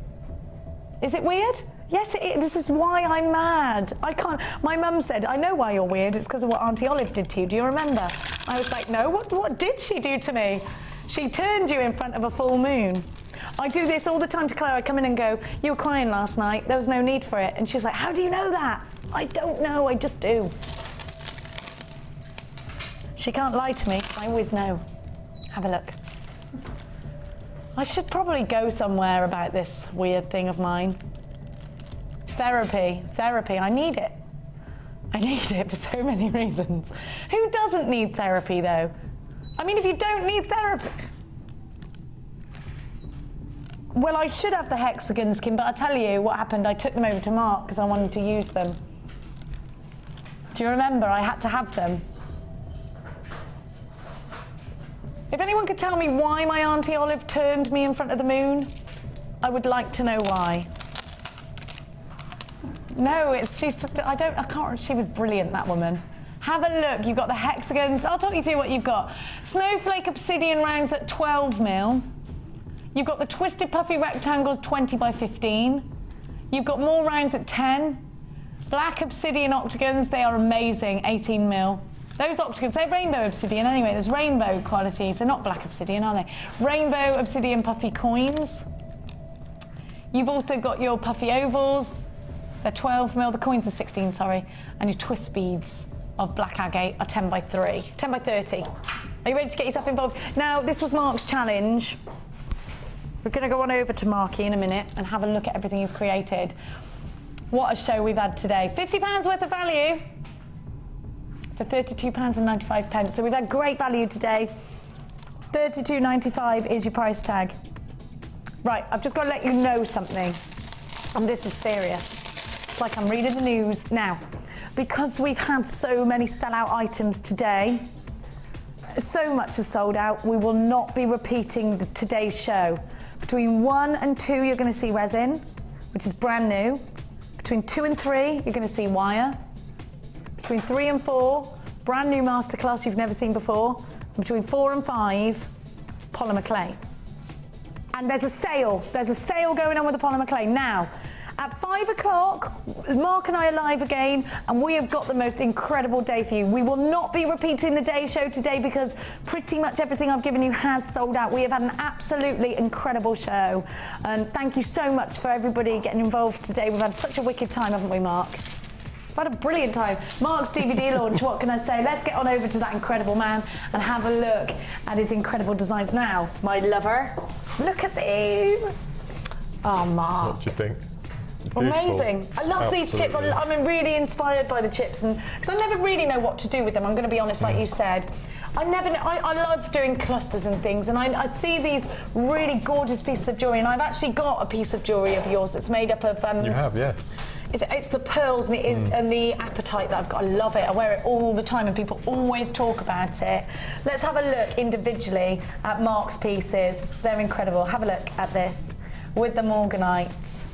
Is it weird? Yes, it is. This is why I'm mad. I can't. My mum said, I know why you're weird. It's because of what Auntie Olive did to you. Do you remember? I was like, no, what did she do to me? She turned you in front of a full moon. I do this all the time to Claire. I come in and go, you were crying last night. There was no need for it. And she's like, how do you know that? I don't know. I just do. She can't lie to me. I always know. Have a look. I should probably go somewhere about this weird thing of mine. Therapy. I need it. I need it for so many reasons. Who doesn't need therapy, though? I mean, if you don't need therapy... Well, I should have the hexagons, Kim, but I'll tell you what happened. I took them over to Mark because I wanted to use them. Do you remember? I had to have them. If anyone could tell me why my Auntie Olive turned me in front of the moon, I would like to know why. No, she was brilliant, that woman. Have a look, you've got the hexagons. I'll talk you through what you've got. Snowflake obsidian rounds at 12mm. You've got the twisted puffy rectangles 20 by 15. You've got more rounds at 10. Black obsidian octagons, they are amazing, 18mm. Those octagons, they're rainbow obsidian anyway. There's rainbow qualities. They're not black obsidian, are they? Rainbow obsidian puffy coins. You've also got your puffy ovals. They're 12mm. The coins are 16, sorry. And your twist beads of black agate are 10 by 3. 10 by 30. Are you ready to get yourself involved? Now, this was Mark's challenge. We're going to go on over to Marky in a minute and have a look at everything he's created. What a show we've had today. £50 worth of value. For £32.95. So we've had great value today. £32.95 is your price tag. Right, I've just got to let you know something. And this is serious. It's like I'm reading the news. Now, because we've had so many sellout items today, so much is sold out, we will not be repeating today's show. Between 1 and 2, you're going to see resin, which is brand new. Between 2 and 3, you're going to see wire. Between 3 and 4, brand new masterclass you've never seen before. Between 4 and 5, polymer clay. And there's a sale going on with the polymer clay. Now, at 5 o'clock, Mark and I are live again, and we have got the most incredible day for you. We will not be repeating the day show today because pretty much everything I've given you has sold out. We have had an absolutely incredible show. And thank you so much for everybody getting involved today. We've had such a wicked time, haven't we, Mark? We've had a brilliant time. Mark's DVD launch, what can I say? Let's get on over to that incredible man and have a look at his incredible designs. Now, my lover, look at these. Oh, Mark. What do you think? Amazing. I love these chips. I'm really inspired by the chips, and because I never really know what to do with them. I'm going to be honest, like you said. I love doing clusters and things, and I see these really gorgeous pieces of jewellery, and I've actually got a piece of jewellery of yours that's made up of... You have, yes. It's the pearls and the apatite that I've got. I love it. I wear it all the time and people always talk about it. Let's have a look individually at Mark's pieces. They're incredible. Have a look at this. with the Morganite.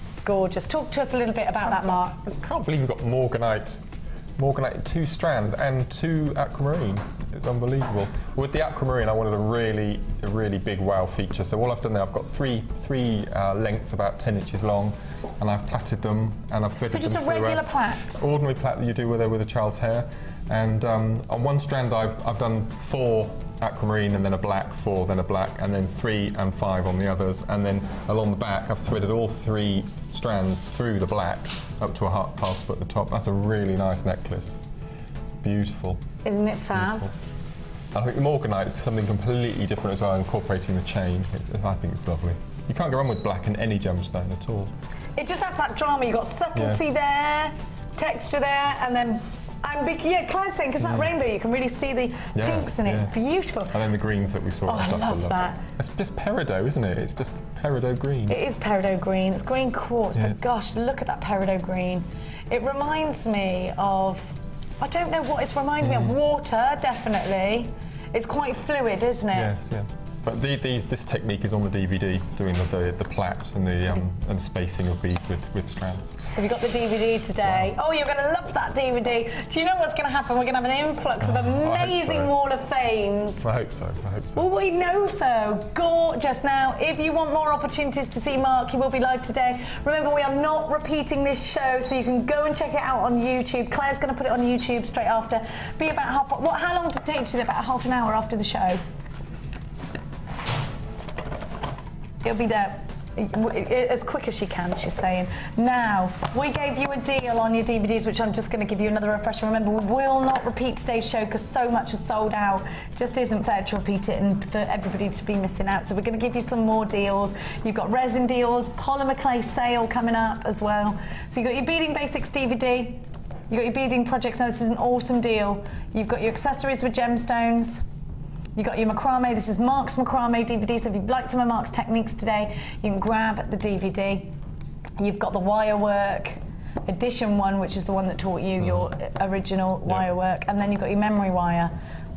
It's gorgeous. Talk to us a little bit about that, Mark. I just can't believe you've got Morganite 2 strands and 2 aquamarine. It's unbelievable. With the aquamarine, I wanted a really big wow feature. So all I've done there, I've got three lengths about 10 inches long, and I've plaited them and I've threaded them. So just a regular plait? Ordinary plait that you do with a child's hair. And on one strand, I've done 4 aquamarine and then a black, 4, then a black, and then 3 and 5 on the others. And then along the back, I've threaded all 3 strands through the black up to a heart clasp at the top. That's a really nice necklace. Beautiful. Isn't it fab? Beautiful. I think the Morganite is something completely different as well, incorporating the chain. I think it's lovely. You can't go wrong with black in any gemstone at all. It just adds that drama. You've got subtlety there, texture there, and then Claire's saying, because that rainbow, you can really see the pinks in it. It's beautiful. And then the greens that we saw. Oh, I love that. It's just peridot, isn't it? It's just peridot green. It is peridot green. It's green quartz, but gosh, look at that peridot green. It reminds me of, I don't know what it's reminding me of. Water, definitely. It's quite fluid, isn't it? Yes, yeah. But this technique is on the DVD, doing the plait and the spacing of beads with strands. So we've got the DVD today. Wow. Oh, you're going to love that DVD. Do you know what's going to happen? We're going to have an influx of amazing Wall of Fames. I hope so. Well, we know so. Gorgeous. Now, if you want more opportunities to see Mark, he will be live today. Remember, we are not repeating this show, so you can go and check it out on YouTube. Claire's going to put it on YouTube straight after. Be about how long did it take you? About half an hour after the show. It'll be there as quick as she can, she's saying. Now, we gave you a deal on your DVDs, which I'm just going to give you another refresher. Remember, we will not repeat today's show because so much is sold out. Just isn't fair to repeat it and for everybody to be missing out. So we're going to give you some more deals. You've got resin deals, polymer clay sale coming up as well. So you've got your Beading Basics DVD, you've got your Beading projects. Now, this is an awesome deal. You've got your accessories with gemstones. You've got your macrame. This is Mark's macrame DVD, so if you've liked some of Mark's techniques today, you can grab the DVD. You've got the wire work edition one, which is the one that taught you your original wire work, and then you've got your memory wire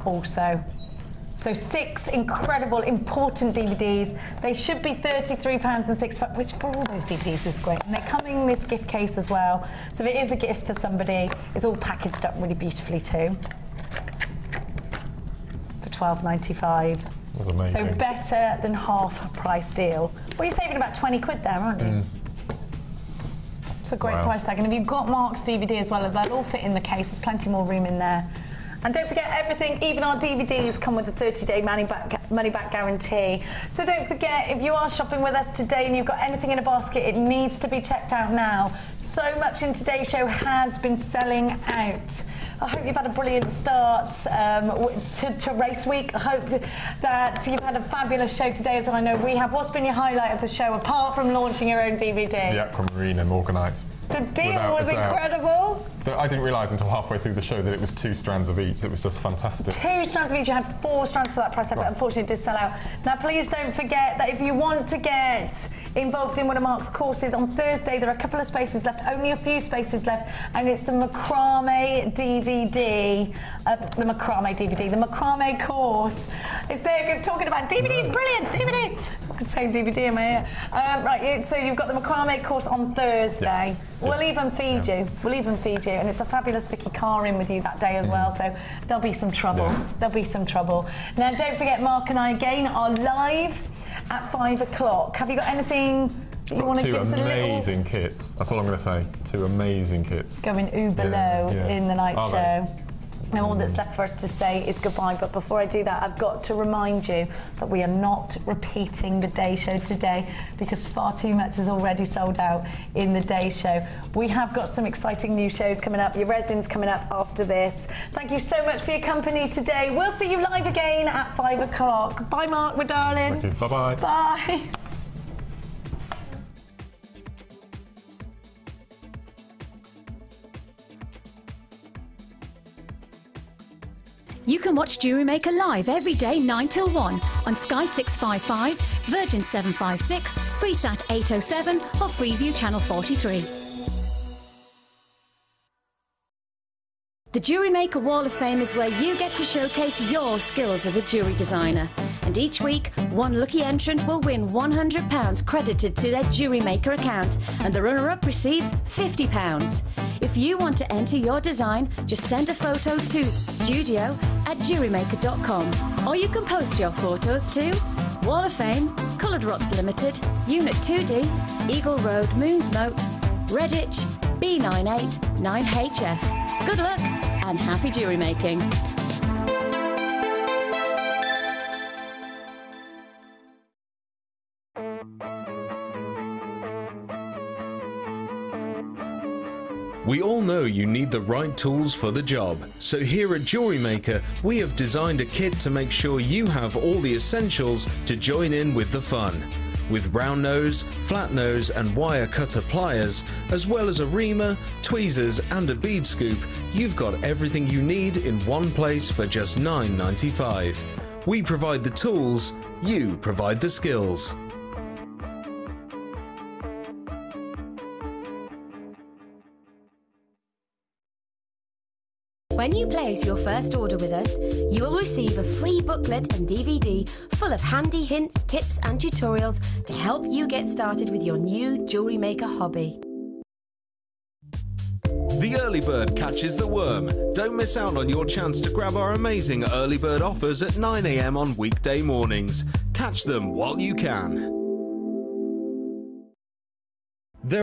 also. So 6 incredible, important DVDs. They should be £33.65, which for all those DVDs is great. And they come in this gift case as well. So if it is a gift for somebody, it's all packaged up really beautifully too. £12.95. That's amazing. So better than half price deal. Well, you're saving about 20 quid there, aren't you? It's a great price tag. And if you've got Mark's DVD as well, they'll all fit in the case. There's plenty more room in there. And don't forget, everything, even our DVDs, come with a 30-day money-back guarantee. So don't forget, if you are shopping with us today and you've got anything in a basket, it needs to be checked out now. So much in today's show has been selling out. I hope you've had a brilliant start to race week. I hope that you've had a fabulous show today, as I know we have. What's been your highlight of the show, apart from launching your own DVD? The aquamarine and Morganite. The deal was incredible. I didn't realise until halfway through the show that it was 2 strands of each. It was just fantastic. 2 strands of each. You had 4 strands for that price, but unfortunately it did sell out. Now, please don't forget that if you want to get involved in one of Mark's courses, on Thursday there are a couple of spaces left, only a few spaces left, and it's the macrame DVD. The macrame course. Is there talking about DVDs? Brilliant, DVD. I could say DVD in my ear. Right, so you've got the macrame course on Thursday. Yes. We'll even feed you. We'll even feed you. And it's a fabulous Vicky Carr in with you that day as well, so there'll be some trouble. Yes. There'll be some trouble. Now, don't forget, Mark and I, again, are live at 5 o'clock. Have you got anything that you want to give us a little... 2 amazing kits. That's all I'm going to say. 2 amazing kits. Going uber low in the night show. They? Now, all that's left for us to say is goodbye, but before I do that, I've got to remind you that we are not repeating the day show today because far too much is already sold out in the day show. We have got some exciting new shows coming up. Your resin's coming up after this. Thank you so much for your company today. We'll see you live again at 5 o'clock. Bye, Mark, my darling. Thank you. Bye-bye. Bye. You can watch Jewellery Maker live every day 9 till 1 on Sky 655, Virgin 756, Freesat 807 or Freeview Channel 43. The Jewellery Maker Wall of Fame is where you get to showcase your skills as a jewellery designer. And each week, one lucky entrant will win £100 credited to their Jewellery Maker account, and the runner-up receives £50. If you want to enter your design, just send a photo to studio@jewellerymaker.com, or you can post your photos to Wall of Fame, Coloured Rocks Limited, Unit 2D, Eagle Road, Moons Moat, Redditch, B98 9HF. Good luck and happy jewellery making. We all know you need the right tools for the job, so here at Jewellery Maker we have designed a kit to make sure you have all the essentials to join in with the fun. With round nose, flat nose and wire cutter pliers, as well as a reamer, tweezers and a bead scoop, you've got everything you need in one place for just $9.95. We provide the tools, you provide the skills. When you place your first order with us, you will receive a free booklet and DVD full of handy hints, tips and tutorials to help you get started with your new jewellery maker hobby. The early bird catches the worm. Don't miss out on your chance to grab our amazing early bird offers at 9 AM on weekday mornings. Catch them while you can.